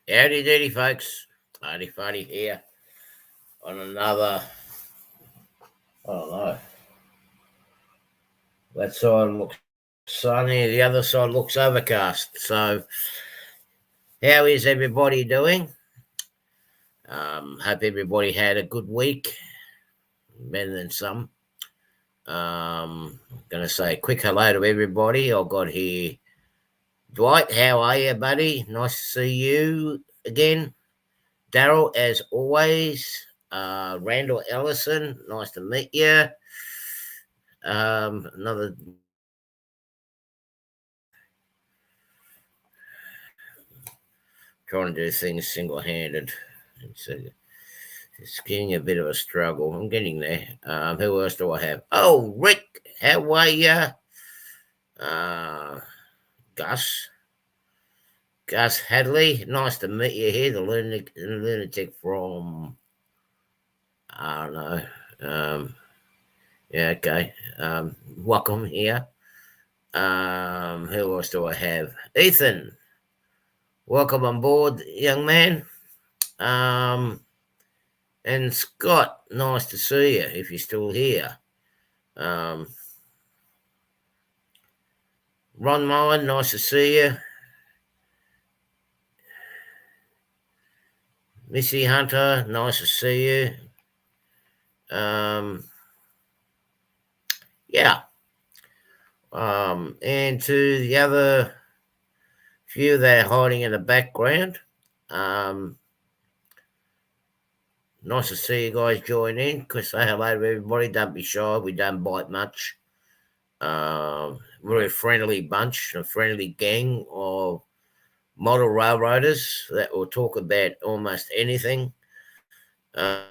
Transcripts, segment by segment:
Howdy doody, folks. Hardy Fuddy here on another. I don't know. That side looks sunny, the other side looks overcast. So, how is everybody doing? Hope everybody had a good week, better than some. I'm going to say a quick hello to everybody. I've got here Dwight. How are you, buddy? Nice to see you again. Daryl, as always. Randall Ellison, nice to meet you. Another trying to do things single-handed. It's getting a bit of a struggle. I'm getting there. Who else do I have? Oh, Rick, how are you? Uh, Gus. Gus Hadley, nice to meet you here. The lunatic from, I don't know. Yeah, okay. Welcome here. Who else do I have? Ethan, welcome on board, young man. And Scott, nice to see you if you're still here. Ron Mullen, nice to see you. Missy Hunter, nice to see you. Yeah. And to the other few that are hiding in the background, nice to see you guys join in. Because say hello to everybody. Don't be shy. We don't bite much. We're a friendly bunch, a friendly gang of model railroaders that will talk about almost anything that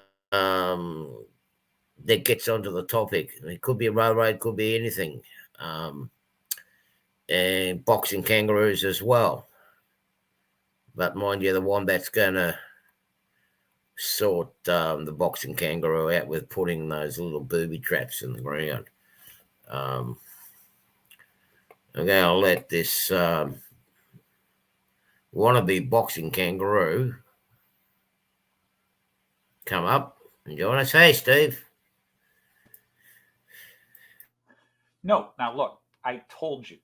gets onto the topic. It could be a railroad, could be anything. And boxing kangaroos as well. But mind you, the wombat's going to sort the boxing kangaroo out with putting those little booby traps in the ground. I'm going to let this wannabe boxing kangaroo come up and join us. Hey, Steve. No, now look, I told you.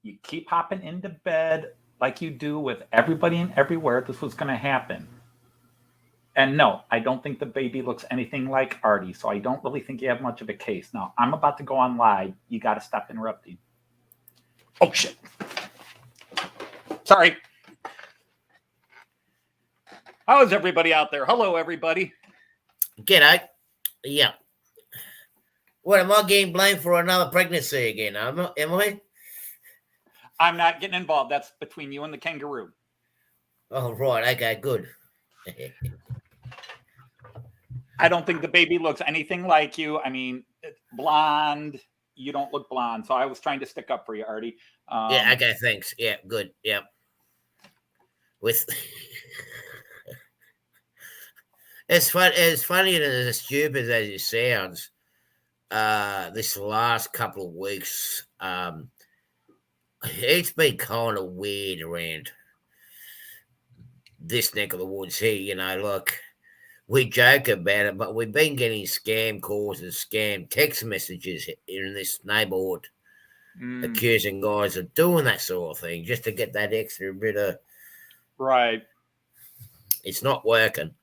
You keep hopping into bed like you do with everybody and everywhere. This was going to happen. And no, I don't think the baby looks anything like Artie, so I don't really think you have much of a case. Now, I'm about to go on live. You got to stop interrupting. Oh, shit. Sorry. How is everybody out there? Hello, everybody. G'day. Yeah. What, am I getting blamed for another pregnancy again? Am I? I'm not getting involved. That's between you and the kangaroo. Oh, right. Okay, good. I don't think the baby looks anything like you. I mean, blonde. You don't look blonde. So I was trying to stick up for you, Artie. Yeah, okay, thanks. Yeah, good. Yeah. With it's funny and as stupid as it sounds, this last couple of weeks, it's been kind of weird around this neck of the woods here, like we joke about it, but we've been getting scam calls and scam text messages in this neighborhood accusing guys of doing that sort of thing just to get that extra bit of right. It's not working.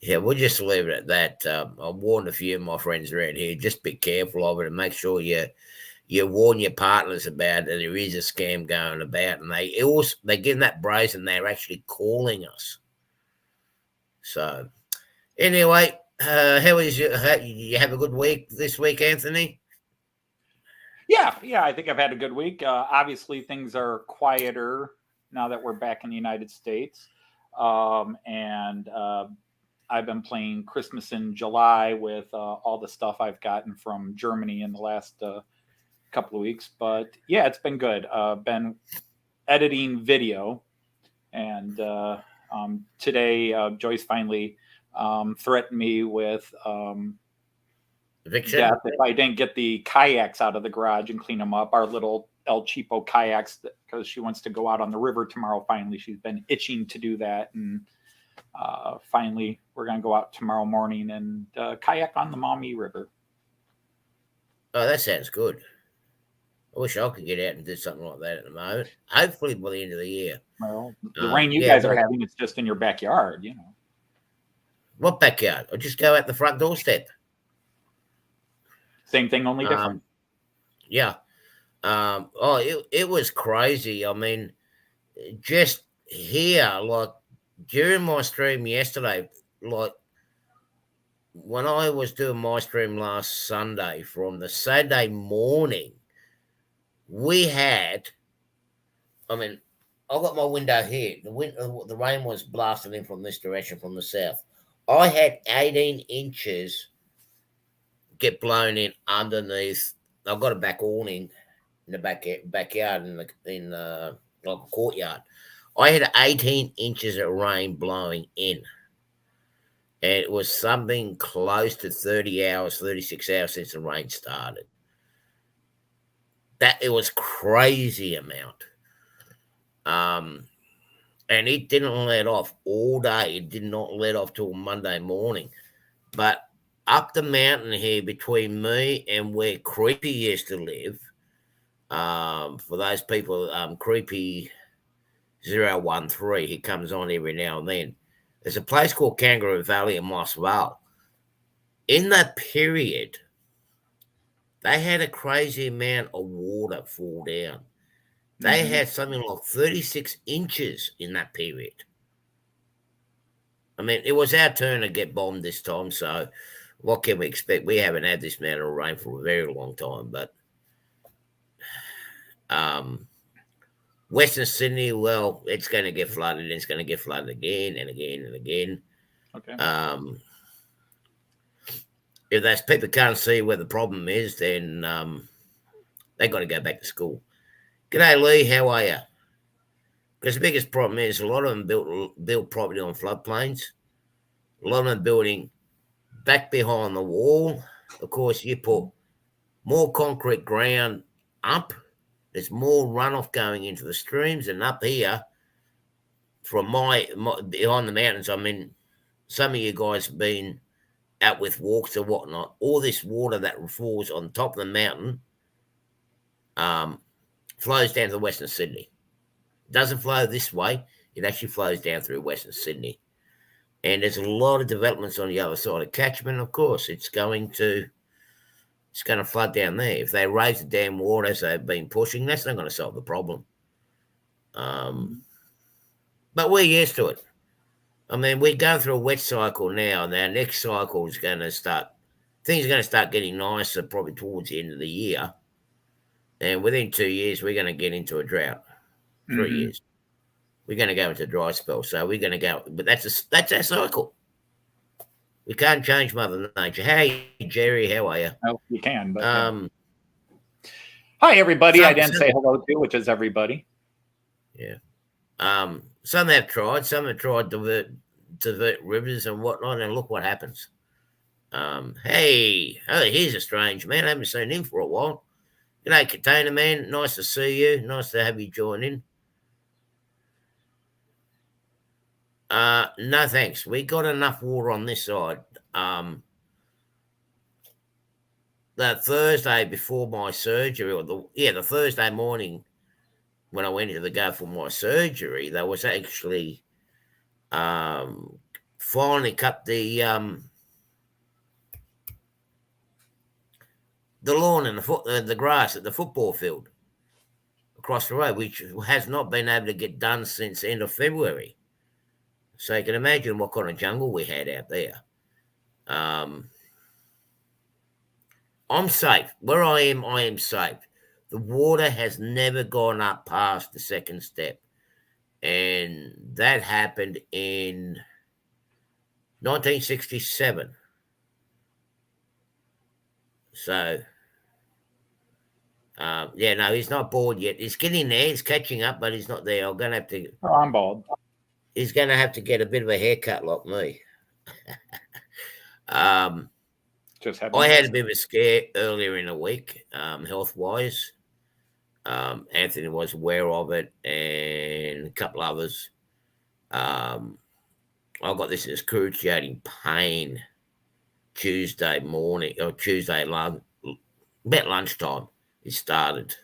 Yeah, we'll just leave it at that. I warned a few of my friends around here, just be careful of it and make sure you warn your partners about it. There is a scam going about, and they're getting that brazen. They're actually calling us. So, anyway, how is you? You have a good week this week, Anthony? Yeah. I think I've had a good week. Obviously, things are quieter now that we're back in the United States, and I've been playing Christmas in July with all the stuff I've gotten from Germany in the last couple of weeks. But yeah, it's been good. Been editing video, and today Joyce finally threatened me with eviction death if I didn't get the kayaks out of the garage and clean them up. Our little El Cheapo kayaks because she wants to go out on the river tomorrow. Finally, she's been itching to do that, and finally, we're going to go out tomorrow morning and kayak on the Maumee River. Oh, that sounds good. I wish I could get out and do something like that at the moment. Hopefully by the end of the year. Well, the rain you guys are having, it's just in your backyard, What backyard? I'll just go out the front doorstep. Same thing, only different. Yeah. It was crazy. I mean, just here, like during my stream yesterday, like when I was doing my stream last Sunday, from the Saturday morning, we had, I mean, I got my window here. The rain was blasting in from this direction, from the south. I had 18 inches get blown in underneath. I've got a back awning in the backyard in like a courtyard. I had 18 inches of rain blowing in, and it was something close to 30 hours, 36 hours since the rain started. That it was crazy amount. And it didn't let off all day. It did not let off till Monday morning. But up the mountain here between me and where Creepy used to live, for those people, Creepy 013, he comes on every now and then. There's a place called Kangaroo Valley in Moss Vale. In that period, they had a crazy amount of water fall down. They had something like 36 inches in that period. I mean, it was our turn to get bombed this time, so what can we expect? We haven't had this amount of rain for a very long time, but Western Sydney, well, it's going to get flooded, and it's going to get flooded again and again and again. Okay. If those people can't see where the problem is, then they've got to go back to school. G'day, Lee. How are you? Because the biggest problem is a lot of them built property on floodplains. A lot of them building back behind the wall. Of course, you put more concrete ground up. There's more runoff going into the streams, and up here, from my behind the mountains. I mean, some of you guys have been out with walks or whatnot. All this water that falls on top of the mountain flows down to Western Sydney. It doesn't flow this way. It actually flows down through Western Sydney. And there's a lot of developments on the other side of catchment. Of course, it's going to flood down there. If they raise the dam water as they've been pushing, that's not going to solve the problem. But we're used to it. I mean, we're going through a wet cycle now, and our next cycle is going to start. Things are going to start getting nicer probably towards the end of the year. And within 2 years, we're going to get into a drought. 3 years. We're going to go into a dry spell. So we're going to go, but that's our cycle. We can't change Mother Nature. Hey, Jerry, how are you? Oh, you can, but hi, everybody. I didn't say hello to, which is everybody. Yeah. Some have tried. Some have tried to divert rivers and whatnot, and look what happens. Hey, here's a strange man. I haven't seen him for a while. G'day, Container Man. Nice to see you. Nice to have you join in. No thanks. We got enough water on this side. The Thursday before my surgery, or the Thursday morning when I went to go for my surgery, they was actually finally cut the lawn and the grass at the football field across the road, which has not been able to get done since the end of February. So you can imagine what kind of jungle we had out there. I'm safe. Where I am safe. The water has never gone up past the second step. And that happened in 1967. So, no, he's not bored yet. He's getting there. He's catching up, but he's not there. I'm going to have to... Oh, I'm bald. He's going to have to get a bit of a haircut like me. I had a bit of a scare earlier in the week, health-wise. Anthony was aware of it, and a couple others. Um, I got this excruciating pain Tuesday morning or Tuesday about lunchtime. It started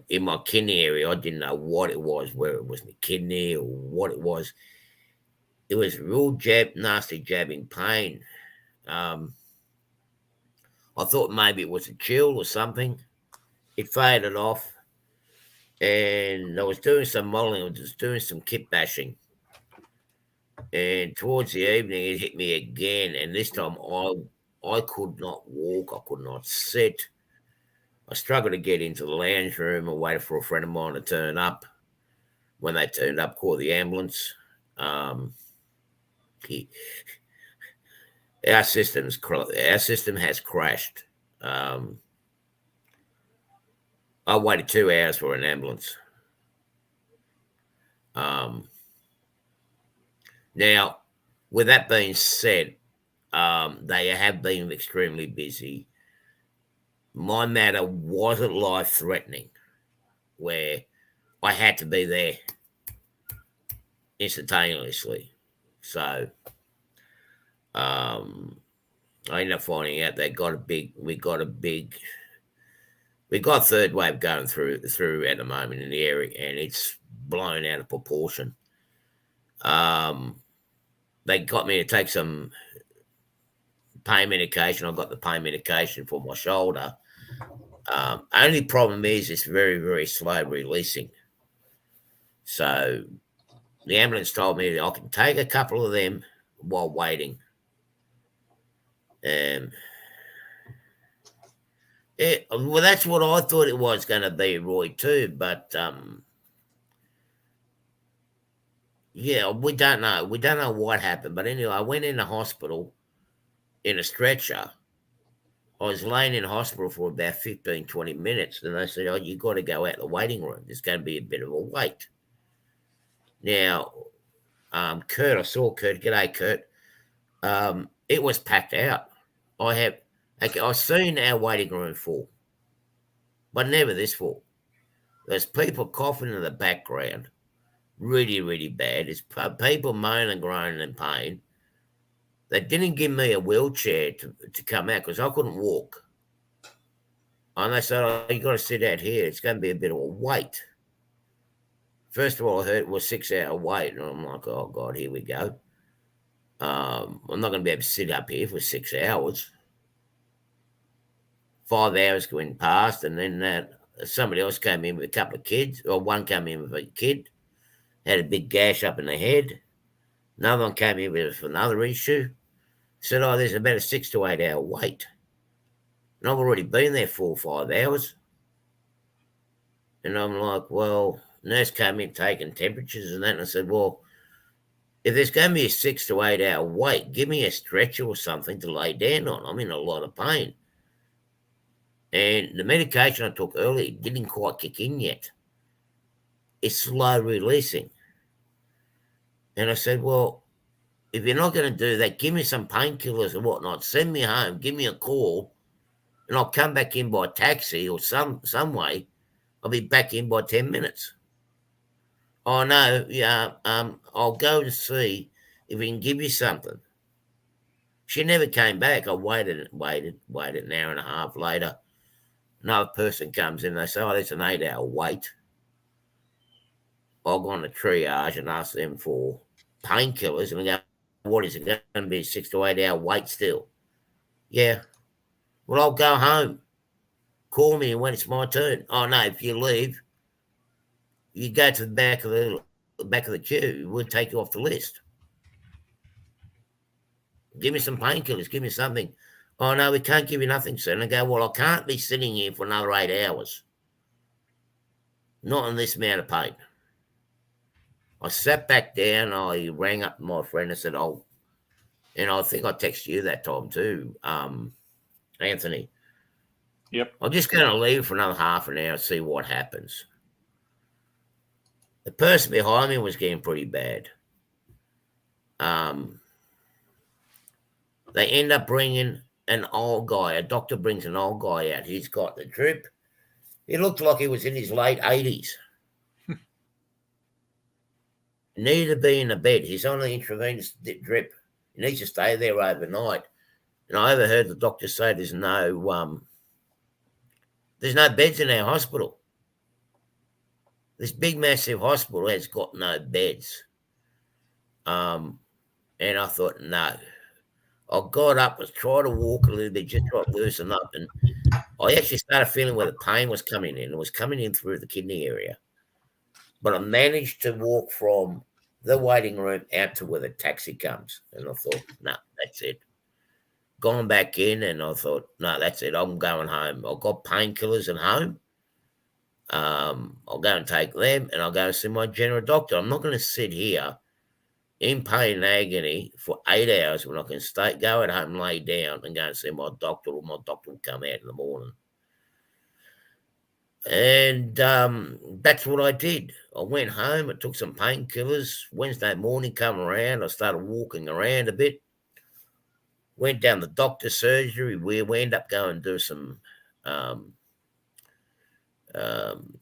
in my kidney area. I didn't know what it was, whether it was my kidney or what it was. It was real nasty jabbing pain. Um, I thought maybe it was a chill or something. It faded off, and I was doing some modelling. I was doing some kit bashing, and towards the evening, it hit me again. And this time, I could not walk. I could not sit. I struggled to get into the lounge room. I waited for a friend of mine to turn up. When they turned up, called the ambulance. Um, he, our system has crashed. Um, I waited 2 hours for an ambulance. Um, Now, with that being said, they have been extremely busy. My matter wasn't life threatening, where I had to be there instantaneously. So I ended up finding out we got a third wave going through at the moment in the area, and it's blown out of proportion. They got me to take some pain medication. I got the pain medication for my shoulder. Only problem is it's very, very slow releasing. So the ambulance told me that I can take a couple of them while waiting. Well, that's what I thought it was going to be, Roy, too. But yeah, we don't know. We don't know what happened. But anyway, I went into hospital in a stretcher. I was laying in hospital for about 15, 20 minutes. And they said, oh, you got to go out the waiting room. There's going to be a bit of a wait. Now, Kurt, I saw Kurt. G'day, Kurt. It was packed out. I've seen our waiting room full, but never this full. There's people coughing in the background, really, really bad. There's people moaning and groaning in pain. They didn't give me a wheelchair to come out because I couldn't walk. And they said, oh, you got to sit out here. It's going to be a bit of a wait. First of all, I heard it was 6 hour wait. And I'm like, oh, God, here we go. I'm not going to be able to sit up here for 6 hours. 5 hours went past, and then somebody else came in with a couple of kids, or one came in with a kid, had a big gash up in the head. Another one came in with another issue. Said, oh, there's about a 6 to 8 hour wait. And I've already been there 4 or 5 hours. And I'm like, well, nurse came in taking temperatures and that. And I said, well, if there's going to be a 6 to 8 hour wait, give me a stretcher or something to lay down on. I'm in a lot of pain. And the medication I took earlier didn't quite kick in yet. It's slow releasing. And I said, well, if you're not going to do that, give me some painkillers and whatnot. Send me home. Give me a call. And I'll come back in by taxi or some way. I'll be back in by 10 minutes. Oh, no, yeah, I'll go and see if we can give you something. She never came back. I waited an hour and a half later. Another person comes in, they say, oh, there's an 8 hour wait. I'll go on the triage and ask them for painkillers, and I go, what is it going to be, a 6 to 8 hour wait still? Yeah. Well, I'll go home. Call me when it's my turn. Oh, no, if you leave, you go to the back of the queue. We'll take you off the list. Give me some painkillers. Give me something. Oh, no, we can't give you nothing, sir. And I go, well, I can't be sitting here for another 8 hours. Not in this amount of pain. I sat back down. I rang up my friend and said, oh, and I think I texted you that time too, Anthony. Yep. I'm just going to leave for another half an hour and see what happens. The person behind me was getting pretty bad. They end up bringing an old guy. A doctor brings an old guy out. He's got the drip. He looked like he was in his late 80s. Needed to be in the bed. He's on an intravenous drip. He needs to stay there overnight. And I overheard the doctor say there's no beds in our hospital. This big, massive hospital has got no beds. And I thought, no. I got up and tried to walk a little bit, just try to loosen up. And I actually started feeling where the pain was coming in. It was coming in through the kidney area. But I managed to walk from the waiting room out to where the taxi comes. And I thought, no, that's it. Gone back in, and I thought, no, that's it. I'm going home. I've got painkillers at home. I'll go and take them, and I'll go see my general doctor. I'm not going to sit here in pain and agony for 8 hours when I can go at home, lay down, and go and see my doctor, or my doctor will come out in the morning. And that's what I did. I went home, I took some painkillers. Wednesday morning come around, I started walking around a bit. Went down the doctor's surgery. We ended up going and do some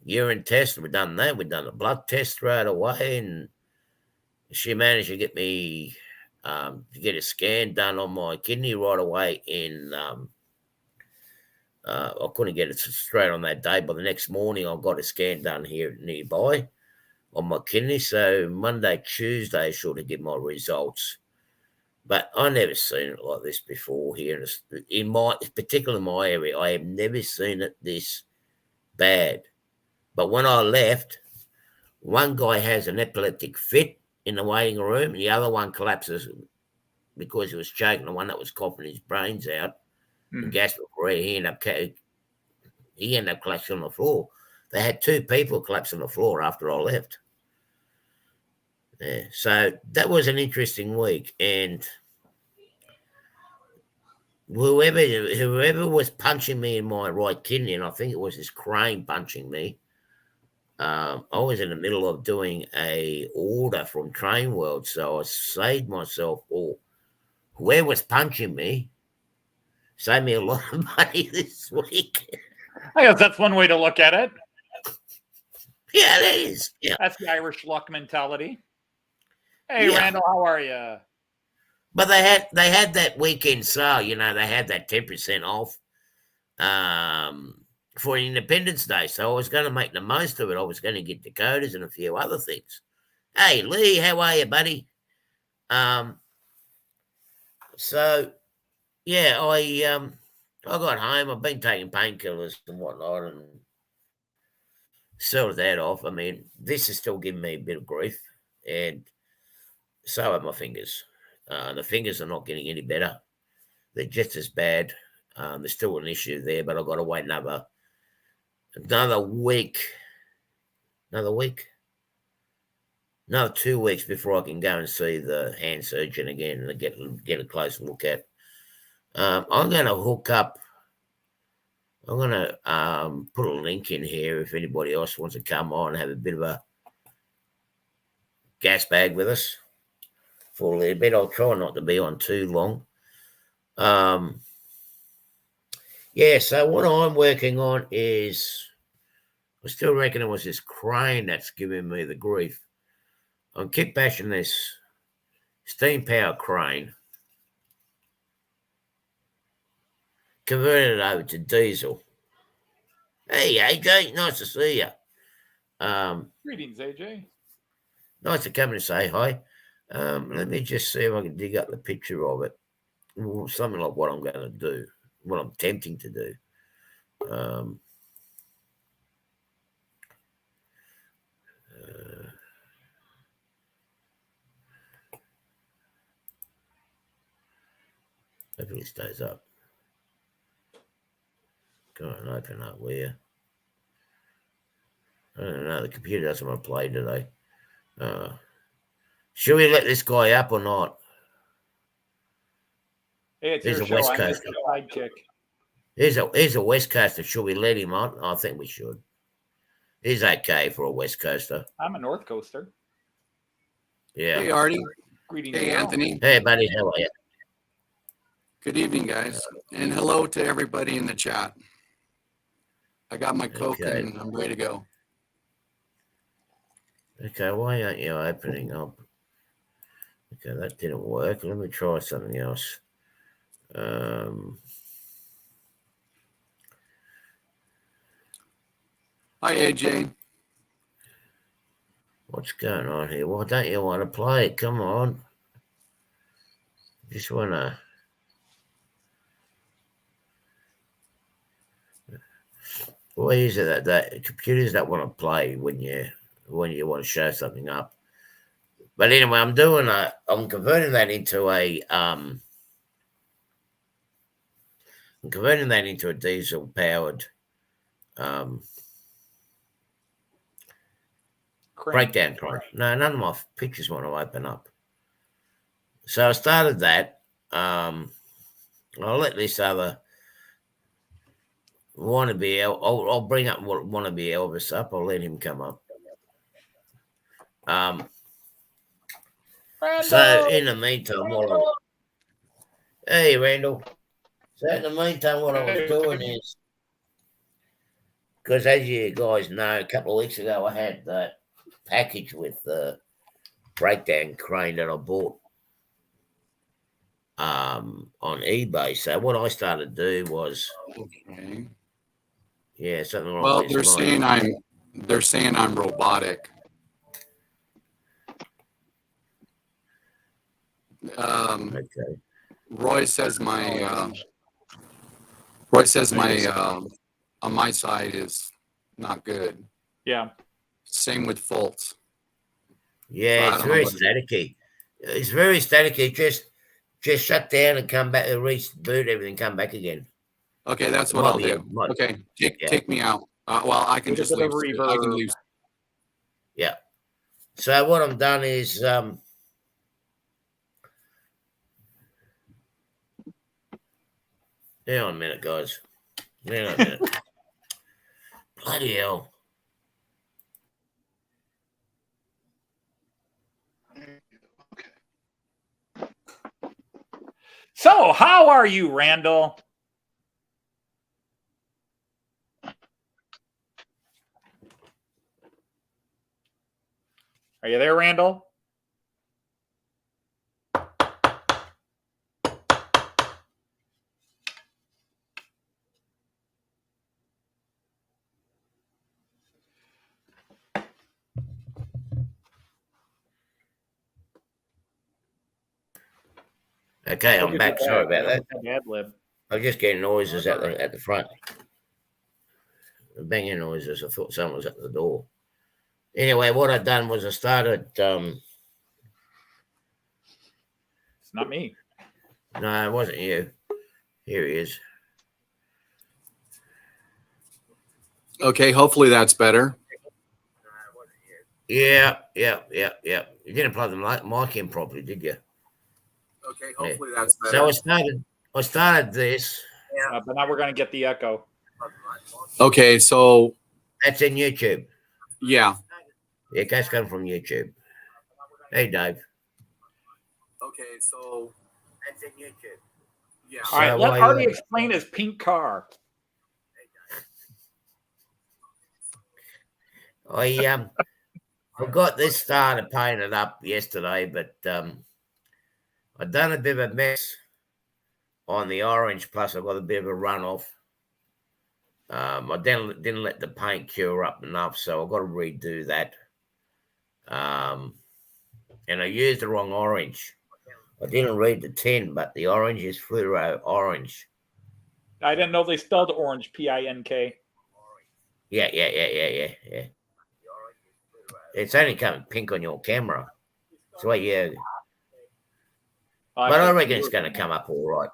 urine test. We've done that. We've done a blood test right away, and she managed to get me to get a scan done on my kidney right away. I couldn't get it straight on that day, but the next morning I got a scan done here nearby on my kidney. So Monday, Tuesday, sure to get my results. But I never seen it like this before here particularly in my area. I have never seen it this bad. But when I left, one guy has an epileptic fit in the waiting room, and the other one collapses because he was choking. The one that was coughing his brains out, and gas was free. He ended up collapsing on the floor. They had 2 people collapse on the floor after I left. Yeah, so that was an interesting week, and whoever was punching me in my right kidney, and I think it was this crane punching me. I was in the middle of doing a order from Train World, so I saved myself, or whoever was punching me saved me a lot of money this week. I guess that's one way to look at it. Yeah, that is. Yeah. That's the Irish luck mentality. Hey, yeah. Randall, how are you? But they had that weekend sale, they had that 10% off for Independence Day. So I was going to make the most of it. I was going to get Dakotas and a few other things. Hey, Lee, how are you, buddy? So yeah, I got home. I've been taking painkillers and whatnot, and sorted that off. I mean, this is still giving me a bit of grief, and so are my fingers. The fingers are not getting any better. They're just as bad. There's still an issue there, but I've got to wait another week. Another 2 weeks before I can go and see the hand surgeon again and get a closer look at. I'm going to hook up. I'm going to put a link in here if anybody else wants to come on and have a bit of a gas bag with us for a little bit. I'll try not to be on too long. Yeah, so what I'm working on is, I still reckon it was this crane that's giving me the grief. I keep bashing this steam power crane, converted it over to diesel. Hey, AJ, nice to see you. Greetings, AJ. Nice to come and say hi. Let me just see if I can dig up the picture of it. Something like what I'm going to do, what I'm attempting to do. Hopefully it stays up. Go on, open up, will you? I don't know. The computer doesn't want to play today. Should we let this guy up or not? Hey, it's your show. I'm just a sidekick. Here's a West Coaster. Should we let him on? I think we should. He's okay for a West Coaster. I'm a North Coaster. Yeah. Hey, Artie. Greetings. Hey, Anthony. Hey, buddy. How are you? Good evening, guys. And hello to everybody in the chat. I got my Coke Okay. and I'm ready to go. Okay, why aren't you opening up? Okay, that didn't work. Let me try something else. Hi, AJ. What's going on here? Why don't you want to play it? Come on. Just want to... Why is it that computers don't want to play when you want to show something up? But anyway, I'm converting that into a diesel powered breakdown crane. No, none of my pictures want to open up. So I started that. I'll let this other wannabe. I'll bring up wannabe Elvis up. I'll let him come up. So in the meantime, hey Randall. So in the meantime, what I was doing is, because as you guys know, a couple of weeks ago I had that package with the breakdown crane that I bought on eBay. So what I started to do was, Okay. yeah, something wrong Well, with this they're saying I'm robotic. Okay. Roy says my on my side is not good. Yeah. Same with Fultz. Yeah, it's very staticky. It's very staticky. Just shut down and come back, reboot everything, come back again. Okay, that's what I'll do. Okay, take me out. Well, I can just leave. I can leave. Yeah. So what I've done is hang on a minute, guys. Hang on a minute. Bloody hell. So, how are you, Randall? Are you there, Randall? Okay, I'm back. Sorry about that. Ad-lib. I'm just getting noises at the front. Banging noises. I thought someone was at the door. Anyway, what I done was I started. It's not me. No, it wasn't you. Here he is. Okay, hopefully that's better. Yeah. You didn't plug the mic in properly, did you? Okay, hopefully that's better. So I started this. But now we're going to get the echo. Okay, so that's in YouTube. Yeah. Yeah, that's coming from YouTube. Hey, Dave. Okay, so that's in YouTube. Yeah. All right, let Hardy explain his pink car. I got this started painted up yesterday, but I done a bit of a mess on the orange. Plus, I got a bit of a runoff. I didn't let the paint cure up enough, so I got to redo that. And I used the wrong orange. I didn't read the tin, but the orange is fluoro orange. I didn't know they spelled orange, P-I-N-K. Yeah. It's only coming pink on your camera. So yeah. But I reckon it's going to come up all right.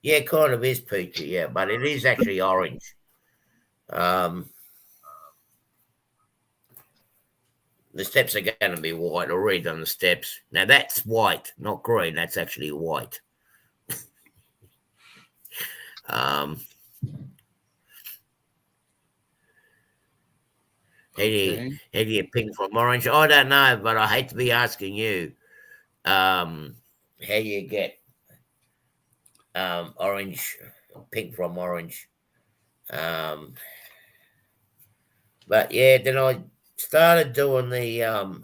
Yeah, kind of is peachy, yeah, but it is actually orange. The steps are going to be white. I'll read on the steps. Now that's white, not green. That's actually white. How do you pink from orange? I don't know, but I hate to be asking you how you get orange, pink from orange. But yeah, then I started doing the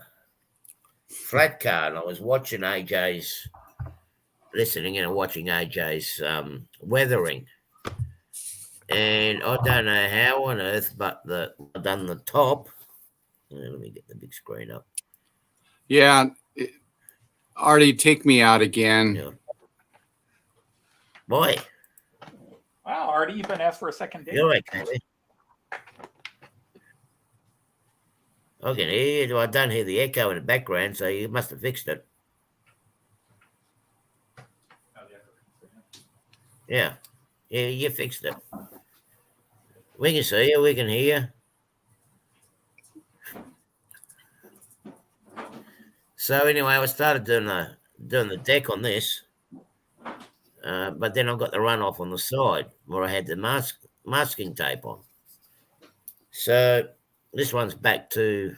flat card. I was watching AJ's, listening and watching AJ's weathering. And I don't know how on earth, but I've done the top. Let me get the big screen up. Yeah. Artie, take me out again. Yeah. Boy. Wow, Artie, you've been asked for a second date. You're okay. I can hear you. I don't hear the echo in the background, so you must have fixed it. Yeah. Yeah, you fixed it. We can see you. We can hear you. So anyway, I started doing the deck on this, but then I got the runoff on the side where I had the masking tape on. So this one's back to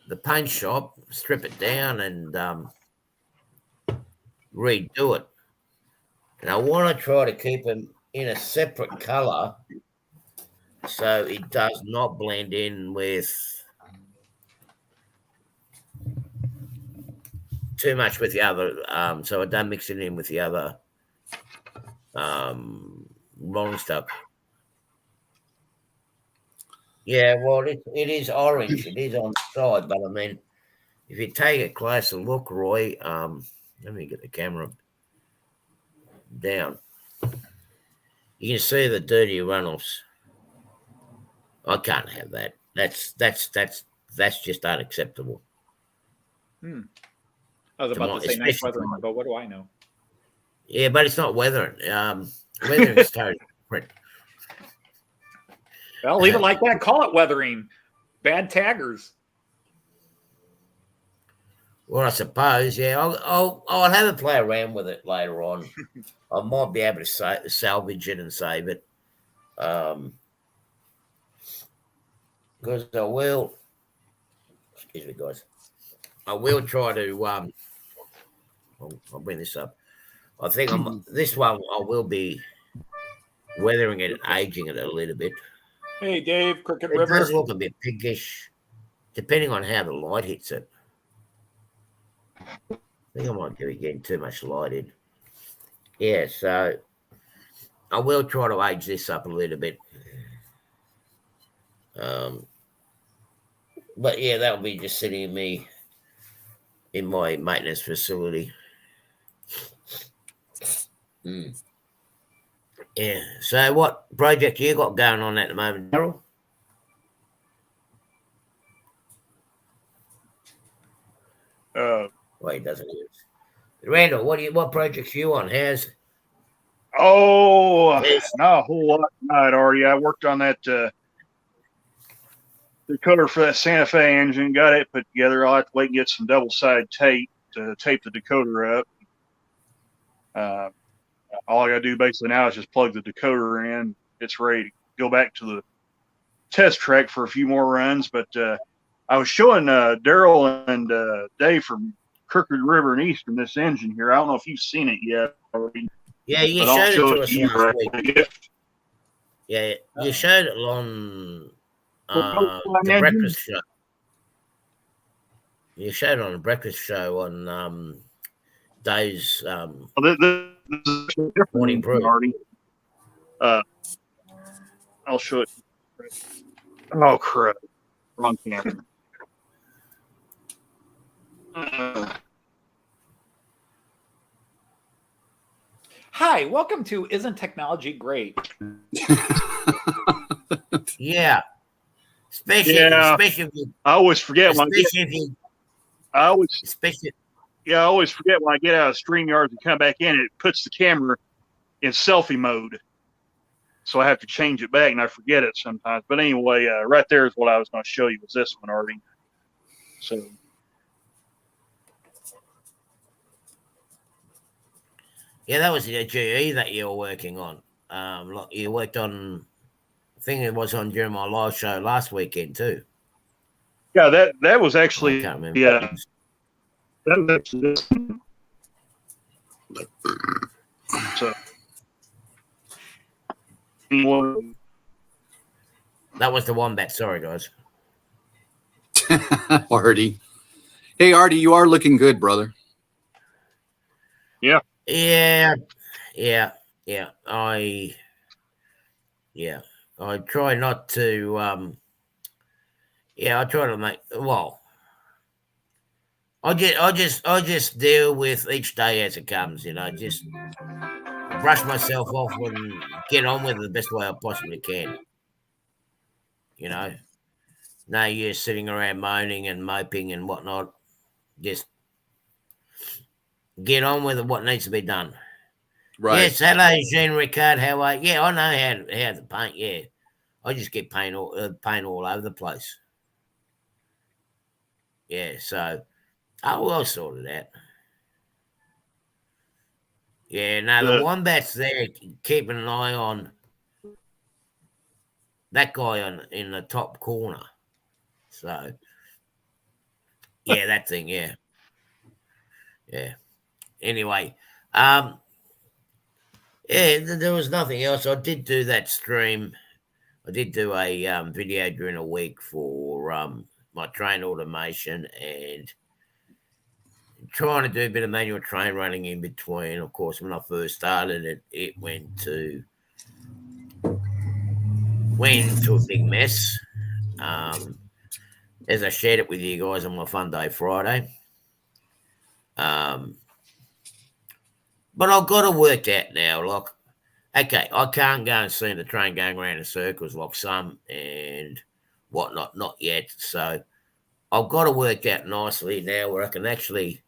the paint shop, strip it down and redo it. And I want to try to keep them in a separate colour so it does not blend in with too much with the other, so I don't mix it in with the other rolling stuff. Yeah, well, it is orange. It is on the side, but I mean, if you take a closer look, Roy, let me get the camera down. You can see the dirty runoffs. I can't have that. That's just unacceptable. I was about to say nice weathering, but what do I know? Yeah, but it's not weathering. Weathering is totally different. Well, leave it like that. Call it weathering. Bad taggers. Well, I suppose, yeah. I'll have a play around with it later on. I might be able to salvage it and save it. Because I will. Excuse me, guys. I will try to. I'll bring this up. I think this one I will be weathering it and aging it a little bit. Hey, Dave, Crooked It River. does look a bit pinkish, depending on how the light hits it. I think I might be getting too much light in. Yeah, so I will try to age this up a little bit. But yeah, that'll be just sitting in my maintenance facility. Yeah. So what project you got going on at the moment, Daryl? Well, he doesn't use. Randall, what projects you on? How's? Oh, not a whole lot tonight, Artie. I worked on that decoder for that Santa Fe engine, got it put together. I'll have to wait and get some double-sided tape to tape the decoder up. All I got to do basically now is just plug the decoder in. It's ready to go back to the test track for a few more runs. But I was showing Daryl and Dave from Crooked River and Eastern this engine here. I don't know if you've seen it yet already. Yeah, you showed it to us last week. Yeah, you showed it on the breakfast show. You showed it on the breakfast show on Dave's morning brew. Marty. I'll show it. Oh, crap. Wrong camera. Hi, welcome to Isn't Technology Great? Yeah. Especially I always forget when I always forget when I get out of StreamYard and come back in, it puts the camera in selfie mode. So I have to change it back and I forget it sometimes. But anyway, right there is what I was going to show you was this one, Artie. So yeah, that was the GE that you were working on. You worked on, I think it was on during my live show last weekend too. Yeah, that was actually, I can't remember. Yeah, that was actually this. That was the wombat. Sorry, guys. Artie. Hey, Artie, you are looking good, brother. Yeah. Yeah. I try not to. I try to make. Well, I just deal with each day as it comes. Just brush myself off and get on with it the best way I possibly can. No use sitting around moaning and moping and whatnot. Just get on with it, what needs to be done. Right. Yes, hello, Jean Ricard. How are you? Yeah, I know how to paint. Yeah, I just get paint all over the place. Yeah, so I'll sort it out. Yeah, no, the wombat's there, keeping an eye on that guy in the top corner. So, yeah, that thing, yeah. Anyway, yeah, there was nothing else. I did do that stream. I did do a video during a week for my train automation and trying to do a bit of manual train running in between. Of course, when I first started, it went into a big mess. As I shared it with you guys on my Fun Day Friday. But I've got it worked out now. Like, okay, I can't go and see the train going around in circles like some and whatnot, not yet. So I've got it worked out nicely now where I can actually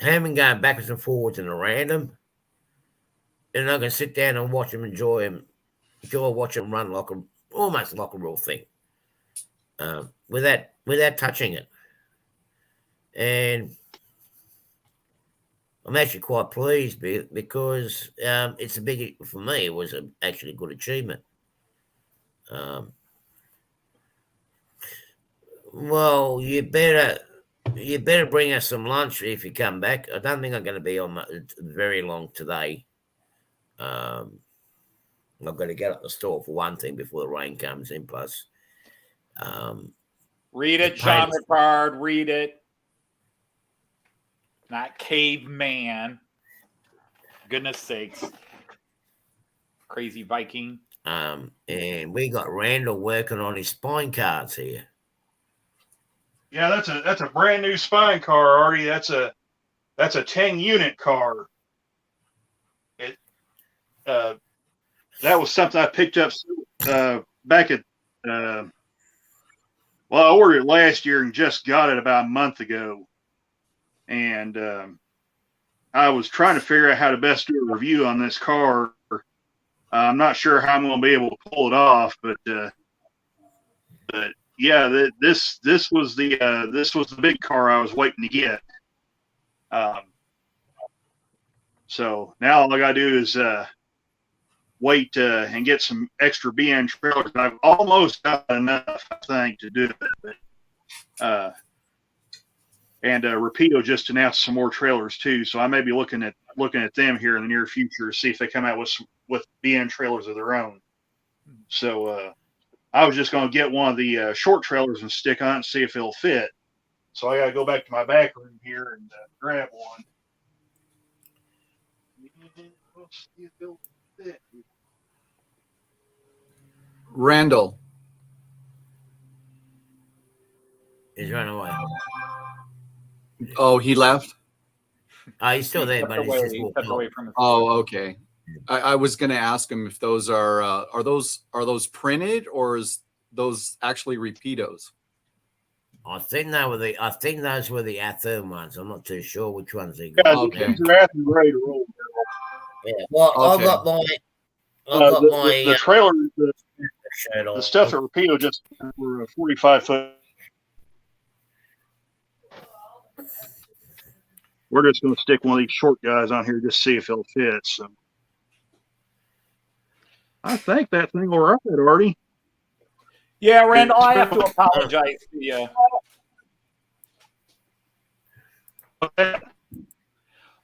have them going backwards and forwards and around them, and I can sit down and watch them, enjoy watch them run almost like a real thing, without touching it. And I'm actually quite pleased because it's for me, it was actually a good achievement. Well, you better bring us some lunch if you come back. I don't think I'm going to be on very long today. I've got to get up the store for one thing before the rain comes in. Plus, read it, Sean Ricard. Read it. Not caveman. Goodness sakes. Crazy Viking. And we got Randall working on his spine cards here. Yeah, that's a brand new spine car, Artie. That's a 10-unit car. It that was something I picked up back at I ordered it last year and just got it about a month ago. And I was trying to figure out how to best do a review on this car. I'm not sure how I'm going to be able to pull it off, but yeah, this was the big car I was waiting to get. So now all I got to do is wait and get some extra BN trailers. I've almost got enough, I think, to do it. But, and Rapido just announced some more trailers too, so I may be looking at them here in the near future to see if they come out with BN trailers of their own. So I was just going to get one of the short trailers and stick on it and see if it'll fit. So I got to go back to my back room here and grab one. We'll see if it'll fit. Randall. He's running away. Oh, he left? He's still there, but he's just walked away from his okay. I was going to ask him if those are those printed or is those actually repeatos? I think those were the Athern ones. I'm not too sure which ones they got. Yeah, these are Athern ready to roll. Yeah. Well, okay. The trailer, the stuff that Rapido just were 45 foot. We're just going to stick one of these short guys on here just to see if it'll fit. So I think that thing will wrap it, Artie. Yeah, Randall, I have to apologize to you.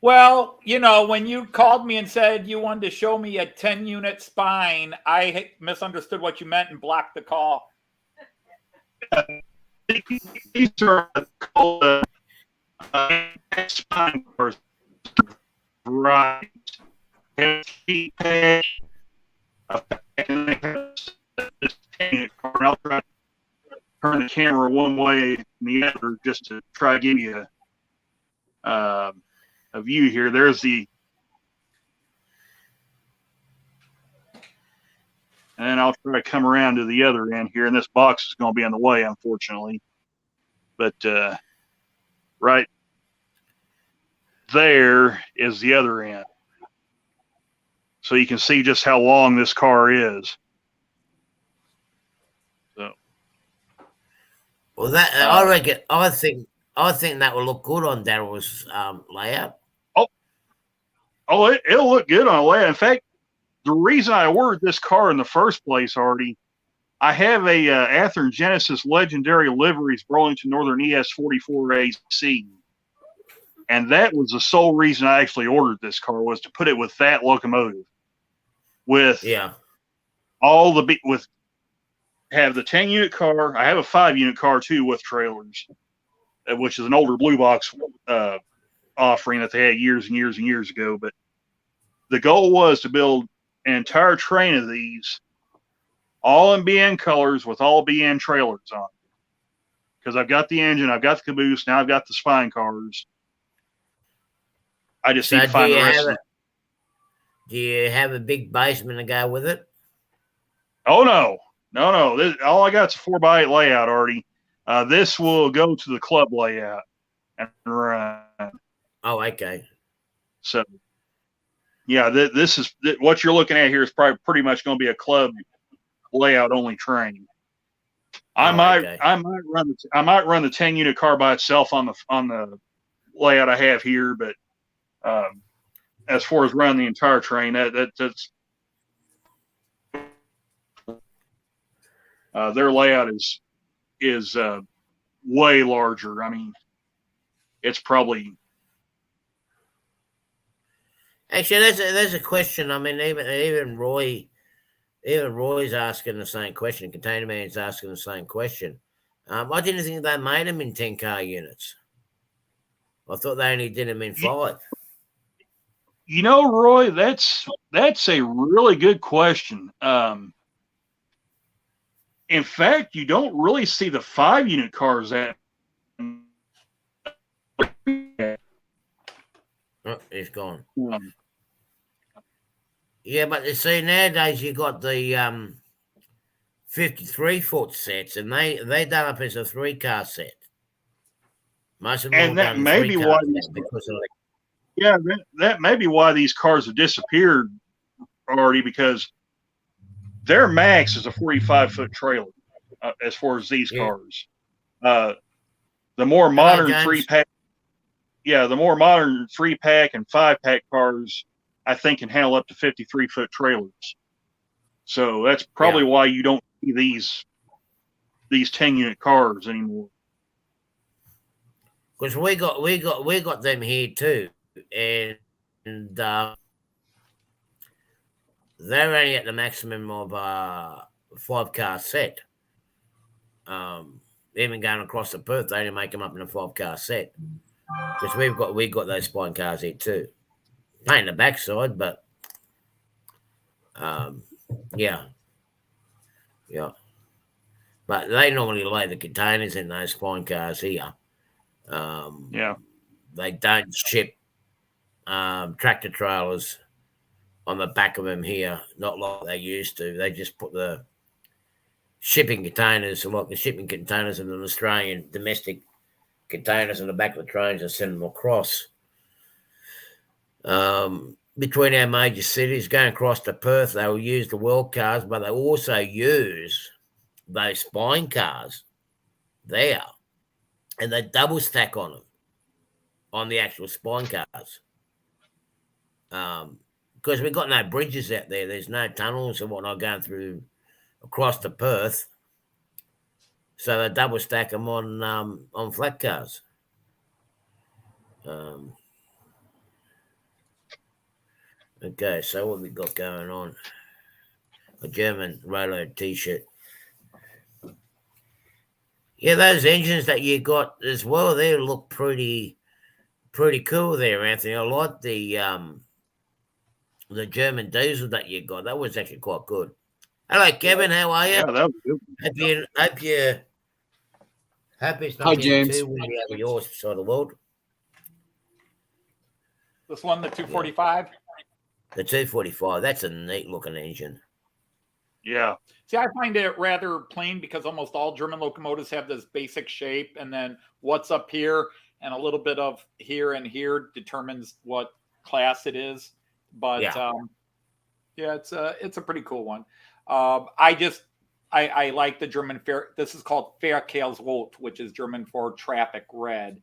Well, when you called me and said you wanted to show me a 10-unit spine, I misunderstood what you meant and blocked the call. These are called spine cars, right? Turn the camera one way and the other just to try to give you a view here. There's and I'll try to come around to the other end here, and this box is going to be in the way, unfortunately. But right there is the other end. So you can see just how long this car is. So, well, that I reckon. I think that will look good on Daryl's layout. It'll look good on a layout. In fact, the reason I ordered this car in the first place, Artie, I have a Athearn Genesis Legendary Liveries Burlington Northern ES44 AC. And that was the sole reason I actually ordered this car, was to put it with that locomotive. With all the have the 10-unit car. I have a 5-unit car too with trailers, which is an older blue box offering that they had years and years and years ago. But the goal was to build an entire train of these, all in BN colors with all BN trailers on. Because I've got the engine, I've got the caboose, now I've got the spine cars. I just need to find the rest of it. Do you have a big basement to go with it? Oh, no. All I got is a 4x8 layout already. This will go to the club layout and run. Oh, okay. So, yeah, this is what you're looking at here is probably pretty much going to be a club layout only train. I might run the 10-unit car by itself on the layout I have here, but as far as running the entire train, that's their layout is way larger. I mean, it's probably actually there's a question. I mean, even Roy's asking the same question. Container Man's asking the same question. I didn't think they made them in 10-car units. I thought they only did them in 5. Roy, that's a really good question. In fact, you don't really see the 5-unit cars that. Oh, it's gone. Yeah, but you see, nowadays you got the 53-foot sets, and they done up as a 3-car set. Most of them, and that may be why that may be why these cars have disappeared already, because their max is a 45-foot trailer as far as these cars. The more modern 3-pack, the more modern 3-pack and 5-pack cars, I think, can handle up to 53-foot trailers. So that's probably why you don't see these 10-unit cars anymore. Because we got them here too, and they're only at the maximum of 5-car set. Even going across the Perth, they only make them up in a 5-car set. Because we got those spine cars here too. Paint the backside, but yeah. But they normally lay the containers in those spine cars here. They don't ship tractor trailers on the back of them here, not like they used to. They just put the shipping containers, like the shipping containers in an Australian domestic containers on the back of the trains, and send them across. Between our major cities, going across to Perth, they will use the world cars, but they also use those spine cars there, and they double stack on them, on the actual spine cars. Because we've got no bridges out there. There's no tunnels and whatnot going through across to Perth. So they double stack them on flat cars. Okay, so what we got going on? A German railroad T-shirt. Yeah, those engines that you got as well, they look pretty cool there, Anthony. I like the German diesel that you got. That was actually quite good. Hello, Kevin. How are you? Yeah, that was good. Hope it's Hi, not getting James. too windy over your side of the world. This one, the 245. The 245. That's a neat looking engine. Yeah. See, I find it rather plain because almost all German locomotives have this basic shape, and then what's up here and a little bit of here and here determines what class it is. But Yeah. it's a pretty cool one. I like the German fair. This is called Verkehrsrot, which is German for traffic red.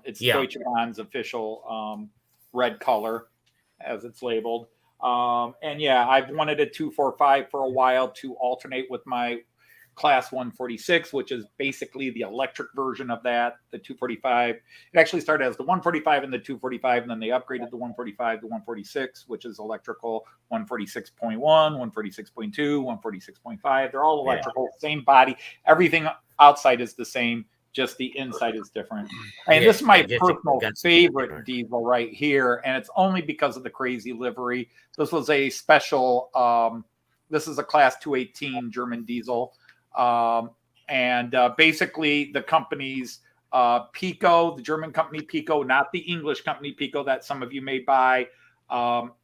It's Deutsche Bahn's official red color, as it's labeled. And yeah, I've wanted a 245 for a while to alternate with my class 146, which is basically the electric version of that, the 245. It actually started as the 145 and the 245, and then they upgraded the 145 to 146, which is electrical 146.1, 146.2, 146.5. They're all electrical, same body. Everything outside is the same, just the inside is different. And this is my personal favorite diesel right here, and it's only because of the crazy livery. This was a special, this is a class 218 German diesel. And basically the company's Pico, the German company Pico, not the English company Pico that some of you may buy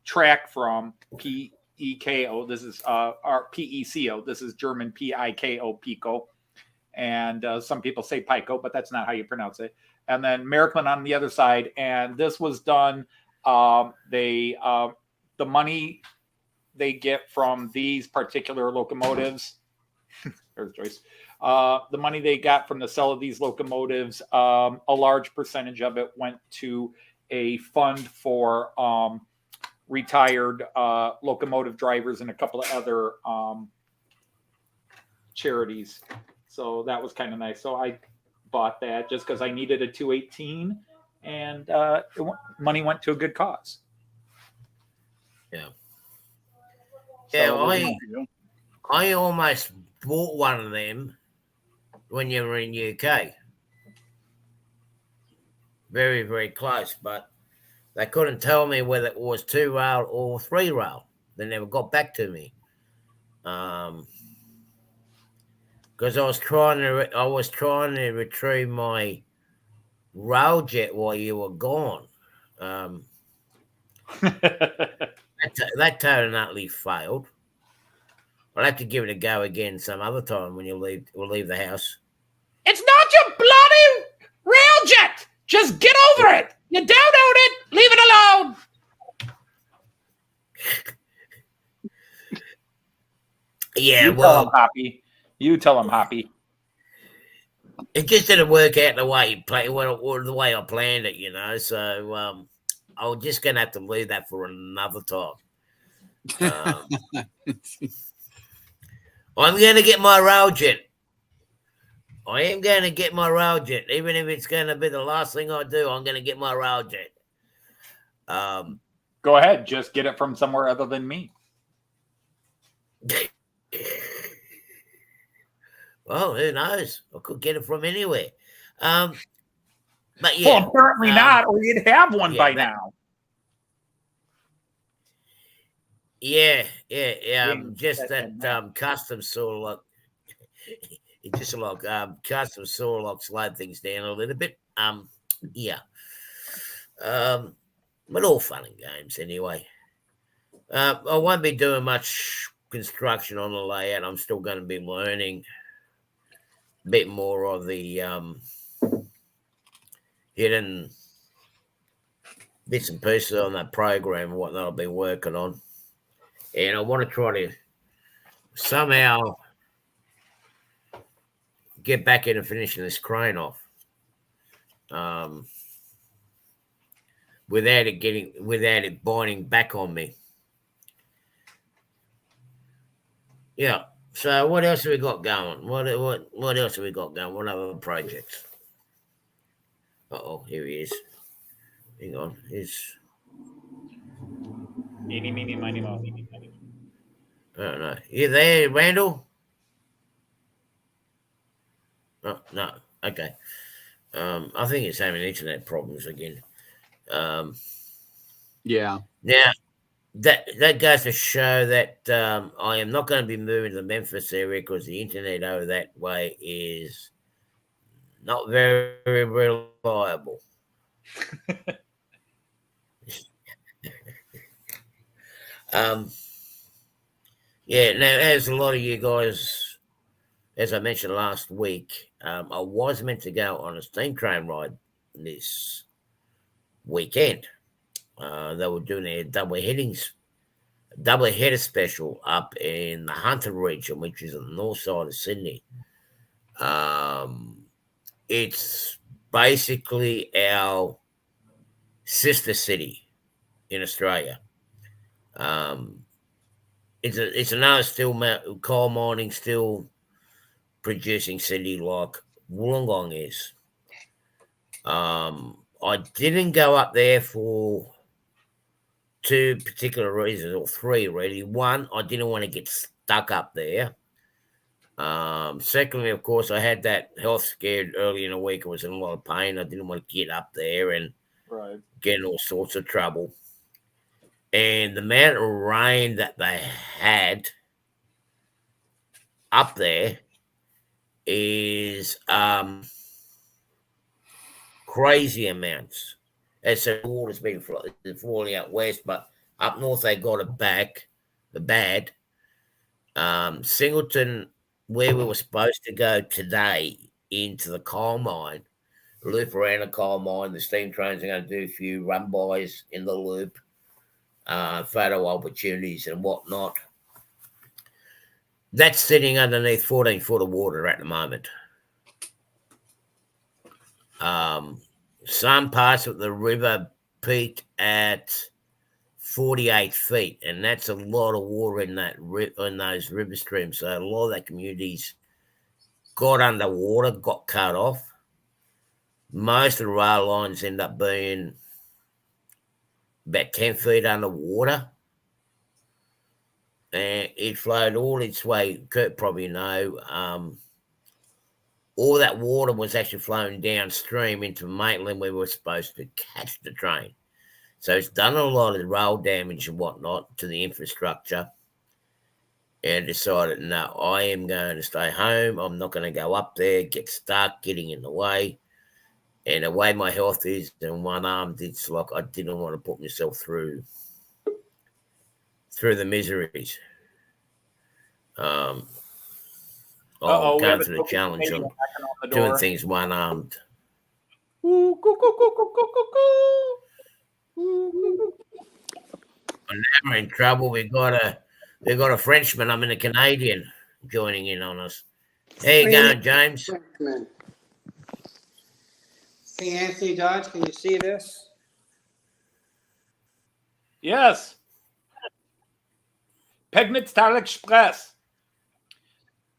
track from, P-E-K-O. This is our P-E-C-O. This is German P-I-K-O, Pico. And some people say Pico, but that's not how you pronounce it. And then Märklin on the other side. And this was done, the money they get from these particular locomotives, there's Joyce. The money they got from the sale of these locomotives, a large percentage of it went to a fund for retired locomotive drivers and a couple of other charities. So that was kind of nice. So I bought that just because I needed a 218, and money went to a good cause. Yeah. So Yeah, I almost bought one of them when you were in UK. Very, very close, but they couldn't tell me whether it was 2-rail or 3-rail. They never got back to me. Because I was trying to retrieve my rail jet while you were gone. That totally failed. I'll have to give it a go again some other time when we'll leave the house. It's not your bloody railjet. Just get over it. You don't own it. Leave it alone. Yeah, you tell him, Hoppy. You tell him, Hoppy. It just didn't work out the way the way I planned it, you know. So I'm just gonna have to leave that for another time. I'm gonna get my railjet. I am going to get my railjet, even if it's going to be the last thing I do. I'm going to get my railjet. Go ahead, just get it from somewhere other than me. Well, who knows? I could get it from anywhere. But yeah, well, apparently not, or you'd have one by now. Yeah. Just that custom sort of like. It's just like custom sort of like slowed things down a little bit. Yeah. But all fun and games anyway. I won't be doing much construction on the layout. I'm still going to be learning a bit more of the hidden bits and pieces on that program and what I'll be working on. And I want to try to somehow get back into finishing this crane off. Without it binding back on me. Yeah. So what else have we got going? What else have we got going? What other projects? Here he is. Hang on. Eeny, meeny, miny, mo. I don't know. You there, Randall? Oh, no. Okay. I think it's having internet problems again. Yeah. Now, that goes to show that I am not going to be moving to the Memphis area because the internet over that way is not very, very reliable. Yeah, now, as a lot of you guys, as I mentioned last week, I was meant to go on a steam train ride this weekend. They were doing a double header special up in the Hunter region, which is on the north side of Sydney. It's basically our sister city in Australia. It's another coal mining, still producing city like Wollongong is. I didn't go up there for two particular reasons, or three really. One, I didn't want to get stuck up there. Secondly, of course, I had that health scare early in the week. I was in a lot of pain. I didn't want to get up there and get in all sorts of trouble. And the amount of rain that they had up there is crazy amounts. As the water's been falling out west, but up north they got it back, the bad. Singleton, where we were supposed to go today into the coal mine, loop around the coal mine, the steam trains are going to do a few run-bys in the loop, photo opportunities and whatnot. That's sitting underneath 14 foot of water at the moment. Some parts of the river peak at 48 feet, and that's a lot of water in those river streams. So a lot of that communities got underwater, got cut off. Most of the rail lines end up being about 10 feet underwater. And it flowed all its way. Kurt probably know. All that water was actually flowing downstream into Maitland where we were supposed to catch the train. So it's done a lot of rail damage and whatnot to the infrastructure, and decided, no, I am going to stay home. I'm not going to go up there, get stuck, getting in the way. And the way my health is, and one arm, it's like I didn't want to put myself through the miseries. Going through the challenge of doing things one-armed. Now we're in trouble. We got a Frenchman. I'm in a Canadian joining in on us. How you going, James? Hey, Anthony Dodge, can you see this? Yes. Pegnitz-Tal Express.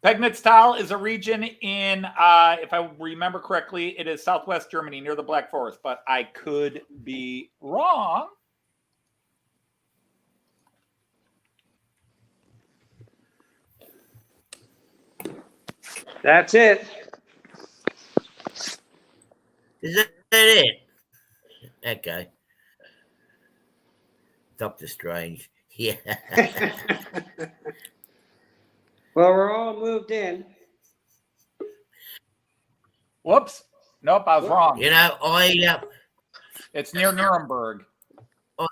Pegnitz-Tal is a region in, if I remember correctly, it is southwest Germany near the Black Forest, but I could be wrong. That's it. Is that it? Okay. Dr. Strange. Yeah. Well, we're all moved in. Whoops. Nope, I was wrong. You know, It's near Nuremberg. Oh,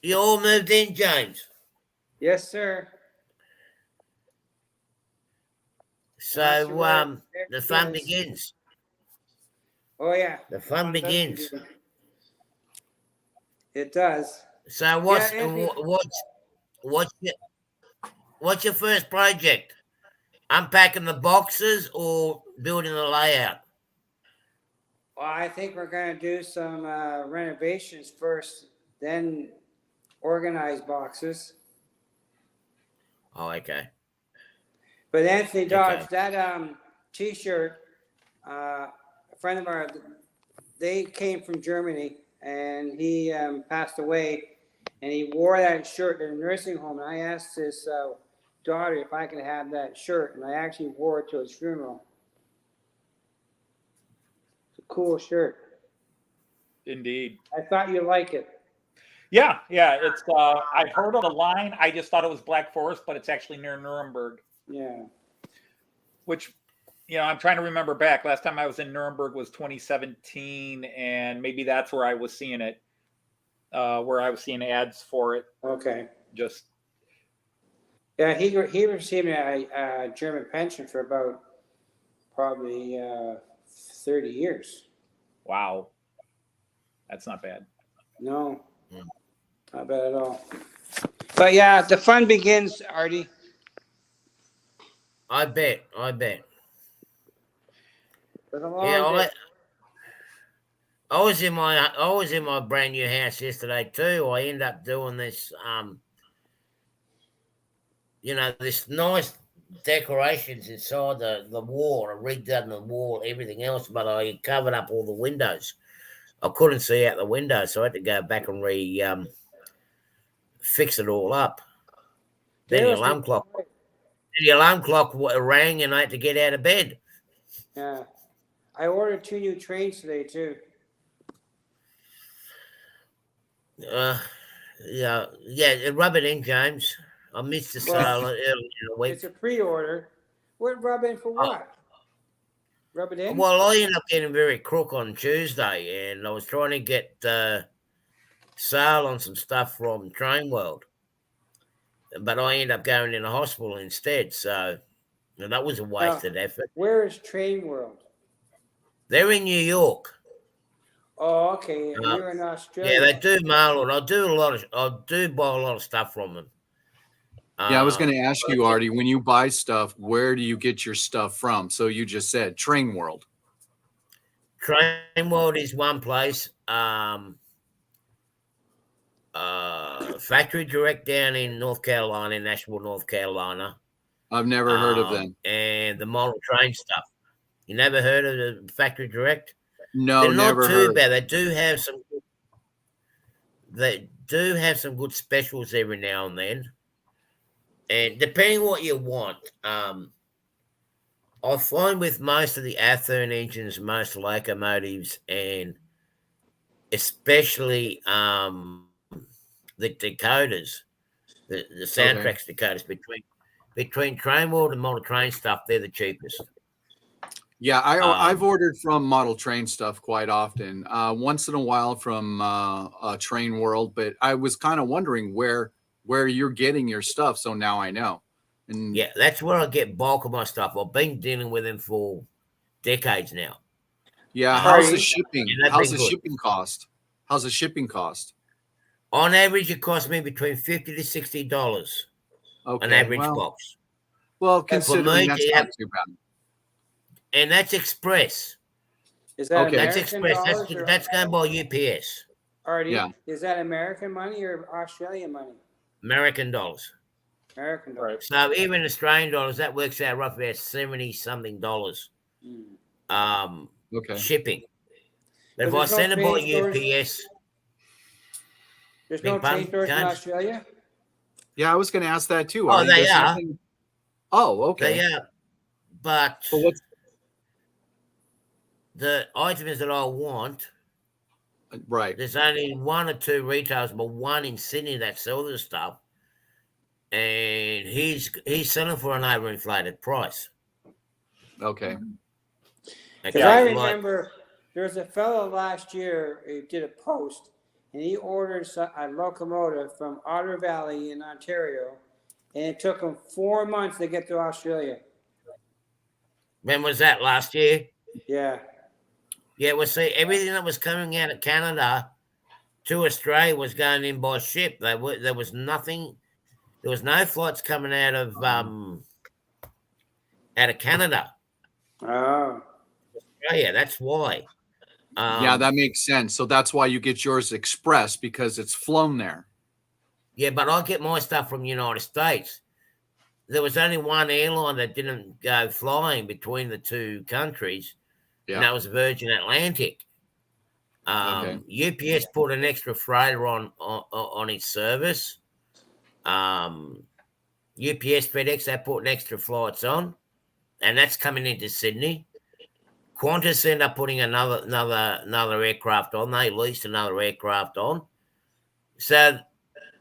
you all moved in, James? Yes, sir. So, the fun begins. Oh, yeah. The fun begins. It does. So what's your first project? Unpacking the boxes or building the layout? Well, I think we're going to do some renovations first, then organize boxes. Oh, okay. But Anthony Dodge, Okay. that T-shirt, a friend of ours, they came from Germany, and he passed away. and he wore that shirt in a nursing home. And I asked his daughter if I could have that shirt, and I actually wore it to his funeral. It's a cool shirt. Indeed. I thought you'd like it. Yeah. It's I've heard of the line. I just thought it was Black Forest, but it's actually near Nuremberg. Yeah. Which, I'm trying to remember back. Last time I was in Nuremberg was 2017, and maybe that's where I was seeing it. Where I was seeing ads for it. Okay. Just. Yeah, he received a German pension for about probably 30 years. Wow. That's not bad. No, not bad at all. But yeah, the fun begins, Artie. I bet. With a long Yeah, day. I was in my brand new house yesterday too. I ended up doing this this nice decorations inside the wall. I redone the wall, everything else, but I covered up all the windows. I couldn't see out the window, so I had to go back and fix it all up. Then the alarm clock rang, and I had to get out of bed. Yeah, I ordered 2 new trains today too. Yeah, rub it in, James. I missed the sale earlier in the week. It's a pre-order. What rub in for what? Rub it in? Well, I ended up getting very crook on Tuesday, and I was trying to get sale on some stuff from Train World, but I ended up going in a hospital instead. So that was a wasted effort. Where is Train World? They're in New York. Oh, okay. And you're in Australia. Yeah, they do mail, and I do buy a lot of stuff from them. Yeah, I was going to ask you, Artie, when you buy stuff, where do you get your stuff from? So you just said Train World. Train World is one place. Factory Direct down in North Carolina, in Nashville, North Carolina. I've never heard of them. And the model train stuff. You never heard of the Factory Direct? No, they're never not too heard. bad. They do have some good specials every now and then. And depending what you want, I find with most of the Athearn engines, most locomotives, and especially the decoders, the soundtracks decoders between Train World and model train stuff, they're the cheapest. Yeah, I've ordered from model train stuff quite often. Once in a while from Train World, but I was kind of wondering where you're getting your stuff. So now I know. And yeah, that's where I get bulk of my stuff. I've been dealing with them for decades now. Yeah, how's the shipping? How's the shipping cost? How's the shipping cost? On average, it costs me between $50 to $60. Okay, an average box. Well, considering that's not too bad. And that's express. Is that okay? That's express. That's going by UPS. Artie, is that American money or Australian money? American dollars. American dollars. So even Australian dollars, that works out roughly at $70-something. Shipping. But if I send it by UPS, there's no train stores in Australia. Yeah, I was going to ask that too. Oh, they are. Oh, okay. They are. But the items that I want, right? There's only 1 or 2 retailers, but one in Sydney that sell this stuff, and he's selling for an overinflated price. Okay. Because I remember there was a fellow last year who did a post, and he ordered a locomotive from Otter Valley in Ontario, and it took him 4 months to get to Australia. When was that? Last year? Yeah. Yeah, well, see, everything that was coming out of Canada to Australia was going in by ship. There was nothing. There was no flights coming out of Canada. Oh. Australia. That's why. Yeah, that makes sense. So that's why you get yours express, because it's flown there. Yeah, but I get my stuff from the United States. There was only one airline that didn't go flying between the two countries, and that was Virgin Atlantic. UPS put an extra freighter on its service. UPS, FedEx, they put extra flights on, and that's coming into Sydney. Qantas ended up putting another aircraft on. They leased another aircraft on. So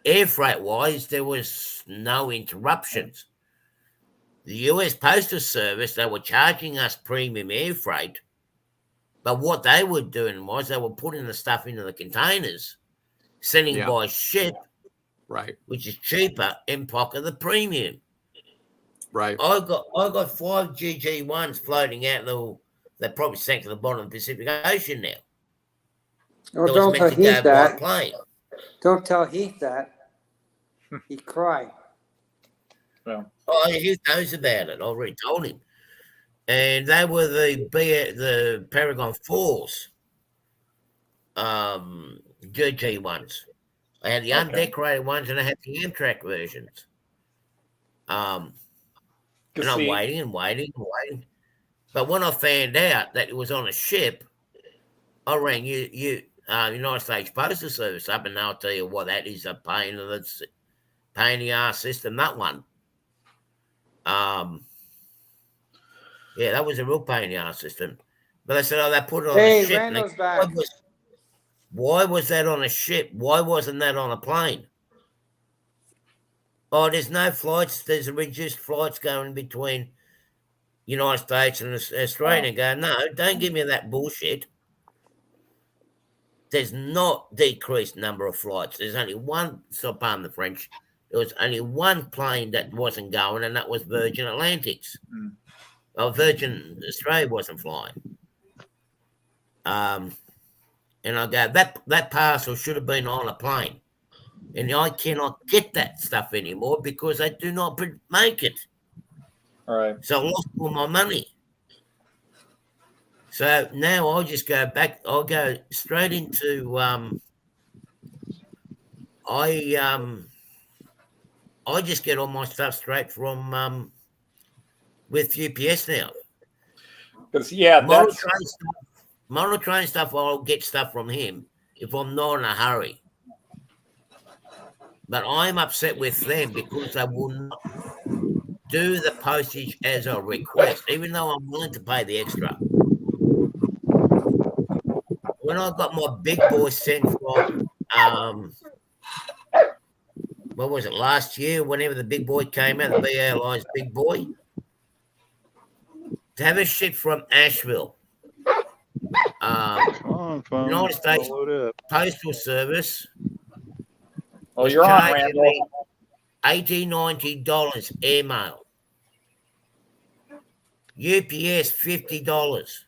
air freight wise, there was no interruptions. The US Postal Service, they were charging us premium air freight, but what they were doing was they were putting the stuff into the containers, sending by ship, right, which is cheaper, and pocket the premium. Right. I got 5 GG1s floating out. They probably sank to the bottom of the Pacific Ocean now. Oh, don't tell Heath that. Plane. Don't tell Heath that. He'd cry. Well, he knows about it. I already told him. And they were the Paragon 4s, GG ones. I had the undecorated ones, and I had the Amtrak versions. And I'm waiting and waiting and waiting. But when I found out that it was on a ship, I rang United States Postal Service up, and I'll tell you what, that is a pain in the ass system, that one. Yeah, that was a real pain in the ass system. But they said, they put it on a ship. Randall's back. Why was that on a ship? Why wasn't that on a plane? Oh, there's no flights. There's reduced flights going between United States and Australia. Go, no, don't give me that bullshit. There's not decreased number of flights. There's only one, so pardon the French, there was only one plane that wasn't going, and that was Virgin Atlantic's. Virgin Australia wasn't flying. And I go, that parcel should have been on a plane. And I cannot get that stuff anymore because they do not make it. All right. So I lost all my money. So now I'll just go back. I'll go straight into I just get all my stuff straight from with UPS now. Because Model train stuff, I'll get stuff from him if I'm not in a hurry. But I'm upset with them because they will not do the postage as I request, even though I'm willing to pay the extra. When I got my big boy sent from, what was it, last year, whenever the big boy came out, the BALI's big boy, to have a ship from Asheville, United States Postal Service. Oh, you're on, Randall. $80-$90 airmail. UPS $50.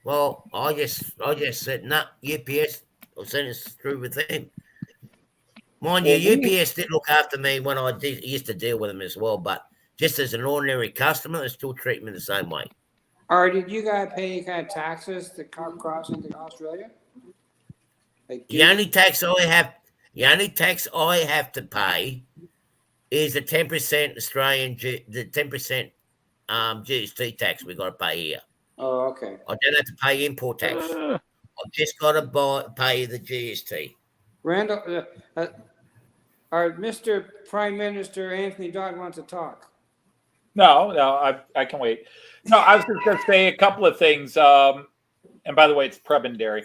Well, I just said no. UPS, I'll send it through with them. Mind you, UPS did look after me when I used to deal with them as well, but just as an ordinary customer, they still treat me the same way. Did you guys pay any kind of taxes to cross into Australia? The only tax I have to pay is the 10% the 10% GST tax we got to pay here. Oh, okay. I don't have to pay import tax. I've just got to pay the GST. Randall, our Mr. Prime Minister Anthony Dodd wants to talk. No, I can wait. No, I was just going to say a couple of things. And by the way, it's prebendary.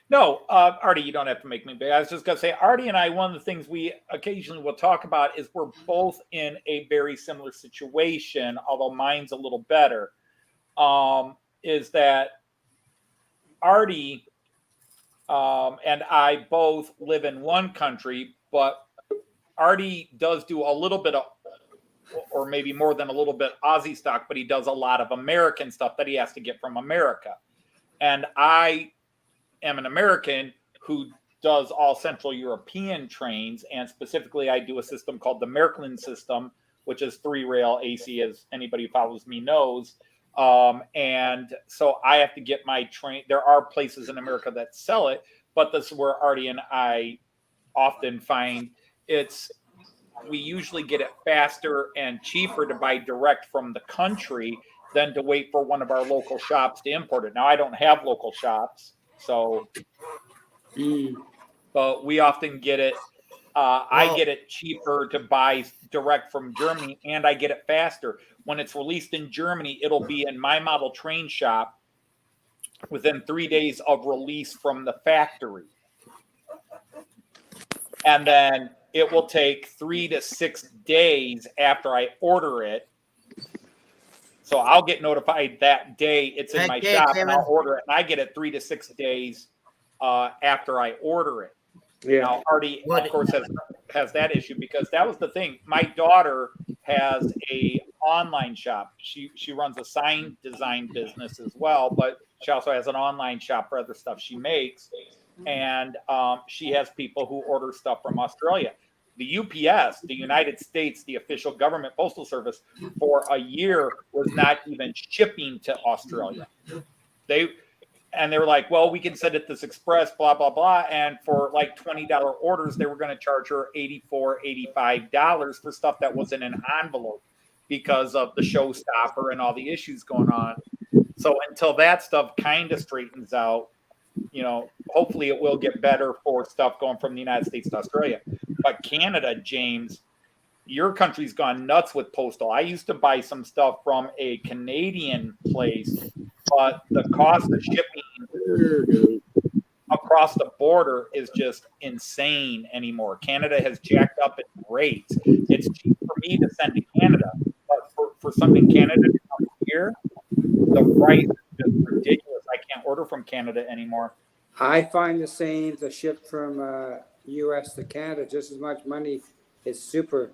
No, Artie, you don't have to make me big. I was just going to say, Artie and I, one of the things we occasionally will talk about is we're both in a very similar situation, although mine's a little better, is that Artie and I both live in one country, but Artie does do a little bit of, or maybe more than a little bit, Aussie stock, but he does a lot of American stuff that he has to get from America. And I am an American who does all Central European trains, and specifically I do a system called the Märklin system, which is 3-rail AC, as anybody who follows me knows. And so I have to get my train. There are places in America that sell it, but this is where Artie and I often find we usually get it faster and cheaper to buy direct from the country than to wait for one of our local shops to import it. Now, I don't have local shops, so, but we often get it. I get it cheaper to buy direct from Germany, and I get it faster. When it's released in Germany, it'll be in my model train shop within 3 days of release from the factory. And then it will take 3 to 6 days after I order it. So I'll get notified that day it's in my shop, and I'll order it, and I get it 3 to 6 days after I order it. Yeah. Now, Artie, of course, has that issue, because that was the thing. My daughter has a online shop. She runs a sign design business as well, but she also has an online shop for other stuff she makes. And she has people who order stuff from Australia. The UPS, the United States, the official government postal service, for a year was not even shipping to Australia. They were like, well, we can send it this express, blah, blah, blah. And for like $20 orders, they were going to charge her $84, $85 for stuff that was in an envelope because of the showstopper and all the issues going on. So until that stuff kind of straightens out, hopefully it will get better for stuff going from the United States to Australia. But Canada, James, your country's gone nuts with postal. I used to buy some stuff from a Canadian place, but the cost of shipping across the border is just insane anymore. Canada has jacked up its rates. It's cheap for me to send to Canada, but for something Canada to come here, the price is just ridiculous. I can't order from Canada anymore. I find the same to ship from U.S. to Canada, just as much money. It's cheaper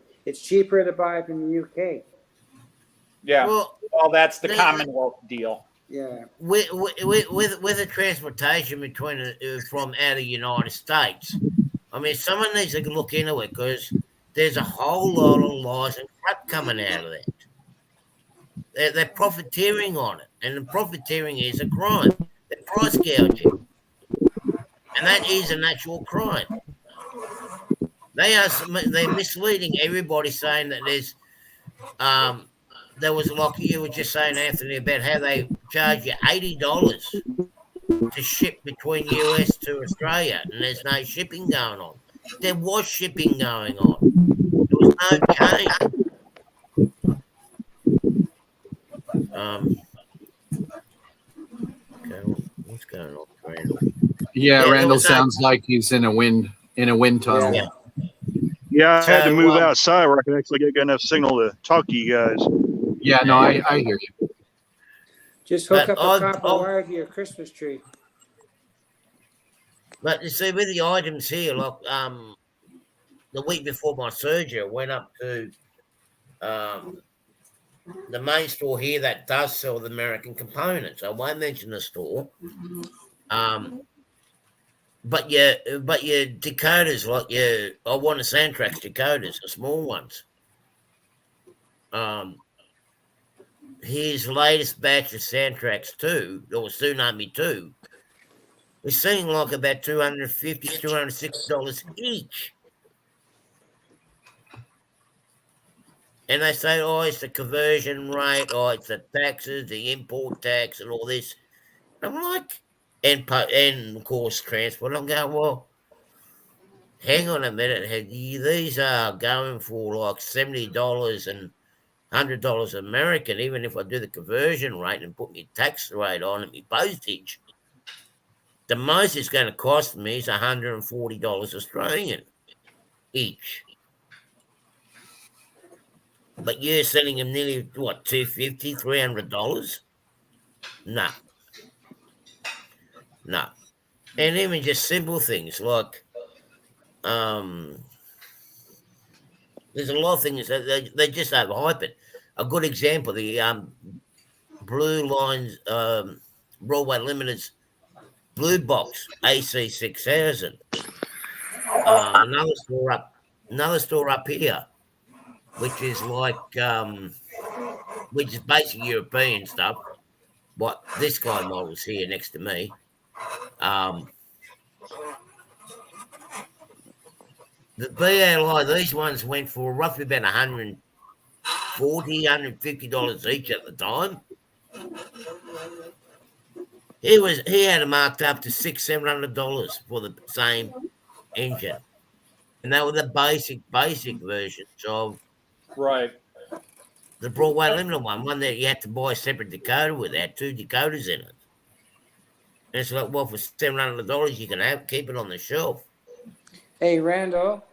to buy from the UK. Yeah, well that's the Commonwealth deal. Yeah, with the transportation from out of the United States, I mean, someone needs to look into it, because there's a whole lot of lies and crap coming out of that. They're profiteering on it, and the profiteering is a crime. They're price gouging, and that is an actual crime. They're misleading everybody, saying that there was, like you were just saying, Anthony, about how they charge you $80 to ship between US to Australia, and there's no shipping going on. There was shipping going on. There was no change. Okay, what's going on, Randall? Yeah, Randall sounds like he's in a wind tunnel. Yeah, I had to move outside where I could actually get enough signal to talk to you guys. Yeah, no, I hear you. Just hook up a copper wire to your Christmas tree. But you see, with the items here, like the week before my surgery, I went up to the main store here that does sell the American components. I won't mention the store. But your decoders, like I want a Soundtrax decoders, the small ones. His latest batch of Soundtrax 2, or Tsunami 2, we're seeing like about $250, $260 each. And they say, oh, it's the conversion rate, oh, it's the taxes, the import tax, and all this. I'm like, and of course, transport. I'm going, well, hang on a minute. These are going for like $70 and $100 American, even if I do the conversion rate and put my tax rate on and my postage. The most it's going to cost me is $140 Australian each. But you're selling them nearly, what, $250, $300? No. And even just simple things like, there's a lot of things that they just overhype it. A good example, the Blue Lines Broadway Limited's Blue Box AC6000. Another store up here, which is like which is basic European stuff. What this guy model's here next to me. The BLI, these ones went for roughly about $140, $150 each at the time. He had it marked up to $600-700 for the same engine, and that was the basic versions of Right. the Broadway Limited one that you had to buy a separate decoder with. It had 2 decoders in it. And it's like, well, for $700, you can keep it on the shelf. Hey, Randall.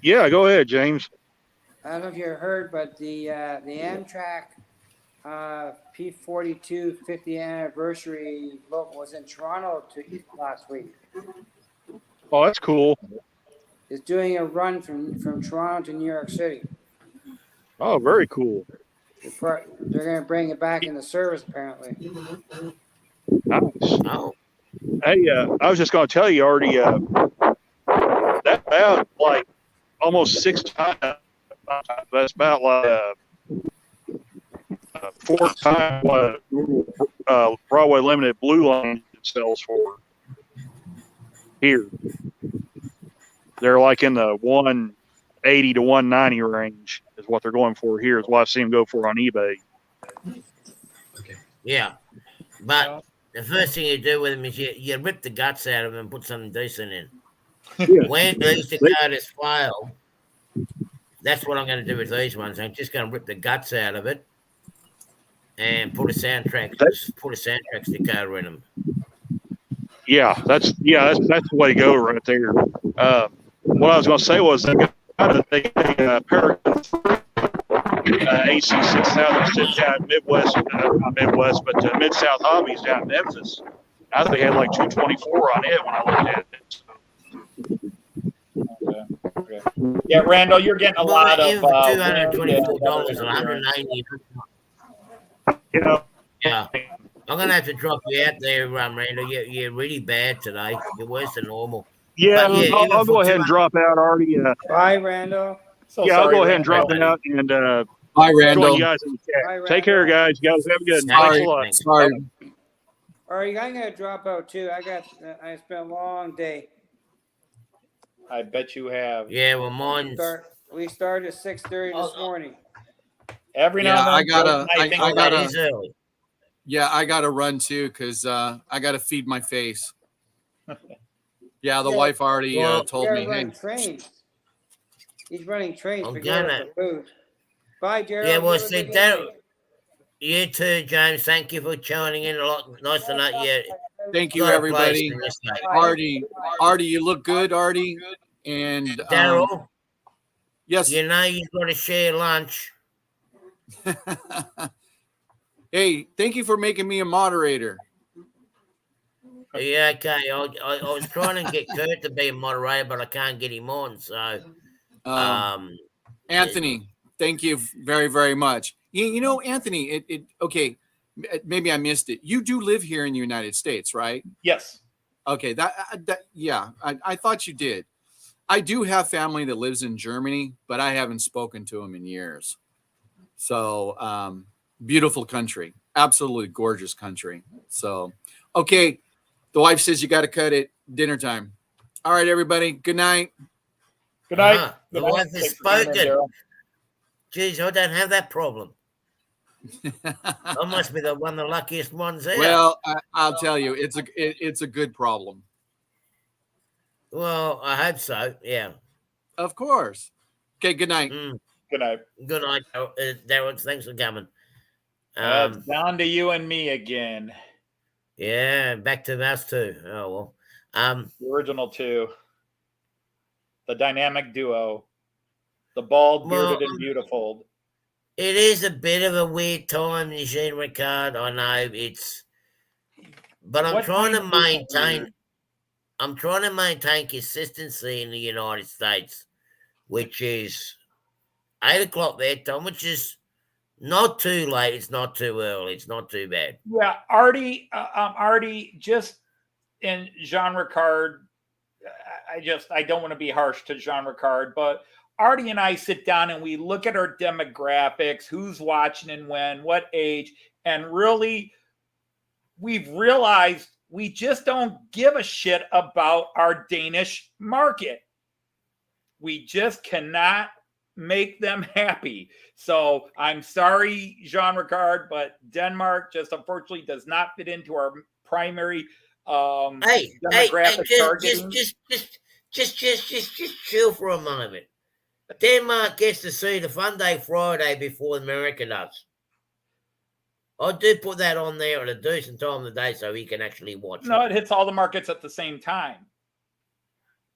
Yeah, go ahead, James. I don't know if you heard, but the Amtrak P42 50th anniversary look was in Toronto last week. Oh, that's cool. It's doing a run from Toronto to New York City. Oh, very cool. They're going to bring it back into service, apparently. Nice. Oh, Hey, I was just going to tell you already, that about like almost 6 times. That's about like 4 times what Broadway Limited Blue Line sells for here. They're like in the 180 to 190 range is what they're going for here. Is what I've seen them go for on eBay. Okay. yeah. But the first thing you do with them is you rip the guts out of them and put something decent in. Yeah. When these decoders fail, that's what I'm going to do with these ones. I'm just going to rip the guts out of it and put a soundtrack decoder in them. Yeah, that's the way to go right there. What I was going to say was they got a Paragon AC 6000 sits out Midwest, not Midwest, but Mid-South Hobbies down in Memphis. I think they had like 224 on it when I looked at it. Okay. Yeah, Randall, you're getting a lot of $224 and $190. You know, Yeah, I'm gonna have to drop you out there, Randall. You're really bad today. You're worse than normal. yeah, But yeah, I'll go ahead and drop out already. Bye, Randall. I'll go ahead and drop out and Bye, join Randall. you guys in the chat. Bye, Randall. Take care, guys. You guys have a good night. Thanks a lot. Sorry. All right, I'm going to drop out too. I spent a long day. I bet you have. Yeah, well, mine's We started at 6:30 this morning. Every now Yeah, and then. I gotta. is early. Yeah, I gotta run too because I gotta feed my face. Yeah, the wife already told me. Hey, trains. He's running trains I'm for gonna. food. Bye, Gerald. Yeah, well, You have a see, good that, night. you too, James. Thank you for joining in. A lot nice to know you. thank you, got a everybody. place in this state. Artie, you look good, Artie. And Daryl, yes. you know you've got to share lunch. Hey, thank you for making me a moderator. Yeah, okay. I was trying to get Kurt to be a moderator, but I can't get him on. So, Anthony, thank you very, very much. You know, Anthony, okay, maybe I missed it. You do live here in the United States, right? Yes. Okay, yeah, I thought you did. I do have family that lives in Germany, but I haven't spoken to them in years. So, beautiful country, absolutely gorgeous country. So, okay, the wife says you got to cut it. Dinner time. All right, everybody. Good night. Good night. The wife has spoken. Geez, I don't have that problem. I must be the one of the luckiest ones there. Well, I'll tell you, it's a good problem. Well, I hope so. Yeah. Of course. Okay. Good night. Good night. Good night, Darren. Thanks for coming. Down to you and me again. Yeah, back to us too. Oh well. The original two. The dynamic duo. The bald, bearded, and beautiful. It is a bit of a weird time, Eugene Ricard. I know but I'm trying to maintain consistency in the United States, which is 8 o'clock their time, which is not too late. It's not too early. It's not too bad. Yeah, Artie, just in Jean Ricard, I don't want to be harsh to Jean Ricard, but Artie and I sit down and we look at our demographics, who's watching and when, what age, and really we've realized we just don't give a shit about our Danish market. We just cannot make them happy. So I'm sorry, Jean Ricard, but Denmark just unfortunately does not fit into our primary demographic targeting. Just chill for a moment. Denmark gets to see the Fun Day Friday before America does. I do put that on there at a decent time of the day so he can actually watch it hits all the markets at the same time.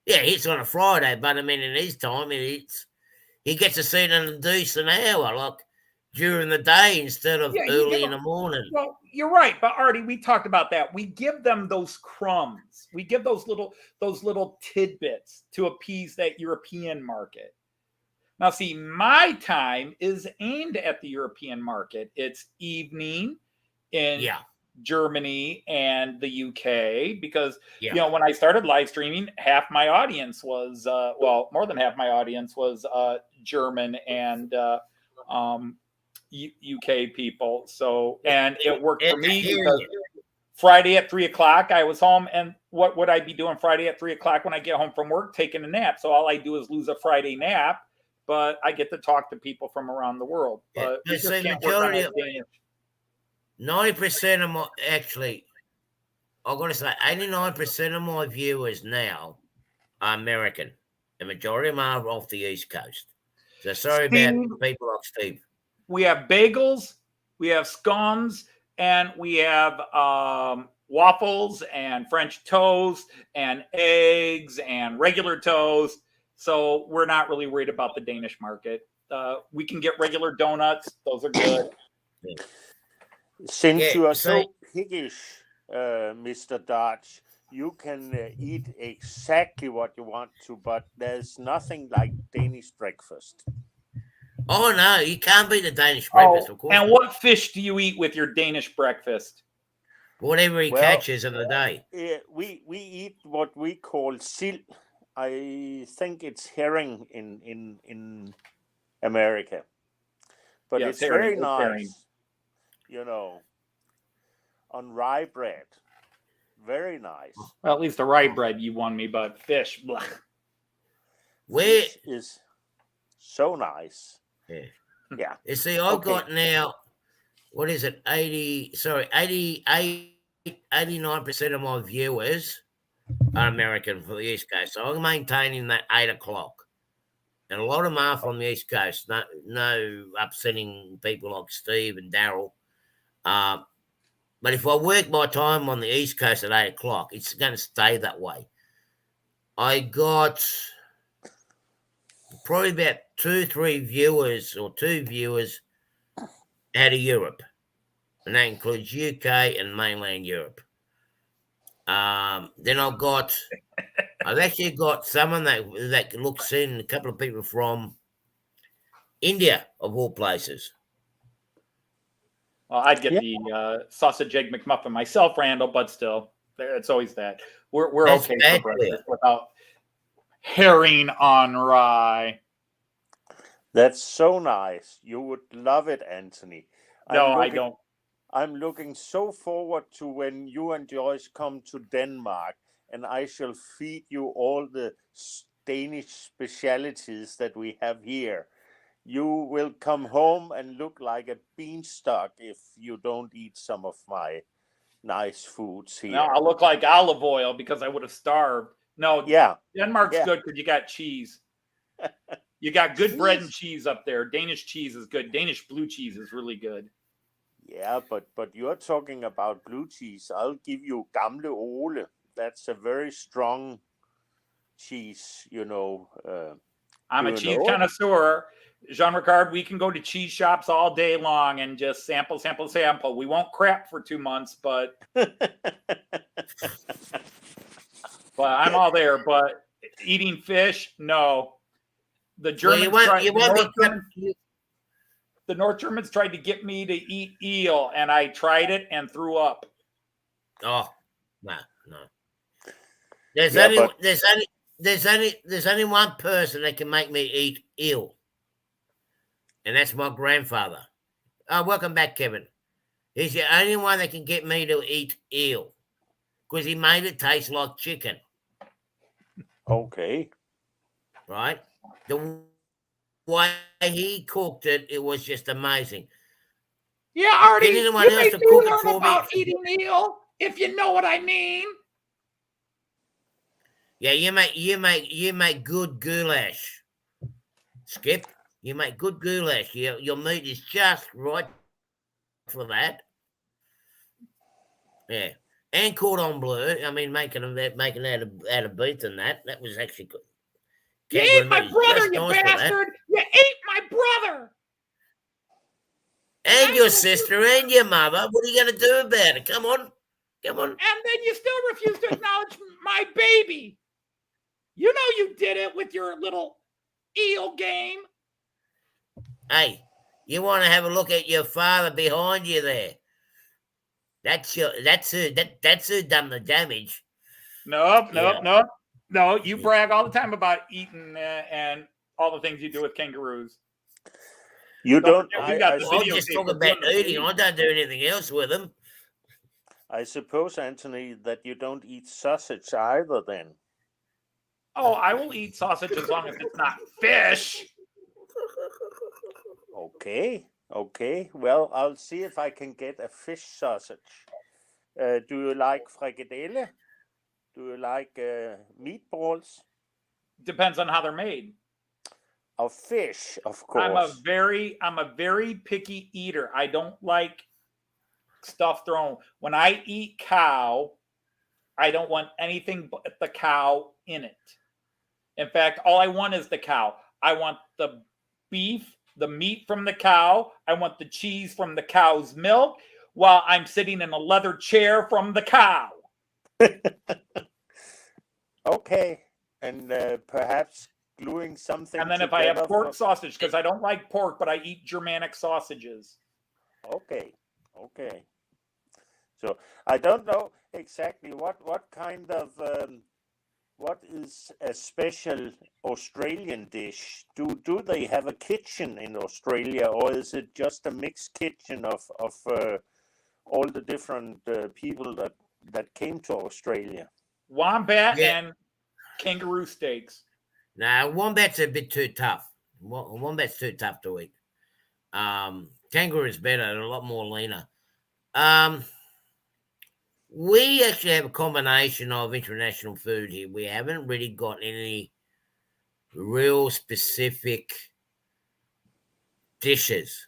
Yeah, it's on a Friday, but I mean, in his time, he gets to see it in a decent hour, like during the day instead of early in the morning. Well, you're right, but Artie, we talked about that. We give them those crumbs. We give those little tidbits to appease that European market. Now, see, my time is aimed at the European market. It's evening in Germany and the UK because, when I started live streaming, half my audience was, more than half my audience was German and UK people. So, and it worked for me because Friday at 3:00, I was home. And what would I be doing Friday at 3:00 when I get home from work? Taking a nap. So all I do is lose a Friday nap. But I get to talk to people from around the world. But we just can't work on it. 90% of my, actually, I've got to say, 89% of my viewers now are American. The majority of them are off the East Coast. So sorry about people like Steve. We have bagels, we have scones, and we have waffles and French toast and eggs and regular toast. So we're not really worried about the Danish market. We can get regular donuts. Those are good. Since you are so piggish, Mr. Dodge, you can eat exactly what you want to, but there's nothing like Danish breakfast. Oh, no, you can't beat the Danish breakfast, of course. And what fish do you eat with your Danish breakfast? Whatever he catches in the day. We eat what we call sild. I think it's herring in America, but it's very nice, on rye bread. Very nice. Well, at least the rye bread you won me, but fish, blah. Fish is so nice. Yeah. You see, I've got now, what is it, 89% of my viewers are American for the East Coast. So I'm maintaining that 8:00. And a lot of them are from the East Coast. No upsetting people like Steve and Daryl. But if I work my time on the East Coast at 8:00, it's going to stay that way. I got probably about 2 viewers out of Europe. And that includes UK and mainland Europe. Then I've actually got someone that looks in, a couple of people from India, of all places. Well, I'd get the sausage egg McMuffin myself, Randall, but still, it's always that. We're okay for breakfast without herring on rye. That's so nice. You would love it, Anthony. I don't. I'm looking so forward to when you and Joyce come to Denmark, and I shall feed you all the Danish specialities that we have here. You will come home and look like a beanstalk if you don't eat some of my nice foods here. No, I'll look like olive oil because I would have starved. No, Denmark's good because you got cheese. You got good bread and cheese up there. Danish cheese is good. Danish blue cheese is really good. Yeah, but you're talking about blue cheese. I'll give you Gamle Ole. That's a very strong cheese, I'm a cheese connoisseur. Jean Ricard, we can go to cheese shops all day long and just sample. We won't crap for 2 months, but I'm all there. But eating fish, no. The Germans the North Germans tried to get me to eat eel, and I tried it and threw up. Oh, no. There's only one person that can make me eat eel, and that's my grandfather. Oh, welcome back, Kevin. He's the only one that can get me to eat eel because he made it taste like chicken. Okay. Right? The way he cooked it, it was just amazing. Yeah, Artie, Get anyone you else may to cook it learn for me? about eating eel, if you know what I mean. Yeah, you make good goulash. Skip, you make good goulash. Your meat is just right for that. Yeah, and cordon bleu. I mean, making out of beef and that was actually good. You Kangaroo ate my meat is brother, just you nice for that. bastard! You ate my brother! And your sister and your mother. What are you going to do about it? Come on. And then you still refuse to acknowledge my baby. You know you did it with your little eel game. Hey, you want to have a look at your father behind you there? That's who done the damage. Nope. No, you brag all the time about eating and all the things you do with kangaroos. You don't. I'm just talking about eating. I don't do anything else with them. I suppose, Anthony, that you don't eat sausage either then. Oh, I will eat sausage as long as it's not fish. Okay. Well, I'll see if I can get a fish sausage. Do you like frikadelle? Do you like meatballs? Depends on how they're made. Of fish, of course. I'm a very picky eater. I don't like stuff thrown. When I eat cow, I don't want anything but the cow in it. In fact, all I want is the cow. I want the beef, the meat from the cow. I want the cheese from the cow's milk while I'm sitting in a leather chair from the cow. Okay. And perhaps gluing something. And then if I have pork sausage, because I don't like pork, but I eat Germanic sausages. Okay. So I don't know exactly what kind of what is a special Australian dish. Do they have a kitchen in Australia, or is it just a mixed kitchen of all the different people that came to Australia? Wombat and kangaroo steaks. No, wombat's a bit too tough. Wombat's too tough to eat. Kangaroo is better, a lot more leaner. We actually have a combination of international food here. We haven't really got any real specific dishes.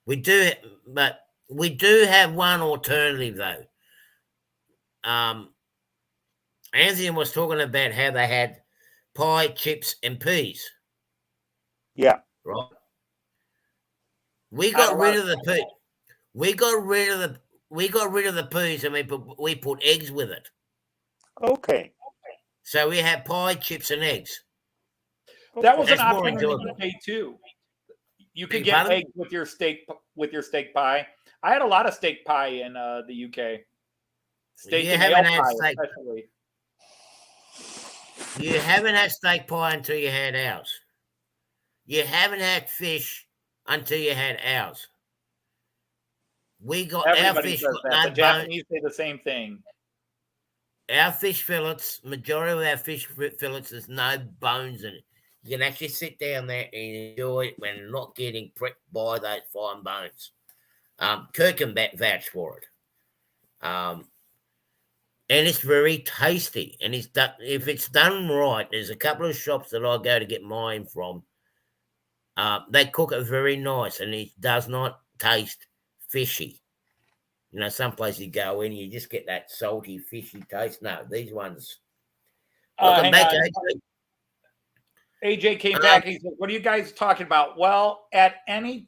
We do, but we do have one alternative though. Anthony was talking about how they had pie, chips, and peas. Yeah. Right. We got rid of the pea. We got rid of the peas and we put eggs with it. Okay. So we had pie, chips, and eggs. That was an option in the UK too. You could get eggs with your steak pie. I had a lot of steak pie in the UK. Steak and ale pie, especially. You haven't had steak pie until you had ours. You haven't had fish until you had ours. We got our fish. The Japanese say the same thing. Our fish fillets, majority of our fish fillets, there's no bones in it. You can actually sit down there and enjoy it when not getting pricked by those fine bones. Kirk can vouch for it. And it's very tasty. And if it's done right, there's a couple of shops that I go to get mine from. They cook it very nice, and it does not taste fishy. You know, some places you go in, you just get that salty, fishy taste. No, these ones. Welcome back, AJ came back. He said, "What are you guys talking about?" Well, in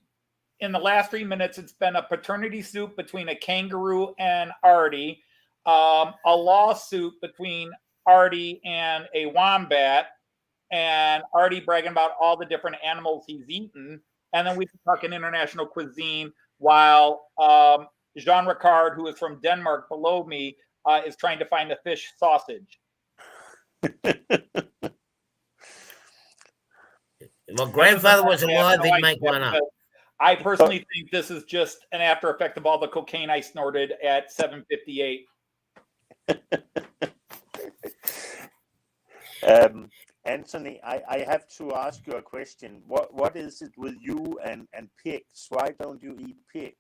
the last 3 minutes, it's been a paternity suit between a kangaroo and Artie, a lawsuit between Artie and a wombat, and Artie bragging about all the different animals he's eaten, and then we've been talking international cuisine while Jean Ricard, who is from Denmark below me, is trying to find a fish sausage. My grandfather was alive, he'd make one up. I personally think this is just an after effect of all the cocaine I snorted at 7:58. Anthony, I have to ask you a question. What is it with you and pigs? Why don't you eat pig?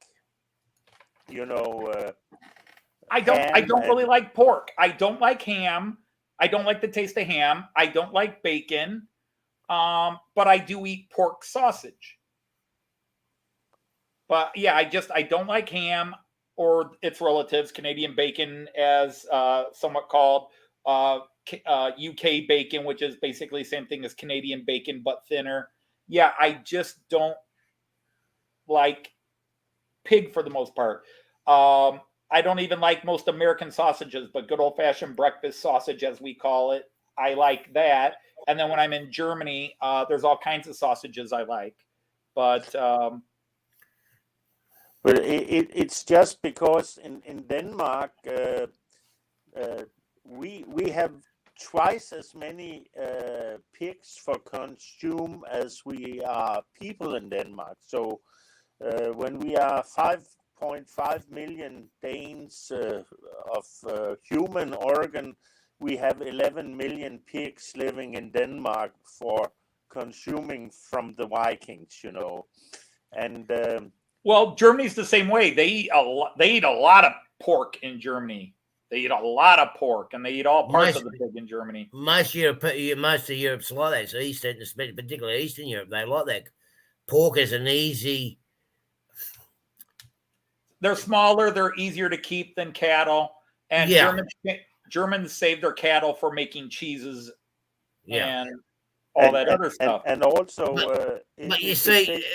You know, I don't really like pork. I don't like ham. I don't like the taste of ham. I don't like bacon. But I do eat pork sausage. But yeah, I don't like ham or its relatives, Canadian bacon, as somewhat called, UK bacon, which is basically the same thing as Canadian bacon but thinner. Yeah, I just don't like pig for the most part. I don't even like most American sausages, but good old-fashioned breakfast sausage, as we call it, I like that. And then when I'm in Germany, there's all kinds of sausages I like. But it's just because in Denmark we have twice as many pigs for consume as we are people in Denmark. So when we are 5.5 million Danes of human organ, we have 11 million pigs living in Denmark for consuming from the Vikings, you know. And well, Germany's the same way. They eat a lot of pork in Germany. They eat a lot of pork, and they eat all parts of the pig in Germany. Most of Europe's like that. So Eastern, particularly Eastern Europe, they like that. Pork is an easy. They're smaller. They're easier to keep than cattle. And Germans save their cattle for making cheeses and all that other stuff. And also, but you see,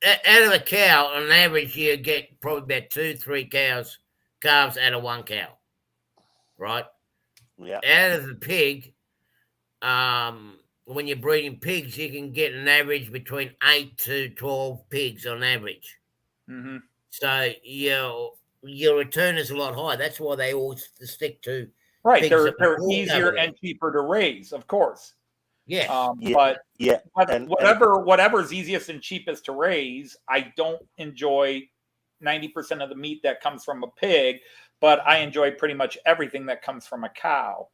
out of a cow, on average, you get probably about 2-3 calves out of one cow, right? Yeah. Out of the pig, when you're breeding pigs, you can get an average between 8 to 12 pigs on average. Mm-hmm. So your return is a lot higher. That's why they all stick to right. They're easier and cheaper to raise, of course. Yeah. Whatever's easiest and cheapest to raise, I don't enjoy 90% of the meat that comes from a pig, but I enjoy pretty much everything that comes from a cow.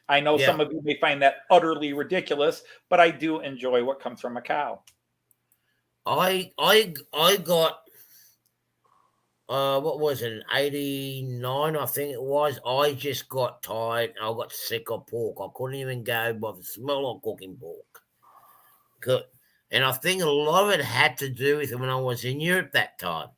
I know some of you may find that utterly ridiculous, but I do enjoy what comes from a cow. I got what was it, 89, I think it was. I just got tired. I got sick of pork. I couldn't even go by the smell of cooking pork. And I think a lot of it had to do with when I was in Europe that time.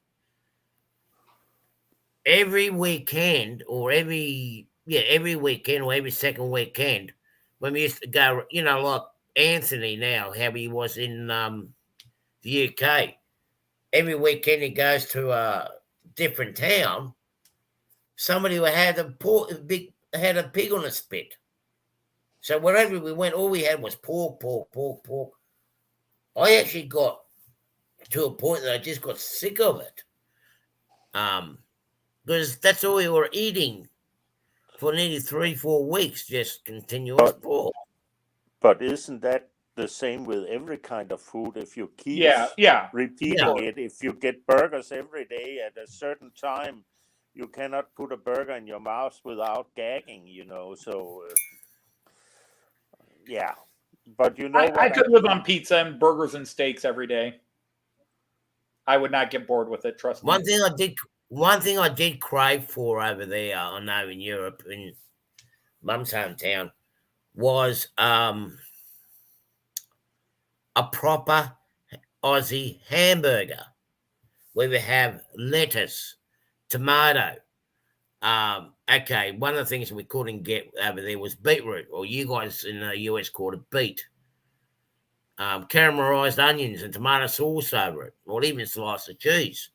Every weekend or every second weekend, when we used to go, like Anthony now, how he was in the UK. Every weekend he goes to a different town. Somebody who had a pig on a spit. So wherever we went, all we had was pork. I actually got to a point that I just got sick of it. Because that's all we were eating for nearly 3-4 weeks, just continuous pork. But isn't that the same with every kind of food? If you keep repeating it, if you get burgers every day at a certain time, you cannot put a burger in your mouth without gagging, So, but I could live on pizza and burgers and steaks every day. I would not get bored with it. Trust me. One thing I did crave for over there, I know in Europe, in Mum's hometown, was a proper Aussie hamburger where we have lettuce, tomato. Okay, one of the things we couldn't get over there was beetroot, or you guys in the US called it beet. Caramelized onions and tomato sauce over it, or even a slice of cheese.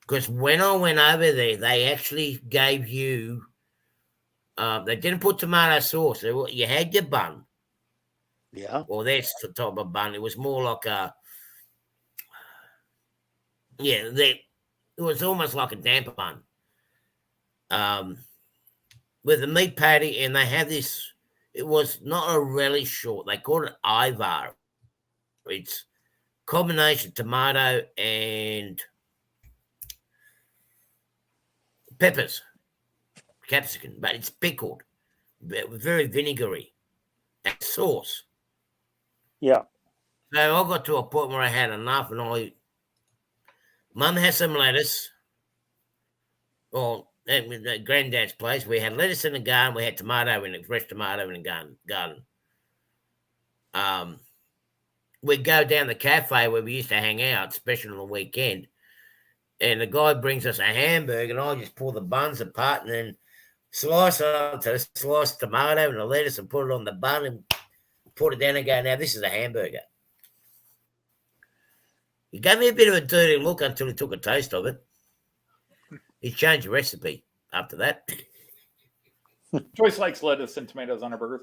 Because when I went over there, they actually gave you, they didn't put tomato sauce. You had your bun. Yeah. Well, that's the type of bun. It was more like it was almost like a damper bun. With a meat patty, and they had this, it was not a relish short. They called it Ivar. It's combination tomato and capsicum, but it's pickled. very vinegary and sauce. Yeah. So I got to a point where I had enough, and Mum had some lettuce. Well, at Granddad's place, we had lettuce in the garden. We had fresh tomato in the garden. We'd go down the cafe where we used to hang out, especially on the weekend. And the guy brings us a hamburger, and I just pull the buns apart and then slice tomato and the lettuce and put it on the bun and put it down and go, now this is a hamburger. He gave me a bit of a dirty look until he took a taste of it. He changed the recipe after that. Joyce likes lettuce and tomatoes on her burgers.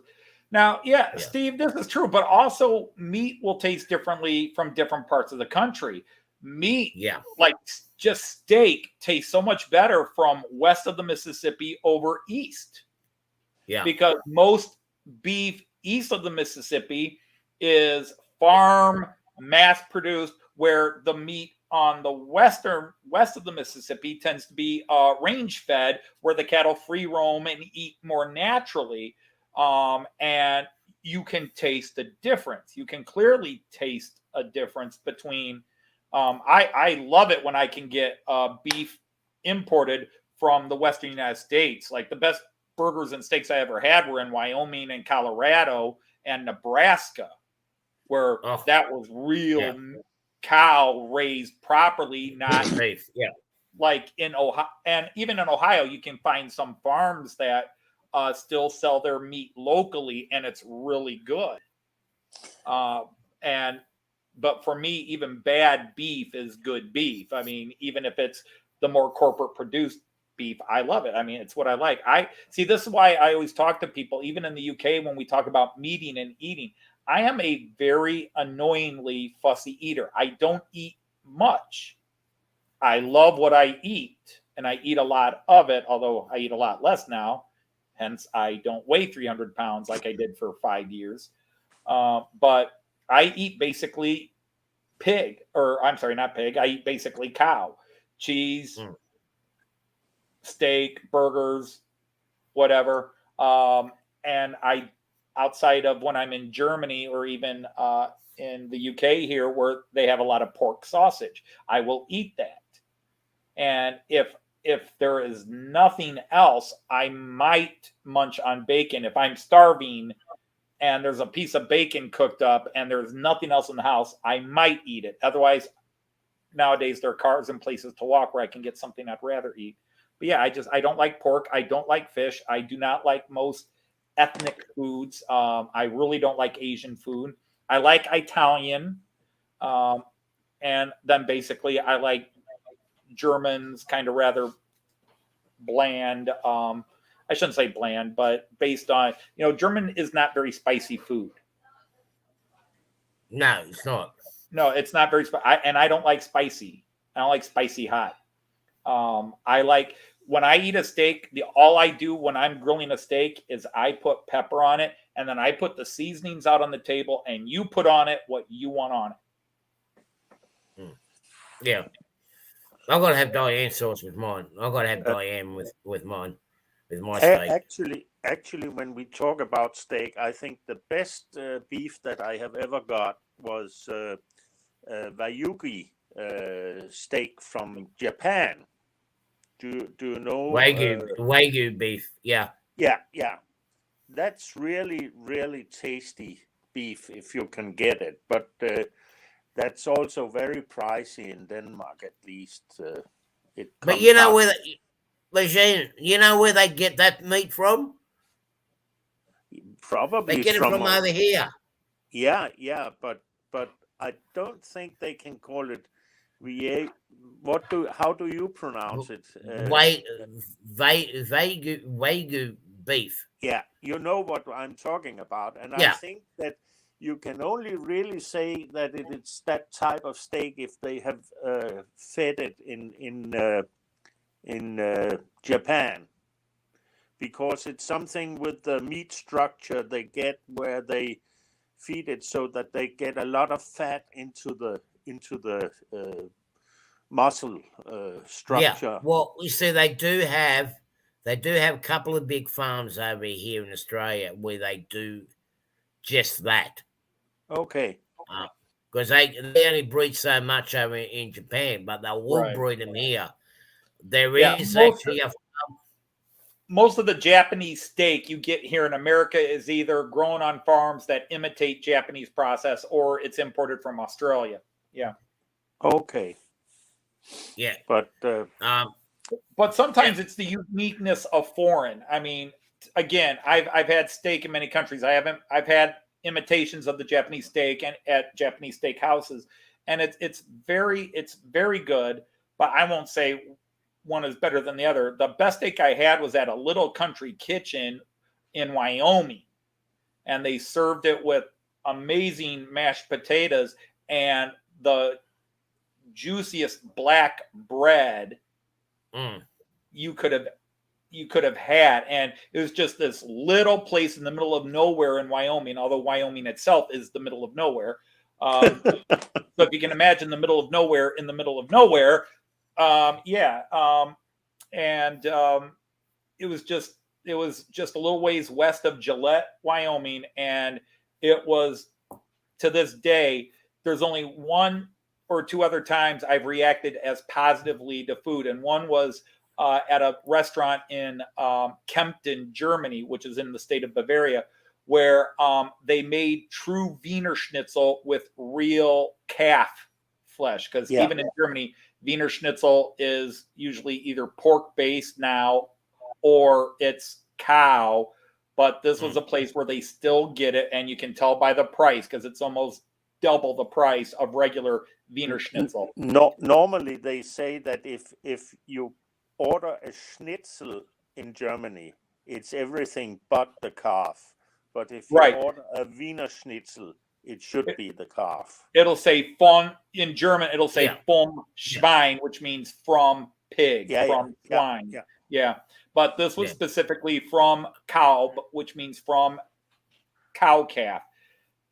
Now, yeah, Steve, this is true, but also meat will taste differently from different parts of the country. Meat, like just steak, tastes so much better from west of the Mississippi over east. Yeah. Because most beef east of the Mississippi is farm, mass-produced, where the meat on the west of the Mississippi tends to be range-fed, where the cattle free roam and eat more naturally. And you can taste the difference. You can clearly taste a difference between. I love it when I can get beef imported from the Western United States. Like the best burgers and steaks I ever had were in Wyoming and Colorado and Nebraska, where that was real cow raised properly, not beef. Yeah. Like in Ohio. And even in Ohio, you can find some farms that still sell their meat locally, and it's really good. But for me, even bad beef is good beef. I mean, even if it's the more corporate produced beef, I love it. I mean, it's what I like. This is why I always talk to people, even in the UK, when we talk about meeting and eating. I am a very annoyingly fussy eater. I don't eat much. I love what I eat, and I eat a lot of it, although I eat a lot less now. Hence, I don't weigh 300 pounds like I did for 5 years. But I eat basically I eat basically cow, cheese, steak, burgers, whatever. And I, outside of when I'm in Germany or even in the UK here, where they have a lot of pork sausage, I will eat that. And if there is nothing else, I might munch on bacon. If I'm starving and there's a piece of bacon cooked up and there's nothing else in the house, I might eat it. Otherwise, nowadays there are cars and places to walk where I can get something I'd rather eat. But yeah, I don't like pork. I don't like fish. I do not like most ethnic foods. I really don't like Asian food. I like Italian. And then basically I like Germans, kind of rather bland. I shouldn't say bland, but based on, German is not very spicy food. No, it's not. No, it's not very spicy. And I don't like spicy. I don't like spicy hot. I like, when I eat a steak, all I do when I'm grilling a steak is I put pepper on it, and then I put the seasonings out on the table, and you put on it what you want on it. Yeah. I've got to have Diane sauce with mine. I've got to have Diane with mine, with my steak. Actually, when we talk about steak, I think the best beef that I have ever got was Wagyu steak from Japan. Do you know Wagyu beef? Yeah. Yeah. That's really, really tasty beef if you can get it, but that's also very pricey in Denmark, at least. But you know where they get that meat from? Probably they get it from over here. Yeah, but I don't think they can call it. How do you pronounce it? Wagyu beef. Yeah, you know what I'm talking about, and I think that you can only really say that it's that type of steak if they have fed it in Japan, because it's something with the meat structure they get where they feed it so that they get a lot of fat into the muscle structure. Yeah. Well, you see, they do have They do have a couple of big farms over here in Australia where they do just that. Okay. Because they only breed so much over in Japan, but they will Right. breed them here. There Yeah, is actually a most of the Japanese steak you get here in America is either grown on farms that imitate Japanese process or it's imported from Australia. Yeah. Okay. yeah. But But sometimes it's the uniqueness of foreign. I mean, again, I've had steak in many countries. I've had imitations of the Japanese steak and at Japanese steak houses, and it's very good. But I won't say one is better than the other. The best steak I had was at a little country kitchen in Wyoming, and they served it with amazing mashed potatoes and the juiciest black bread you could have had. And it was just this little place in the middle of nowhere in Wyoming, although Wyoming itself is the middle of nowhere. So if you can imagine the middle of nowhere in the middle of nowhere, it was just a little ways west of Gillette, Wyoming, and it was, to this day, there's only one or two other times I've reacted as positively to food, and one was at a restaurant in Kempten, Germany, which is in the state of Bavaria, where they made true Wiener Schnitzel with real calf flesh. Because even in Germany, Wiener Schnitzel is usually either pork based now or it's cow. But this was a place where they still get it, and you can tell by the price because it's almost double the price of regular Wiener Schnitzel. No, normally they say that if you order a schnitzel in Germany, it's everything but the calf. But if you order a Wiener Schnitzel, it should be the calf. It'll say von, in German, it'll say vom Schwein, which means from pig, from swine. Yeah. But this was specifically from cow, which means from cow calf.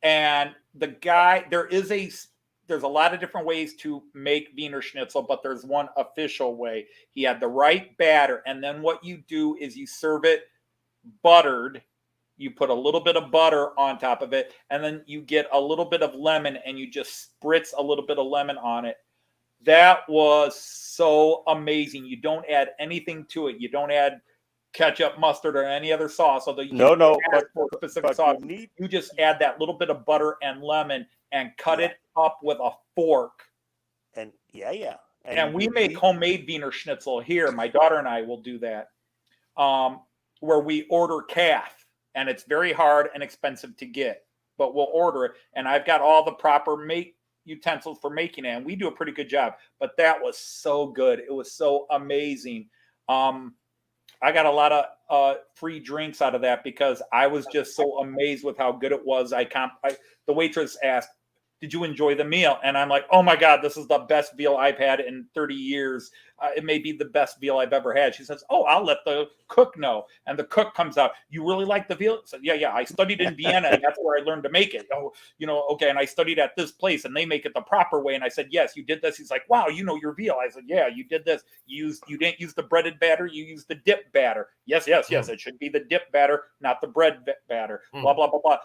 And the guy, there's a lot of different ways to make Wiener Schnitzel, but there's one official way. He had the right batter, and then what you do is you serve it buttered. You put a little bit of butter on top of it, and then you get a little bit of lemon, and you just spritz a little bit of lemon on it. That was so amazing. You don't add anything to it. You don't add ketchup, mustard, or any other sauce. Although you but specific sauce, you just add that little bit of butter and lemon and cut it up with a fork. And and we make homemade Wiener Schnitzel here. My daughter and I will do that, where we order calf, and it's very hard and expensive to get, but we'll order it. And I've got all the proper utensils for making it, and we do a pretty good job. But that was so good. It was so amazing. I got a lot of free drinks out of that because I was just so amazed with how good it was. The waitress asked, "Did you enjoy the meal?" And I'm like, "Oh my God, this is the best meal I've had in 30 years. It may be the best meal I've ever had." She says, "Oh, I'll let the cook know." And the cook comes out, "You really like the veal?" I said, yeah. I studied in Vienna, and that's where I learned to make it. Oh, okay. And I studied at this place, and they make it the proper way. And I said, "Yes, you did this." He's like, "Wow, you know your veal." I said, "Yeah, you did this. You didn't use the breaded batter. You used the dip batter." Yes. It should be the dip batter, not the bread batter. Blah, blah, blah, blah.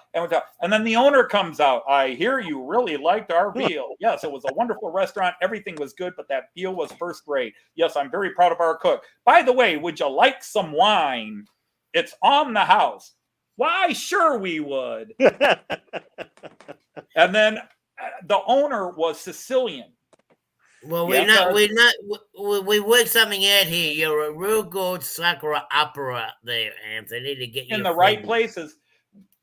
And then the owner comes out. "I hear you really liked our veal." "Yes, it was a wonderful restaurant. Everything was good, but that veal was first rate. Yes, I'm very proud of our cook. By the way, would you like some wine? It's on the house." "Why, sure we would." And then the owner was Sicilian. Well, we worked something out here. You're a real good sucker opera there, Anthony, to get in the right places.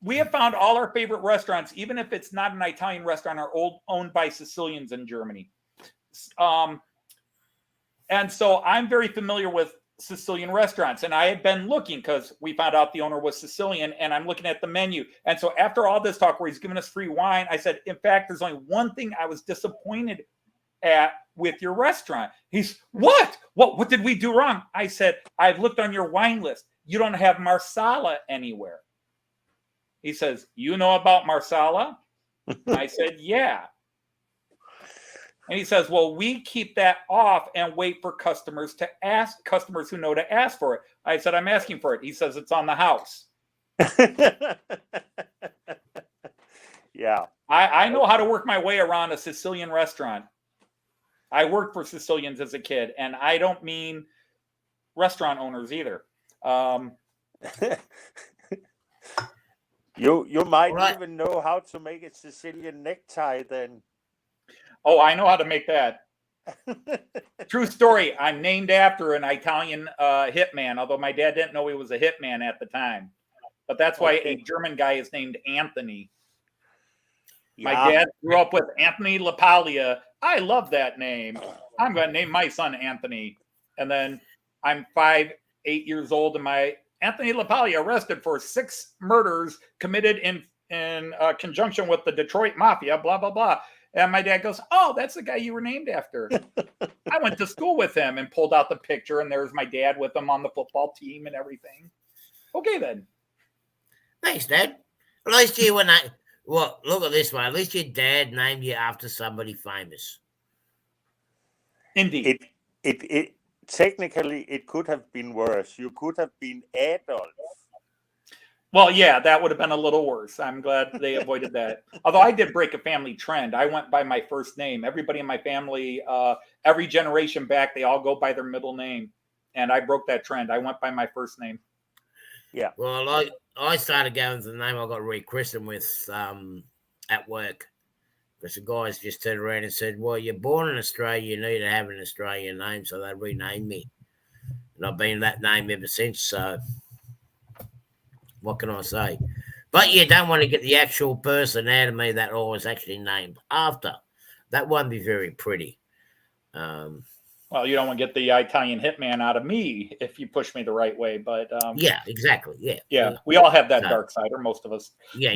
We have found all our favorite restaurants, even if it's not an Italian restaurant, are owned by Sicilians in Germany. And so I'm very familiar with Sicilian restaurants, and I had been looking because we found out the owner was Sicilian, and I'm looking at the menu. And so after all this talk where he's giving us free wine, I said, "In fact, there's only one thing I was disappointed at with your restaurant." He's, "What did we do wrong?" I said, "I've looked on your wine list. You don't have Marsala anywhere." He says, "You know about Marsala?" I said, "Yeah." And he says, well, we keep that off and wait for customers who know to ask for it. I said, I'm asking for it. He says, it's on the house. Yeah. I know how to work my way around a Sicilian restaurant. I worked for Sicilians as a kid, and I don't mean restaurant owners either. You might even know how to make a Sicilian necktie then. Oh, I know how to make that. True story. I'm named after an Italian hitman, although my dad didn't know he was a hitman at the time. But that's why a German guy is named Anthony. Yeah. My dad grew up with Anthony LaPaglia. I love that name. I'm going to name my son Anthony. And then I'm 8 years old, and my Anthony LaPaglia arrested for 6 murders committed in conjunction with the Detroit Mafia, blah, blah, blah. And my dad goes, oh, that's the guy you were named after. I went to school with him, and pulled out the picture, and there's my dad with him on the football team and everything. Okay, then. Thanks, Dad. At least you were not. Well, look at this one. At least your dad named you after somebody famous. Indeed. It technically it could have been worse. You could have been Adolf. Well, yeah, that would have been a little worse. I'm glad they avoided that. Although I did break a family trend. I went by my first name. Everybody in my family, every generation back, they all go by their middle name. And I broke that trend. I went by my first name. Yeah. Well, I started going to the name I got rechristened with at work. Because the guys just turned around and said, well, you're born in Australia, you need to have an Australian name. So they renamed me. And I've been that name ever since. So what can I say? But you don't want to get the actual person out of me that I was actually named after. That won't be very pretty. Well, you don't want to get the Italian hitman out of me if you push me the right way. But yeah, exactly. Yeah. We all have that dark side, or most of us. Yeah.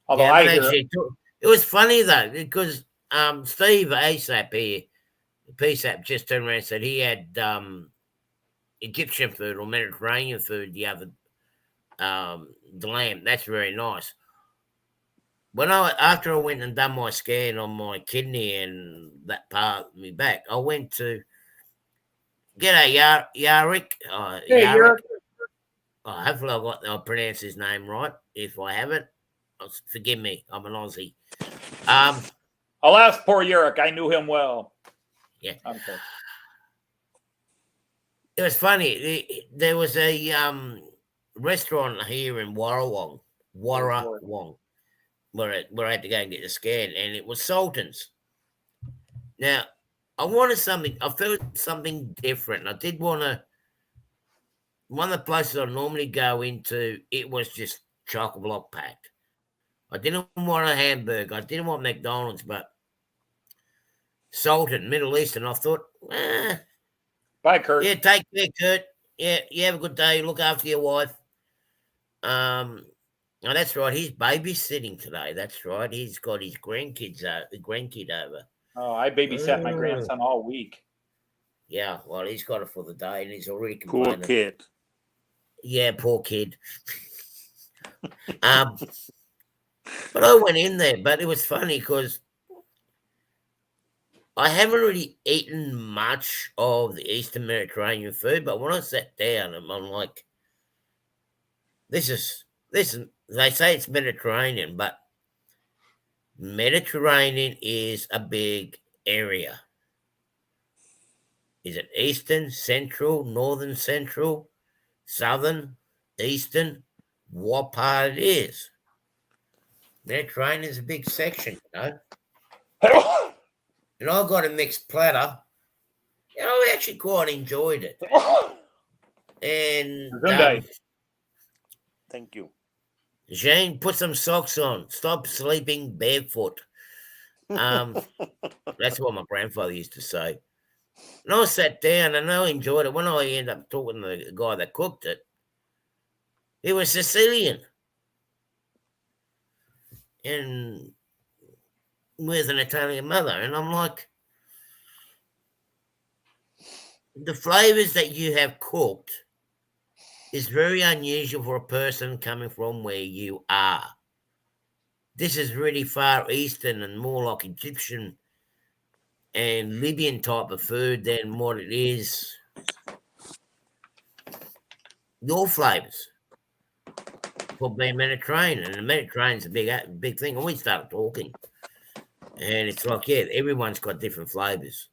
Although it was funny though, because Steve ASAP here, PSAP, just turned around and said he had Egyptian food or Mediterranean food the other the lamb. That's very nice. After I went and done my scan on my kidney and that part of me back, I went to get a Yarik. Yarik. Hopefully I'll pronounce his name right. If I haven't, forgive me. I'm an Aussie. I'll ask poor Yarik. I knew him well. Yeah. Okay. It was funny. There was a restaurant here in Warrawong, where I had to go and get the scan, and it was Sultan's. Now, I felt something different. I did want to, one of the places I normally go into, it was just chock-a-block packed. I didn't want a hamburger. I didn't want McDonald's, but Sultan, Middle Eastern, I thought, bye, Kurt. Yeah, take care, Kurt. Yeah, you have a good day. Look after your wife. Oh, that's right. He's babysitting today. That's right. He's got his grandkid over. Oh, I babysat my grandson all week. Yeah, well, he's got it for the day, and he's already complaining. Poor kid. Yeah, poor kid. But I went in there, but it was funny because I haven't really eaten much of the Eastern Mediterranean food, but when I sat down, I'm like, this is, they say it's Mediterranean, but Mediterranean is a big area. Is it Eastern, Central, Northern, Central, Southern, Eastern? What part it is? Mediterranean is a big section, you know. And I got a mixed platter. You know, I actually quite enjoyed it. And thank you. Jane, put some socks on. Stop sleeping barefoot. That's what my grandfather used to say. And I sat down and I enjoyed it. When I ended up talking to the guy that cooked it, he was Sicilian. And with an Italian mother. And I'm like, the flavors that you have cooked is very unusual for a person coming from where you are. this is really Far Eastern and more like Egyptian and Libyan type of food than what it is your flavours for being Mediterranean. And the Mediterranean's a big thing. And we started talking. And it's like, yeah, everyone's got different flavours.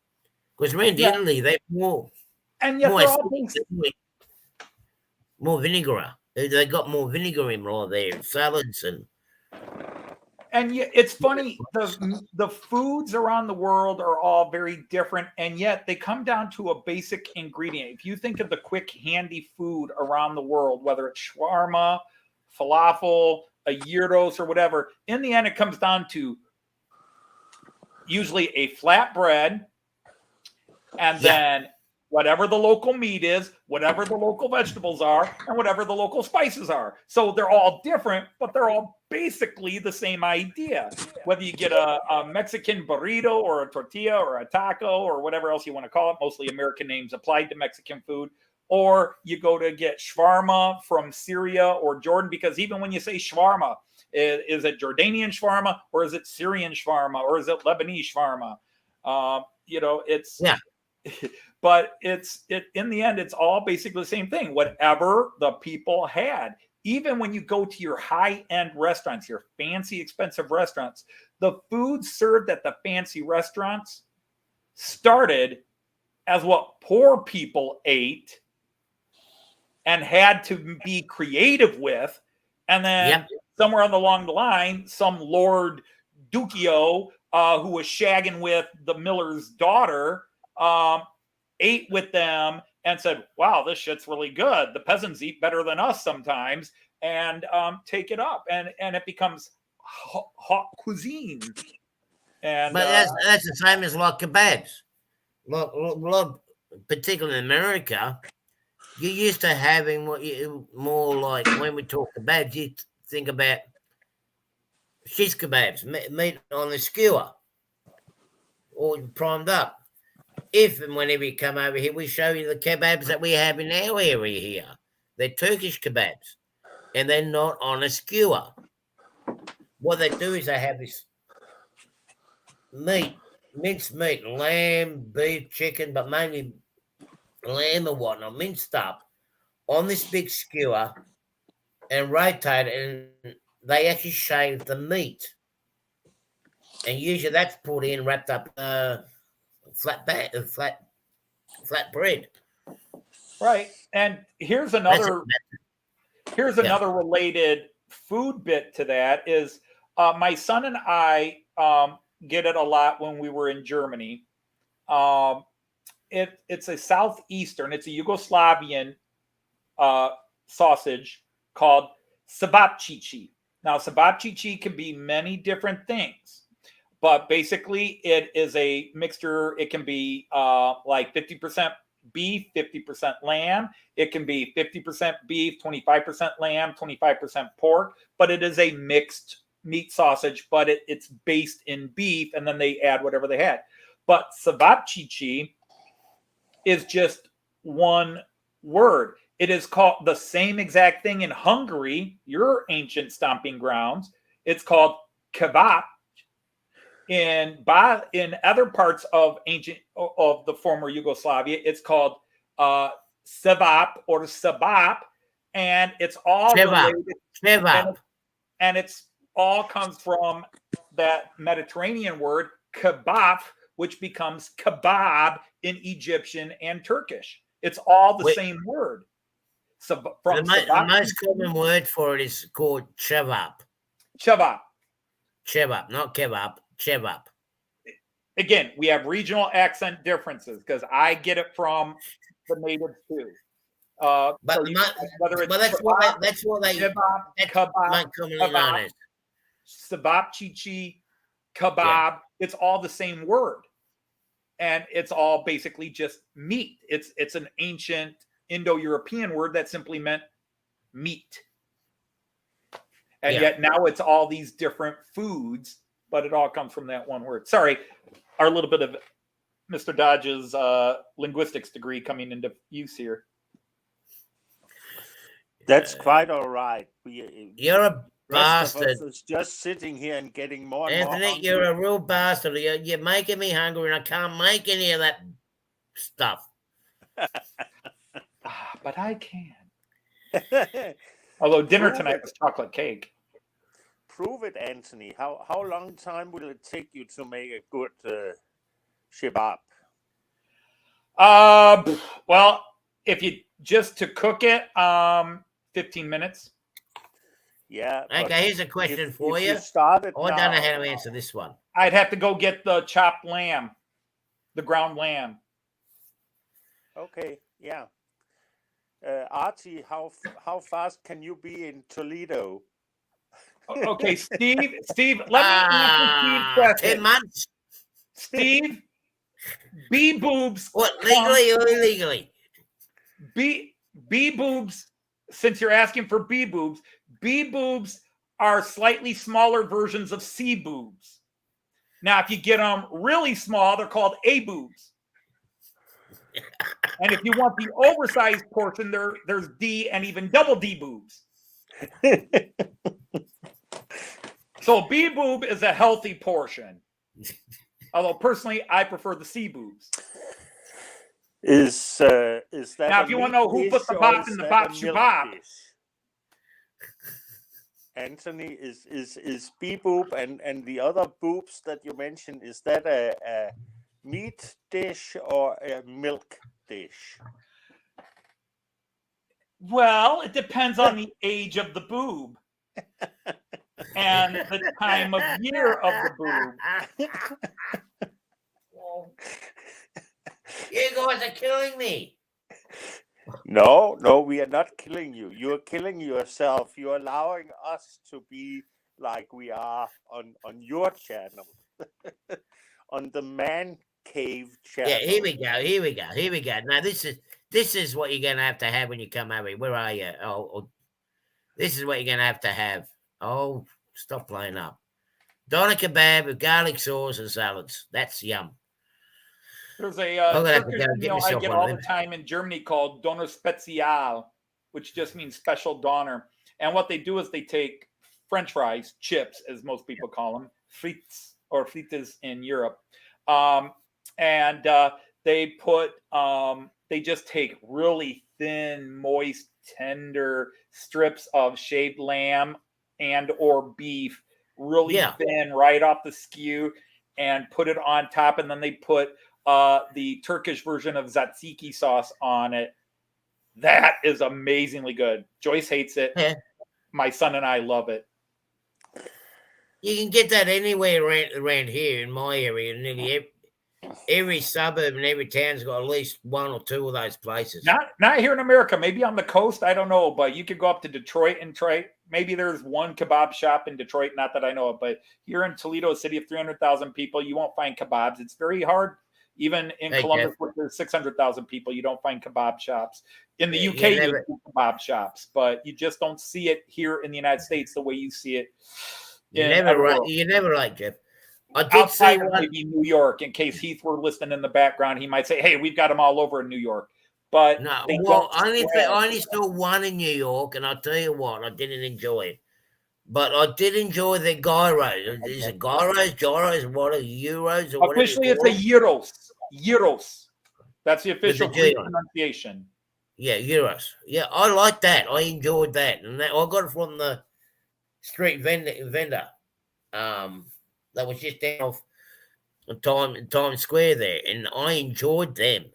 Because around Italy, they're more they're more vinegar. They got more vinegar in right there, salads and it's funny, the foods around the world are all very different, and yet they come down to a basic ingredient. If you think of the quick, handy food around the world, whether it's shawarma, falafel, a gyros, or whatever, in the end, it comes down to usually a flat bread, and then whatever the local meat is, whatever the local vegetables are, and whatever the local spices are. So they're all different, but they're all basically the same idea. Whether you get a Mexican burrito or a tortilla or a taco or whatever else you want to call it, mostly American names applied to Mexican food, or you go to get shawarma from Syria or Jordan, because even when you say shawarma, is it Jordanian shawarma or is it Syrian shawarma or is it Lebanese shawarma? It's but it's in the end, it's all basically the same thing. Whatever the people had, even when you go to your high-end restaurants, your fancy, expensive restaurants, the food served at the fancy restaurants started as what poor people ate and had to be creative with, and then somewhere along the line, some Lord Duccio who was shagging with the miller's daughter ate with them and said, wow, this shit's really good. The peasants eat better than us sometimes, and take it up. And it becomes hot cuisine. And but that's the same as like kebabs. Like, particularly in America, you're used to having more like when we talk kebabs, you think about shish kebabs, meat on the skewer, all primed up. If and whenever you come over here, we show you the kebabs that we have in our area here. They're Turkish kebabs, and they're not on a skewer. What they do is they have this meat, minced meat, lamb, beef, chicken, but mainly lamb and whatnot, minced up on this big skewer and rotate it, and they actually shave the meat. And usually that's put in, wrapped up flat bread. Right. And here's another related food bit to that is my son and I get it a lot when we were in Germany. It's a southeastern, it's a Yugoslavian sausage called sabapcici. Now, sabapcici can be many different things, but basically it is a mixture. It can be like 50% beef, 50% lamb. It can be 50% beef, 25% lamb, 25% pork, but it is a mixed meat sausage, but it's based in beef, and then they add whatever they had. But sabapcici is just one word. It is called the same exact thing in Hungary, your ancient stomping grounds. It's called kebab. In other parts of the former Yugoslavia, it's called sevap or sabap, and it's all related. And it's all comes from that Mediterranean word kebab, which becomes kebab in Egyptian and Turkish. It's all the same word. So the most common word for it is called chevap. Chevap, not kebab. Chevap. Again, we have regional accent differences because I get it from the natives too. But that's what they commonly known as sabapcici, kebab. It's all the same word, and it's all basically just meat. It's an ancient Indo-European word that simply meant meat, and yet now it's all these different foods, but it all comes from that one word. Sorry, our little bit of Mr. Dodge's linguistics degree coming into use here. That's quite all right. You're rest of bastard. us is just sitting here and getting more and more Anthony, hungry. you're a real bastard. You're making me hungry and I can't make any of that stuff. But I can. Although dinner Prove tonight it. was chocolate cake. Prove it, Anthony. How long time will it take you to make a good kebab? Well, if you just to cook it, 15 minutes. Yeah. Okay, here's a question for you. You started I don't know how to answer this one. I'd have to go get the chopped lamb, the ground lamb. Okay. Yeah. Archie, how fast can you be in Toledo? Okay, Steve, let me answer Steve's question. 10 months. Steve, bee boobs. What, legally or illegally? Bee boobs, since you're asking for bee boobs are slightly smaller versions of C boobs. Now, if you get them really small, they're called A boobs. And if you want the oversized portion, there's D and even double D boobs. So B boob is a healthy portion. Although personally, I prefer the C boobs. Is that now? If you want to know who put the bop in the bop shabab, Anthony, is B boob and the other boobs that you mentioned, is that a meat dish or a milk dish? well, it depends on the age of the boob and the time of year of the boob. You guys are killing me. No, we are not killing you. You are killing yourself. You're allowing us to be like we are on your channel, on the Man Cave channel. Yeah, here we go. Now this is what you're gonna have to have when you come over here. Where are you? This is what you're gonna have to have. Oh, stop playing up. Doner kebab with garlic sauce and salads. That's yum. There's a Turkish meal I get all the time in Germany called Doner Spezial, which just means special doner. And what they do is they take French fries, chips, as most people call them, frites or frites in Europe, and they put they just take really thin, moist, tender strips of shaved lamb and or beef, really thin, right off the skew, and put it on top, and then they put the Turkish version of tzatziki sauce on it. That is amazingly good. Joyce hates it. Yeah. My son and I love it. You can get that anywhere around here in my area. Nearly every suburb and every town's got at least one or two of those places. Not here in America. Maybe on the coast. I don't know. But you could go up to Detroit and try. Maybe there's one kebab shop in Detroit. Not that I know of. But here in Toledo, a city of 300,000 people, you won't find kebabs. It's very hard. Even in Columbus, where there's 600,000 people, you don't find kebab shops. In the UK, you see kebab shops, but you just don't see it here in the United States the way you see it. You're never right, Jeff. I did Outside see of one. Maybe New York, in case Heath were listening in the background, he might say, "Hey, we've got them all over in New York." But no, well, I only saw one in New York, and I'll tell you what, I didn't enjoy it. But I did enjoy the gyros. Is it gyros, what are euros? Or officially, it's a gyros. Gyros. That's the official Greek pronunciation. Yeah, euros. Yeah, I like that. I enjoyed that, and I got it from the street vendor. That was just down off Times Square there, and I enjoyed them.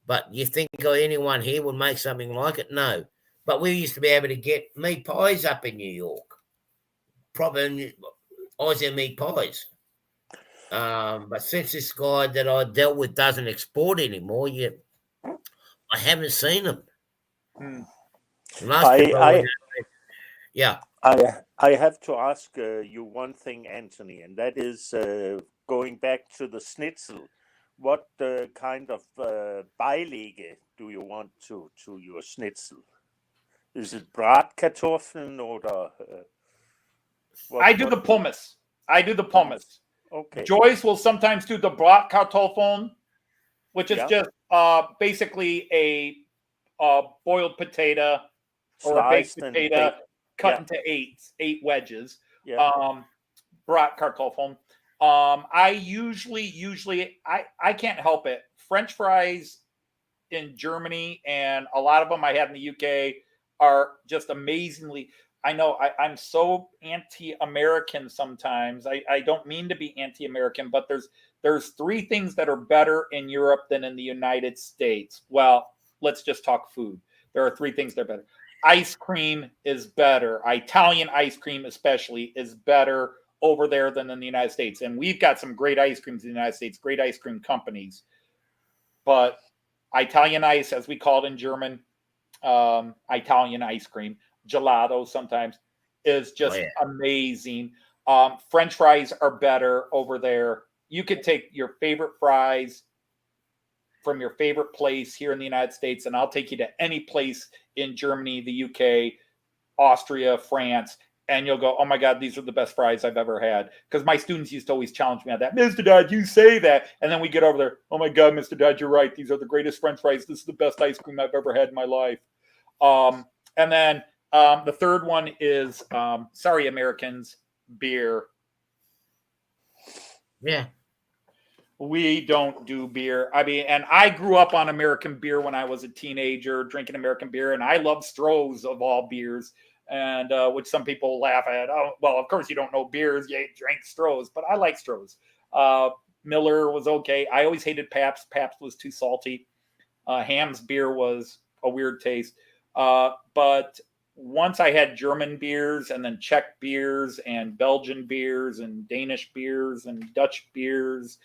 But you think anyone here would make something like it? No. But we used to be able to get meat pies up in New York. Proper Aussie meat pies. But since this guy that I dealt with doesn't export anymore, I haven't seen them. I have to ask you one thing, Anthony, and that is going back to the schnitzel. What kind of Beilege do you want to your schnitzel? Is it Bratkartoffeln or I do the pumice. Okay. Joyce will sometimes do the Bratkartoffeln, which is just basically a boiled potato or a baked potato cut into eight wedges. Yeah. Bratkartoffeln. I usually I can't help it. French fries in Germany and a lot of them I had in the UK are just amazingly. I know I'm so anti-American sometimes. I don't mean to be anti-American, but there's three things that are better in Europe than in the United States. Well, let's just talk food. There are three things that are better. Ice cream is better. Italian ice cream especially is better over there than in the United States. And we've got some great ice creams in the United States, great ice cream companies. But Italian ice, as we call it in German, Italian ice cream, gelato sometimes, is just amazing. French fries are better over there. You could take your favorite fries from your favorite place here in the United States, and I'll take you to any place in Germany, the UK, Austria, France, and you'll go, oh my God, these are the best fries I've ever had. Because my students used to always challenge me on that. Mr. Dodd, you say that. And then we get over there, oh my God, Mr. Dodd, you're right. These are the greatest French fries. This is the best ice cream I've ever had in my life. And then the third one is, sorry, Americans, beer. Yeah. We don't do beer. I mean, and I grew up on American beer when I was a teenager, drinking American beer, and I love Stroh's of all beers, and which some people laugh at. Oh, well, of course you don't know beers. You drink Stroh's, but I like Stroh's. Miller was okay. I always hated Pabst. Pabst was too salty. Ham's beer was a weird taste. But once I had German beers and then Czech beers and Belgian beers and Danish beers and Dutch beers.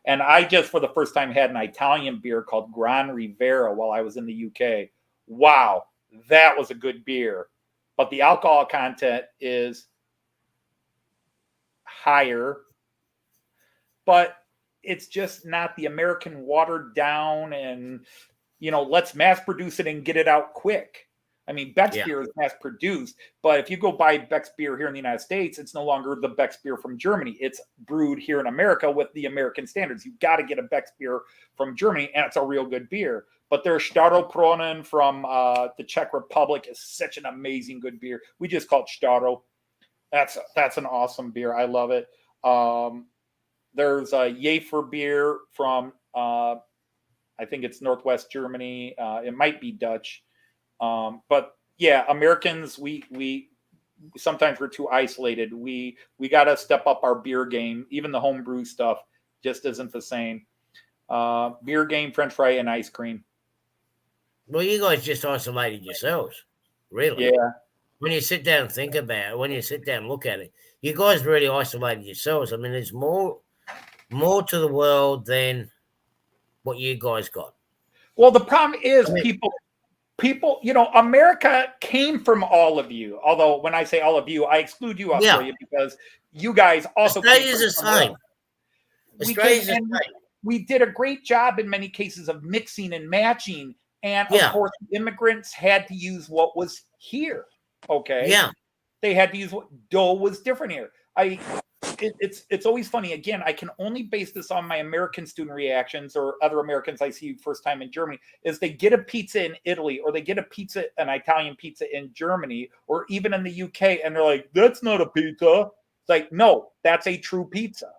And I just, for the first time, had an Italian beer called Gran Rivera while I was in the UK. Wow, that was a good beer. But the alcohol content is higher. But it's just not the American watered down and, let's mass produce it and get it out quick. I mean, Beck's beer is mass produced, but if you go buy Beck's beer here in the United States, it's no longer the Beck's beer from Germany. It's brewed here in America with the American standards. You've got to get a Beck's beer from Germany, and it's a real good beer. But their Staropronen from the Czech Republic is such an amazing good beer. We just call it Staro. That's an awesome beer. I love it. There's a Jäfer beer from, I think it's Northwest Germany. It might be Dutch. But yeah, Americans, we sometimes we're too isolated. We got to step up our beer game. Even the homebrew stuff just isn't the same. Beer game, French fry, and ice cream. Well, you guys just isolated yourselves, really. Yeah. When you sit down and think about it, when you sit down and look at it, you guys really isolated yourselves. I mean, there's more to the world than what you guys got. Well, the problem is people, America came from all of you. Although when I say all of you, I exclude you, Australia, because you guys also Australia's the same. Australia's the same. We did a great job in many cases of mixing and matching. And of course, immigrants had to use what was here. Okay. Yeah. They had to use what dough was different here. It's always funny. Again, I can only base this on my American student reactions or other Americans I see first time in Germany, is they get a pizza in Italy or they get an Italian pizza in Germany or even in the UK. And they're like, that's not a pizza. It's like, no, that's a true pizza.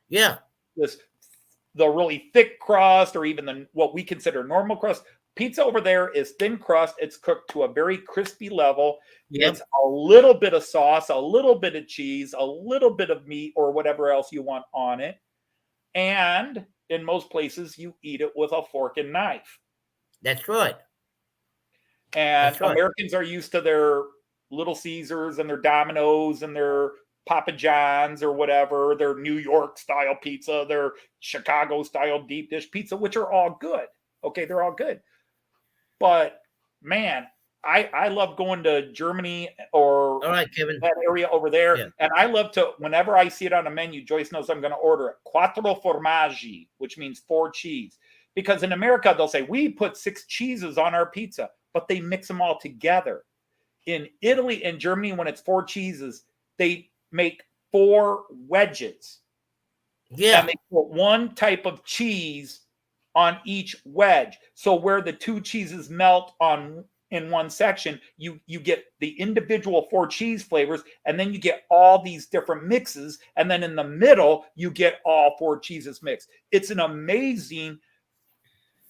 Yeah. The really thick crust or even what we consider normal crust. Pizza over there is thin crust. It's cooked to a very crispy level. Yep. It's a little bit of sauce, a little bit of cheese, a little bit of meat or whatever else you want on it. And in most places, you eat it with a fork and knife. That's right. And Americans are used to their Little Caesars and their Domino's and their Papa John's or whatever, their New York style pizza, their Chicago style deep dish pizza, which are all good. Okay, they're all good. But man, I love going to Germany or Kevin, that area over there. Yeah. And I love to, whenever I see it on a menu, Joyce knows I'm going to order it. Quattro formaggi, which means 4 cheese. Because in America, they'll say, we put 6 cheeses on our pizza, but they mix them all together. In Italy and Germany, when it's 4 cheeses, they make 4 wedges. Yeah. And they put one type of cheese on each wedge. So where the 2 cheeses melt on in one section, you get the individual 4 cheese flavors, and then you get all these different mixes, and then in the middle you get all 4 cheeses mixed. It's an amazing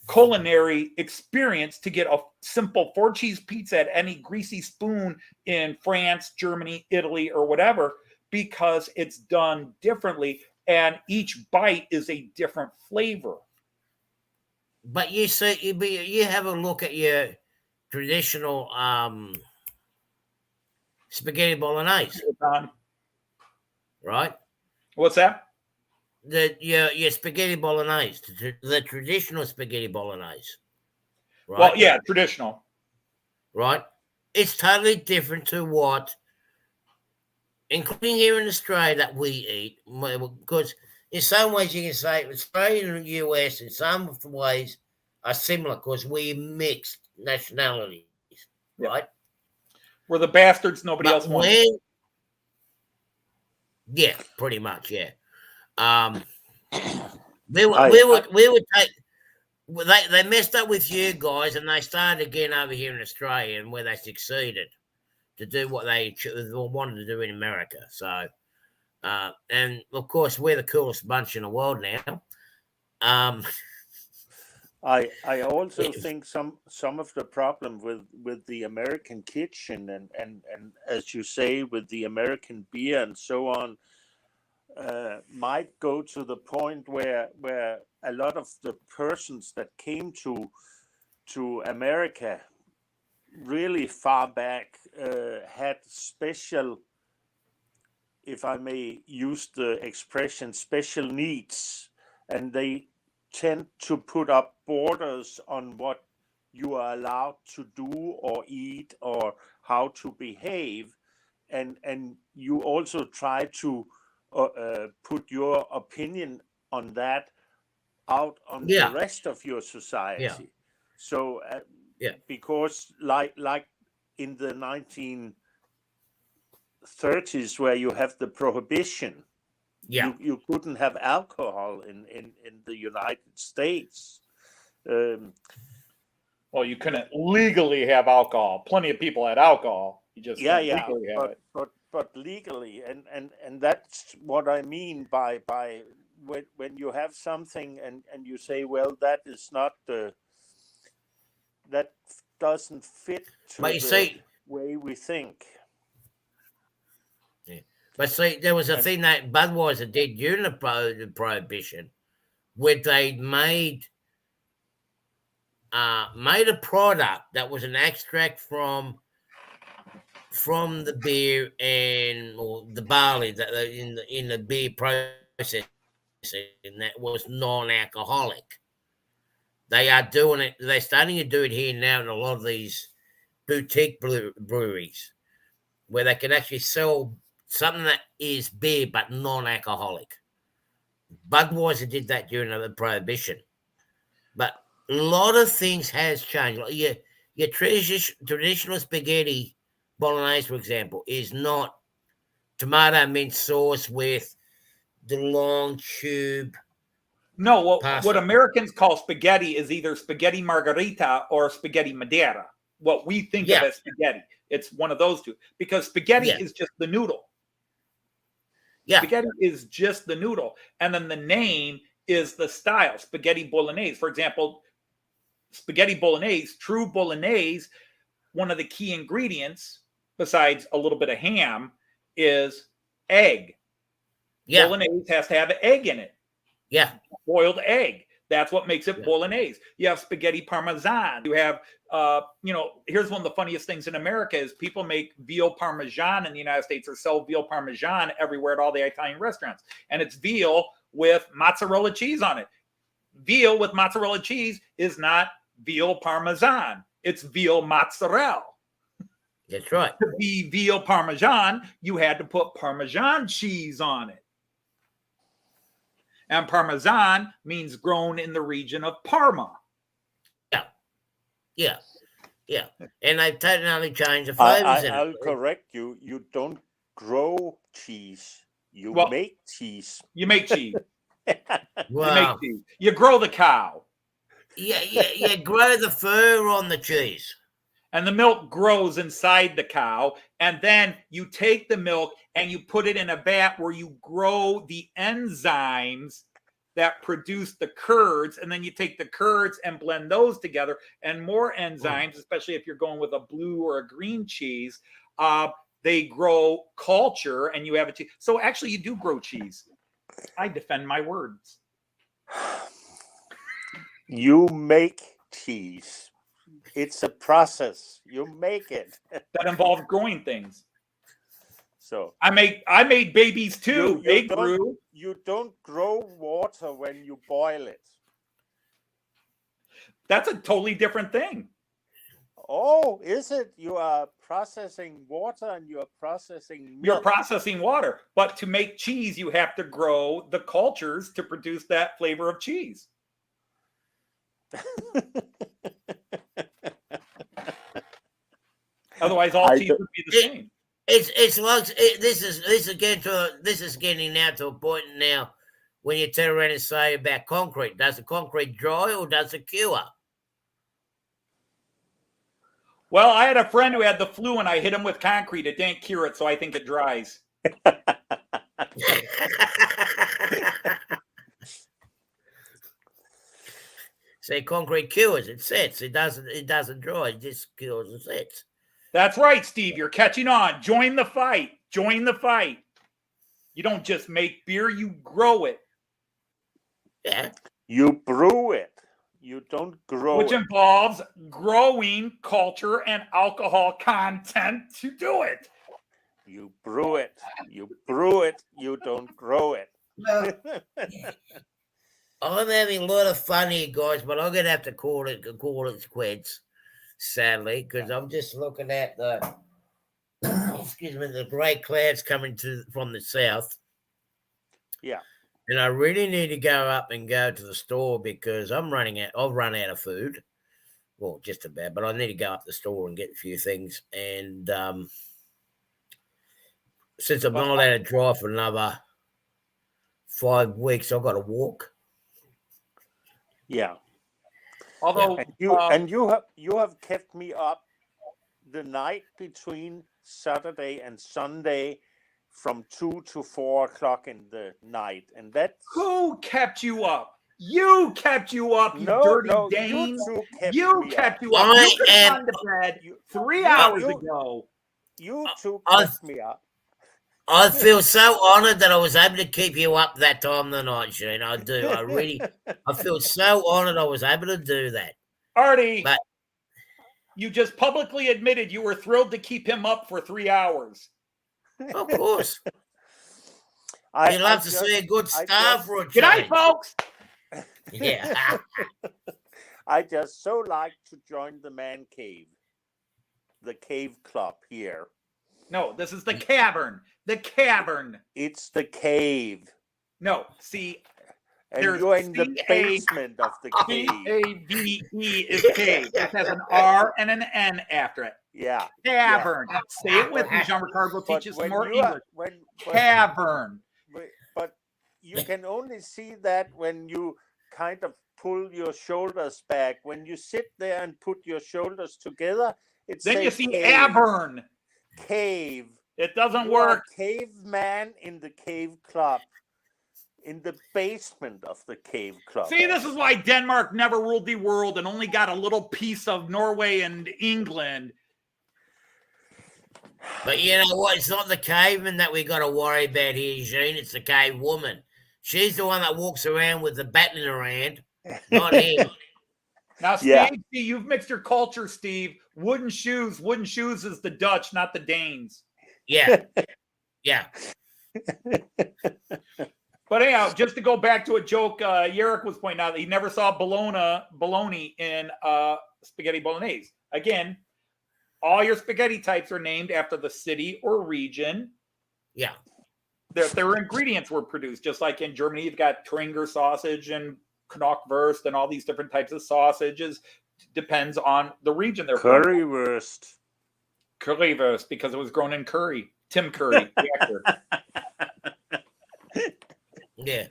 culinary experience to get a simple 4 cheese pizza at any greasy spoon in France, Germany, Italy, or whatever, because it's done differently, and each bite is a different flavor. But you see, you have a look at your traditional spaghetti bolognese, right? What's that? Your spaghetti bolognese, the traditional spaghetti bolognese, right? Well, yeah, traditional, right? It's totally different to what, including here in Australia, that we eat, because in some ways you can say Australia and the US in some ways are similar because we mixed nationalities, right? We're the bastards nobody else wants. Yeah, pretty much, yeah. We would take. They messed up with you guys, and they started again over here in Australia, and where they succeeded to do what they wanted to do in America. So, and of course, we're the coolest bunch in the world now. I also think some of the problem with the American kitchen and as you say, with the American beer and so on, might go to the point where a lot of the persons that came to America really far back had special, if I may use the expression, special needs, and they tend to put up borders on what you are allowed to do or eat or how to behave, and you also try to put your opinion on that out on the rest of your society. Yeah. So because like in the 1930s, where you have the prohibition, you couldn't have alcohol in the United States. Well, you couldn't legally have alcohol. Plenty of people had alcohol. You just legally have it. But legally, and that's what I mean by when you have something and you say, well, that is not that doesn't fit to the way we think. Yeah. But see, there was a thing that Budweiser did during the Prohibition, where they made a product that was an extract from the beer or the barley that in the beer process, and that was non-alcoholic. They are doing it. They're starting to do it here now in a lot of these boutique breweries, where they can actually sell something that is beer but non-alcoholic. Budweiser did that during the Prohibition, but a lot of things has changed. Like your traditional spaghetti bolognese, for example, is not tomato mint sauce with the long tube. No, what Americans call spaghetti is either spaghetti margherita or spaghetti Madeira. What we think of as spaghetti. It's one of those two, because spaghetti is just the noodle. Yeah. Spaghetti is just the noodle. And then the name is the style, spaghetti bolognese. For example, spaghetti bolognese, true bolognese, one of the key ingredients, besides a little bit of ham, is egg. Yeah. Bolognese has to have an egg in it. Yeah. Boiled egg. That's what makes it bolognese. You have spaghetti parmesan. You have, here's one of the funniest things in America is people make veal parmesan in the United States, or sell veal parmesan everywhere at all the Italian restaurants. And it's veal with mozzarella cheese on it. Veal with mozzarella cheese is not veal parmesan. It's veal mozzarella. That's right. To be veal parmesan, you had to put Parmesan cheese on it. And Parmesan means grown in the region of Parma. Yeah. And they've totally changed the flavors. I'll correct you. You don't grow cheese. You make cheese. You make cheese. You make cheese. You grow the cow. Yeah. You grow the fur on the cheese. And the milk grows inside the cow. And then you take the milk and you put it in a vat where you grow the enzymes that produce the curds. And then you take the curds and blend those together, and more enzymes, especially if you're going with a blue or a green cheese. They grow culture and you have a cheese. So actually you do grow cheese. I defend my words. You make cheese. It's a process. You make it. That involves growing things. So I made babies too. They grew. You don't grow water when you boil it. That's a totally different thing. Oh, is it? You are processing water and you are processing milk. You're processing water. But to make cheese, you have to grow the cultures to produce that flavor of cheese. Otherwise, all cheese would be the same. It's like this is getting now to a point now when you turn around and say about concrete. Does the concrete dry or does it cure? Well, I had a friend who had the flu and I hit him with concrete. It didn't cure it, so I think it dries. Say concrete cures, it sets. It doesn't dry, it just cures and sets. That's right, Steve. You're catching on. Join the fight. Join the fight. You don't just make beer, you grow it. Yeah. You brew it. You don't grow Which it. involves growing culture and alcohol content to do it. You brew it. You brew it. You don't grow it. I'm having a lot of fun here, guys, but I'm gonna have to call it quits, sadly, because I'm just looking at the the grey clouds coming from the south. Yeah. And I really need to go up and go to the store because I've run out of food. Well, just about, but I need to go up the store and get a few things. And since I'm not allowed to drive for another 5 weeks, I've got to walk. Yeah. Although you have kept me up the night between Saturday and Sunday from 2 to 4 o'clock in the night, and that who kept you up? You kept you up, you dirty Dane. You kept you up. You could have gone to bed 3 hours ago. You two kept me up. I feel so honoured that I was able to keep you up that time of the night, Shane. I do. I feel so honoured I was able to do that. Artie, but you just publicly admitted you were thrilled to keep him up for 3 hours. Of course. You love to see a good star for a change. Good night, folks. Yeah. I just so like to join the man cave, the cave club here. No, this is the cavern. The cavern. It's the cave. No, see. And you're in the basement of the cave. C-A-V-E is cave. It has an R and an N after it. Yeah. Cavern. Yeah. Say it with me. Jean-Ricard will teach you some more English. Cavern. But you can only see that when you kind of pull your shoulders back. When you sit there and put your shoulders together, then you see cavern. Cave. It doesn't work. Caveman in the cave club. In the basement of the cave club. See, this is why Denmark never ruled the world and only got a little piece of Norway and England. But you know what? It's not the caveman that we got to worry about here, Jean. It's the cave woman. She's the one that walks around with the bat in her hand, not him. Now, Steve, you've mixed your culture, Steve. Wooden shoes. Wooden shoes is the Dutch, not the Danes. Yeah. Yeah. But anyhow, just to go back to a joke, Yerrick was pointing out that he never saw bologna in spaghetti bolognese. Again, all your spaghetti types are named after the city or region. Yeah. Their ingredients were produced, just like in Germany, you've got Tringer sausage and Knockwurst and all these different types of sausages. Depends on the region they're from. Currywurst. Currywurst, because it was grown in Curry. Tim Curry, the actor. Yeah.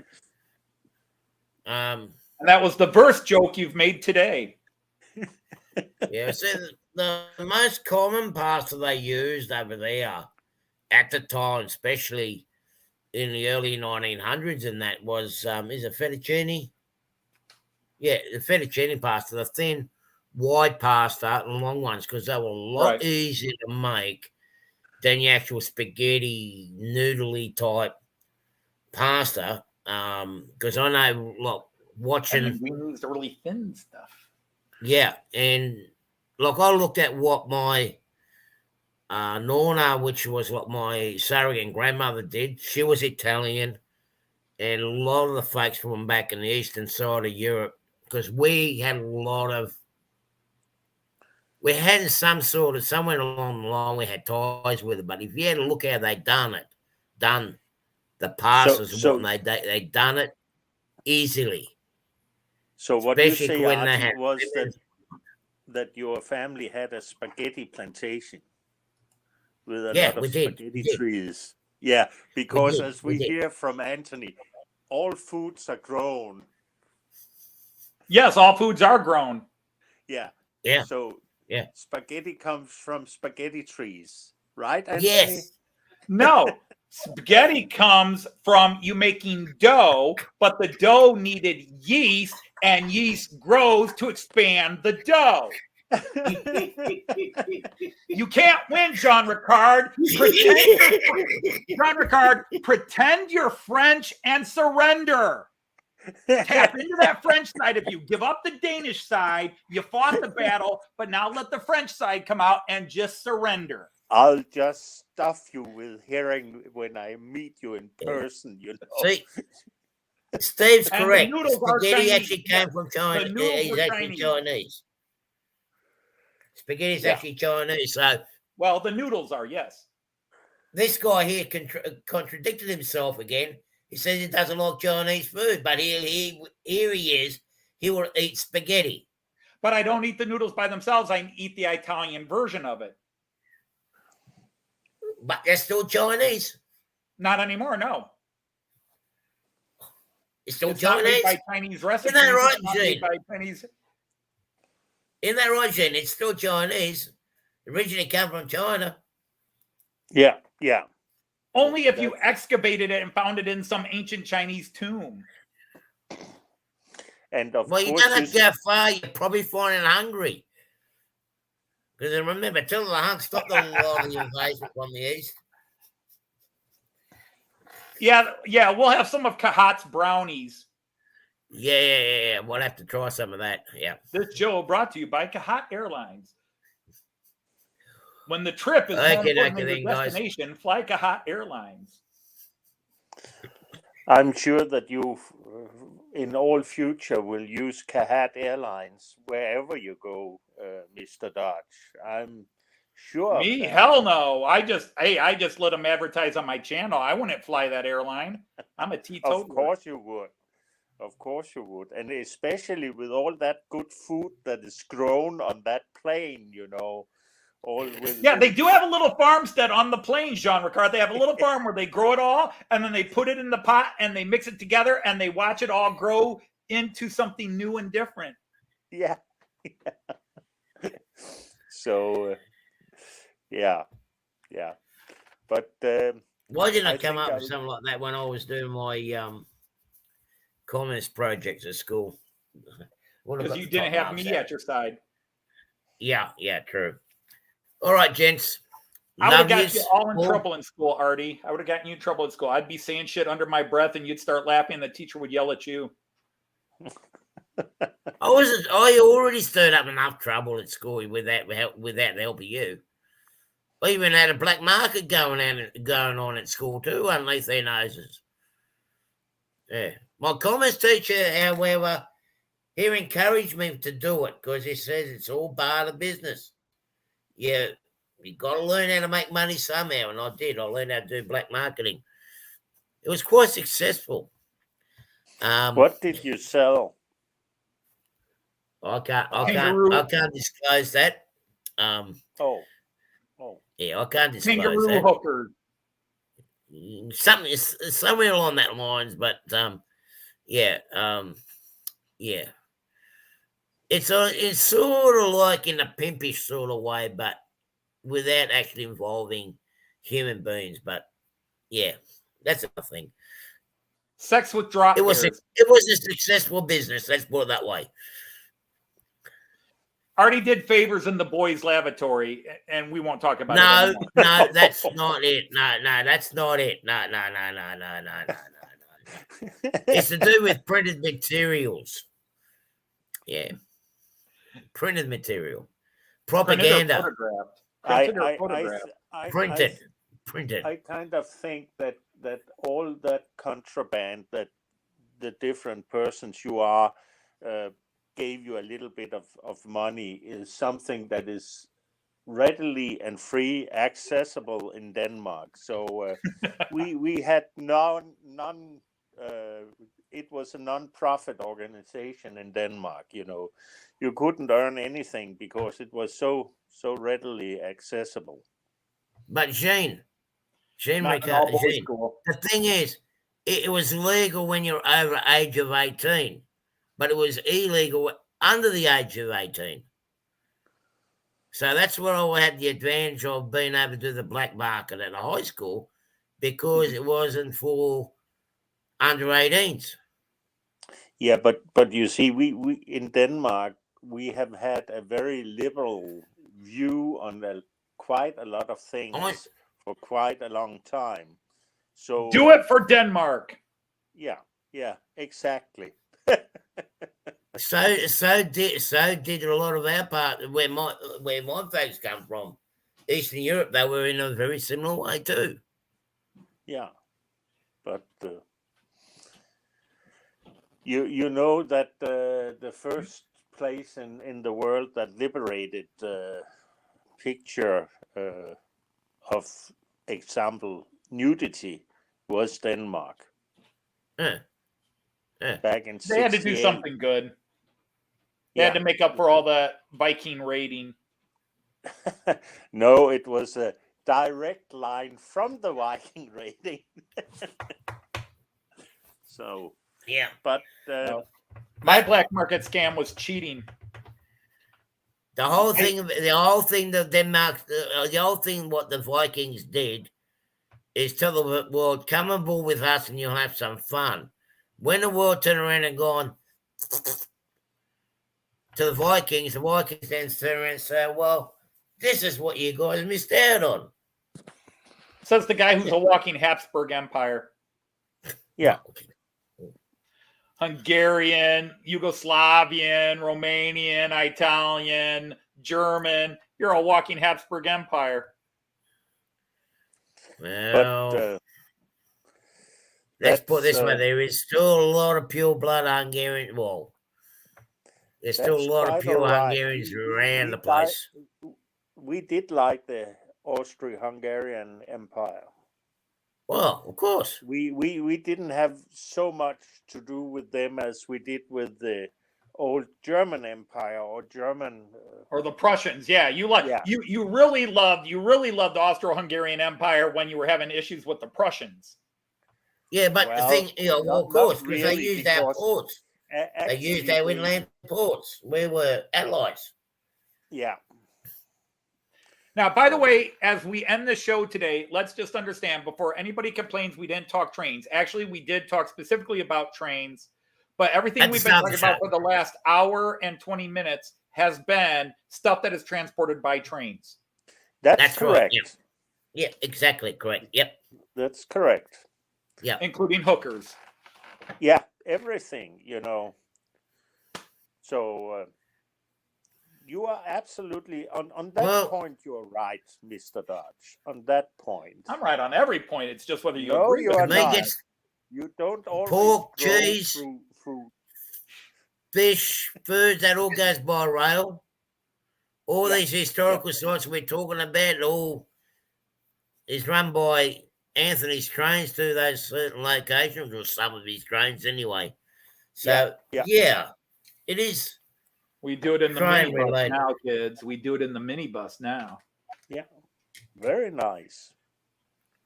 And that was the verse joke you've made today. Yeah. the most common pasta they used over there at the time, especially in the early 1900s, and that was is it fettuccine? Yeah, the fettuccine pasta, the thin, wide pasta and long ones, because they were a lot Right. easier to make than the actual spaghetti noodly type pasta. Because I know, look, And watching, then we use the really thin stuff. yeah, and look, I looked at what my Nonna, which was what my surrogate grandmother did. She was Italian, and a lot of the folks from back in the eastern side of Europe, because we had some sort of, somewhere along the line, we had ties with it. But if you had to look how they done the pastas and So, what they done it easily, so what you especially say, when they Artie, had was that your family had a spaghetti plantation with a lot of we did. spaghetti trees. Yeah, because as We we did. hear from Anthony, all foods are grown. Yes, all foods are grown. Yeah. Yeah. So Yeah. spaghetti comes from spaghetti trees, right, Anthony? Yes. No, spaghetti comes from you making dough, but the dough needed yeast, and yeast grows to expand the dough. You can't win, Jean Ricard. Jean Ricard, pretend you're French and surrender. Tap into that French side of you. Give up the Danish side. You fought the battle, but now let the French side come out and just surrender. I'll just stuff you with hearing when I meet you in person, you know. See, Steve's And the correct. noodles are Spaghetti Chinese. actually came from China. The noodles It's were actually Chinese. Spaghetti is Yeah. actually Chinese. So Well, the noodles are, yes. this guy here contradicted himself again. He says he doesn't like Chinese food, but here he is. He will eat spaghetti. But I don't eat the noodles by themselves. I eat the Italian version of it. But they're still Chinese. Not anymore, no. It's still It's not Chinese. made by Chinese recipes. Isn't that right, It's not made Gene? by Chinese. Isn't that right, Gene? It's still Chinese. Originally came from China. Yeah, yeah. Only if you excavated it and found it in some ancient Chinese tomb. And of Well, you course, don't have to go far. You're probably finding Hungary. Because remember, Attila the Hun stopped a lot of the invasion from the east. Yeah, we'll have some of Kahat's brownies. Yeah. We'll have to try some of that. Yeah. This show brought to you by Kahat Airlines. When the trip is more Okay, important than your guys. destination, fly Kahat Airlines. I'm sure that you, in all future, will use Kahat Airlines wherever you go, Mr. Dodge. I'm sure. Me? Hell no. I just let them advertise on my channel. I wouldn't fly that airline. I'm a teetotaler. Of course you would. Of course you would. And especially with all that good food that is grown on that plane, you know. They do have a little farmstead on the plains, Jean Ricard. They have a little farm where they grow it all, and then they put it in the pot, and they mix it together, and they watch it all grow into something new and different. Yeah. So, yeah. But why didn't I come up with something like that when I was doing my communist projects at school? Because you didn't have me at your side. Yeah, true. All right, gents. I would have got you all in trouble in school, Artie. I would have gotten you in trouble in school. I'd be saying shit under my breath, and you'd start laughing, and the teacher would yell at you. I already stirred up enough trouble at school without the help of you. I even had a black market going on at school too, underneath their noses. Yeah. My commerce teacher, however, he encouraged me to do it because he says it's all part of business. Yeah, you got to learn how to make money somehow, and I did. I learned how to do black marketing. It was quite successful. What did you sell? I can't disclose that. Yeah, I can't disclose Kangaroo that. hookers. Something somewhere along that lines, but yeah. It's sort of like in a pimpish sort of way, but without actually involving human beings. But yeah, that's a thing. Sex with drop bears. It was a successful business. Let's put it that way. Artie did favors in the boys' lavatory, and we won't talk about No, it anymore. no, that's not it. No, that's not it. No. It's to do with printed materials. Yeah. Printed material. Propaganda. Printed or photographed? Printed. I kind of think that all that contraband that the different persons you are gave you a little bit of money is something that is readily and free accessible in Denmark. So we had none. It was a non-profit organization in Denmark. You couldn't earn anything because it was so readily accessible. But Gene, the thing is, it was legal when you're over age of 18, but it was illegal under the age of 18. So that's where I had the advantage of being able to do the black market at a high school, because it wasn't for under 18s. Yeah, but you see, we in Denmark, we have had a very liberal view on quite a lot of things for quite a long time. So do it for Denmark. Yeah, exactly. So did a lot of our part where my folks come from, Eastern Europe. They were in a very similar way too. Yeah, but you know that the first place in the world that liberated picture of example nudity was Denmark. Back in 68. They had to do something good. They had to make up for all the Viking raiding. No, it was a direct line from the Viking raiding. So yeah, but my black market scam was cheating. The whole thing that Denmark, the whole thing what the Vikings did is tell the world, come aboard with us and you'll have some fun. When the world turned around and gone to the Vikings then turn around and say, well, this is what you guys missed out on. Says the guy who's a walking Habsburg Empire. Yeah. Hungarian, Yugoslavian, Romanian, Italian, German. You're a walking Habsburg Empire. Well, but, let's put this way: there is still a lot of pure blood Hungarian. Well, there's still a lot of pure Hungarians around the place. We did like the Austro-Hungarian Empire. Well, of course. We didn't have so much to do with them as we did with the old German Empire or German or the Prussians. Yeah, you really loved the Austro-Hungarian Empire when you were having issues with the Prussians. Yeah, but the thing, of course, because they used our ports. They used our inland ports. We were allies. Yeah. Now, by the way, as we end the show today, let's just understand before anybody complains we didn't talk trains. Actually, we did talk specifically about trains, but everything we've been talking about for the last hour and 20 minutes has been stuff that is transported by trains. That's correct. Right. Yeah, exactly correct. Yep. That's correct. Yeah. Including hookers. Yeah, everything, So you are absolutely on that point. You're right, Mr. Dodge. On that point, I'm right on every point. It's just whether you agree. You are not. You don't always pork, cheese, through fish, foods. That all goes by rail. All these historical sites we're talking about, all is run by Anthony's trains to those certain locations, or some of his trains anyway. So yeah it is. We do it in the minibus now, kids. We do it in the minibus now. Yeah. Very nice.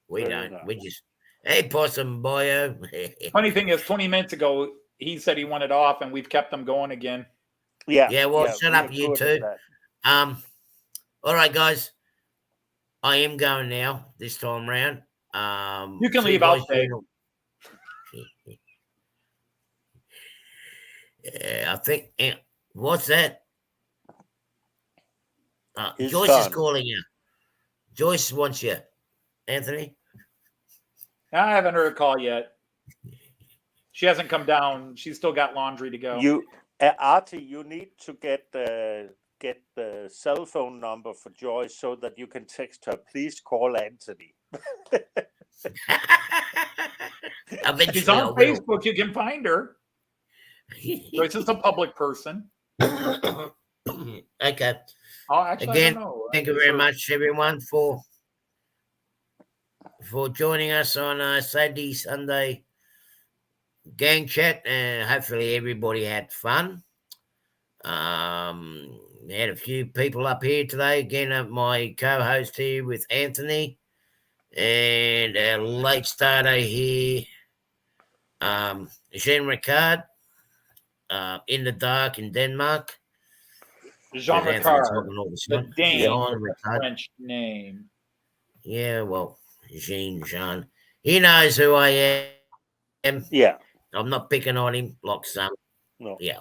We don't. Nice. We just, hey, possum boyo. Funny thing is, 20 minutes ago, he said he wanted off, and we've kept them going again. Yeah. Yeah, well, yeah, shut we up, are you good at two. that. All right, guys. I am going now this time round. You can see leave. you I'll guys stay. soon. Yeah, I think. What's that? He's Joyce is gone. calling you. Joyce wants you, Anthony. I haven't heard a call yet. She hasn't come down. She's still got laundry to go. You, Artie, you need to get the cell phone number for Joyce so that you can text her. Please call Anthony. Eventually, She's I on will. Facebook. You can find her. Joyce is a public person. Okay. Oh, actually, Again, I don't know. thank you very much, everyone, for joining us on Saturday, Sunday gang chat, and hopefully everybody had fun. We had a few people up here today. Again, my co-host here with Anthony, and our late starter here, Jean Ricard, in the dark in Denmark. Jean Because Anthony's Ricard, talking all the the time. Dane Jean with a Ricard. French name. Yeah, well, Jean. He knows who I am. Yeah. I'm not picking on him like some. No. Yeah.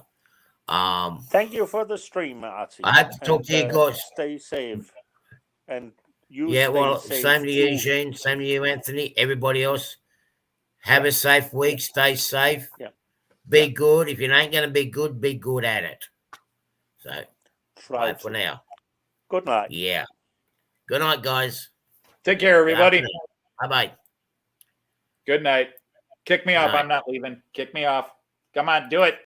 Thank you for the stream, Artie. I have to talk to you guys. Stay safe. And you Yeah, stay well, safe same to you, too. Jean. Same to you, Anthony. Everybody else. Have a safe week. Stay safe. Yeah. Be good. If you ain't going to be good at it. So, bye for now. Good night. Yeah. Good night, guys. Take care, everybody. Bye-bye. Good night. Kick me off. Night. I'm not leaving. Kick me off. Come on, do it.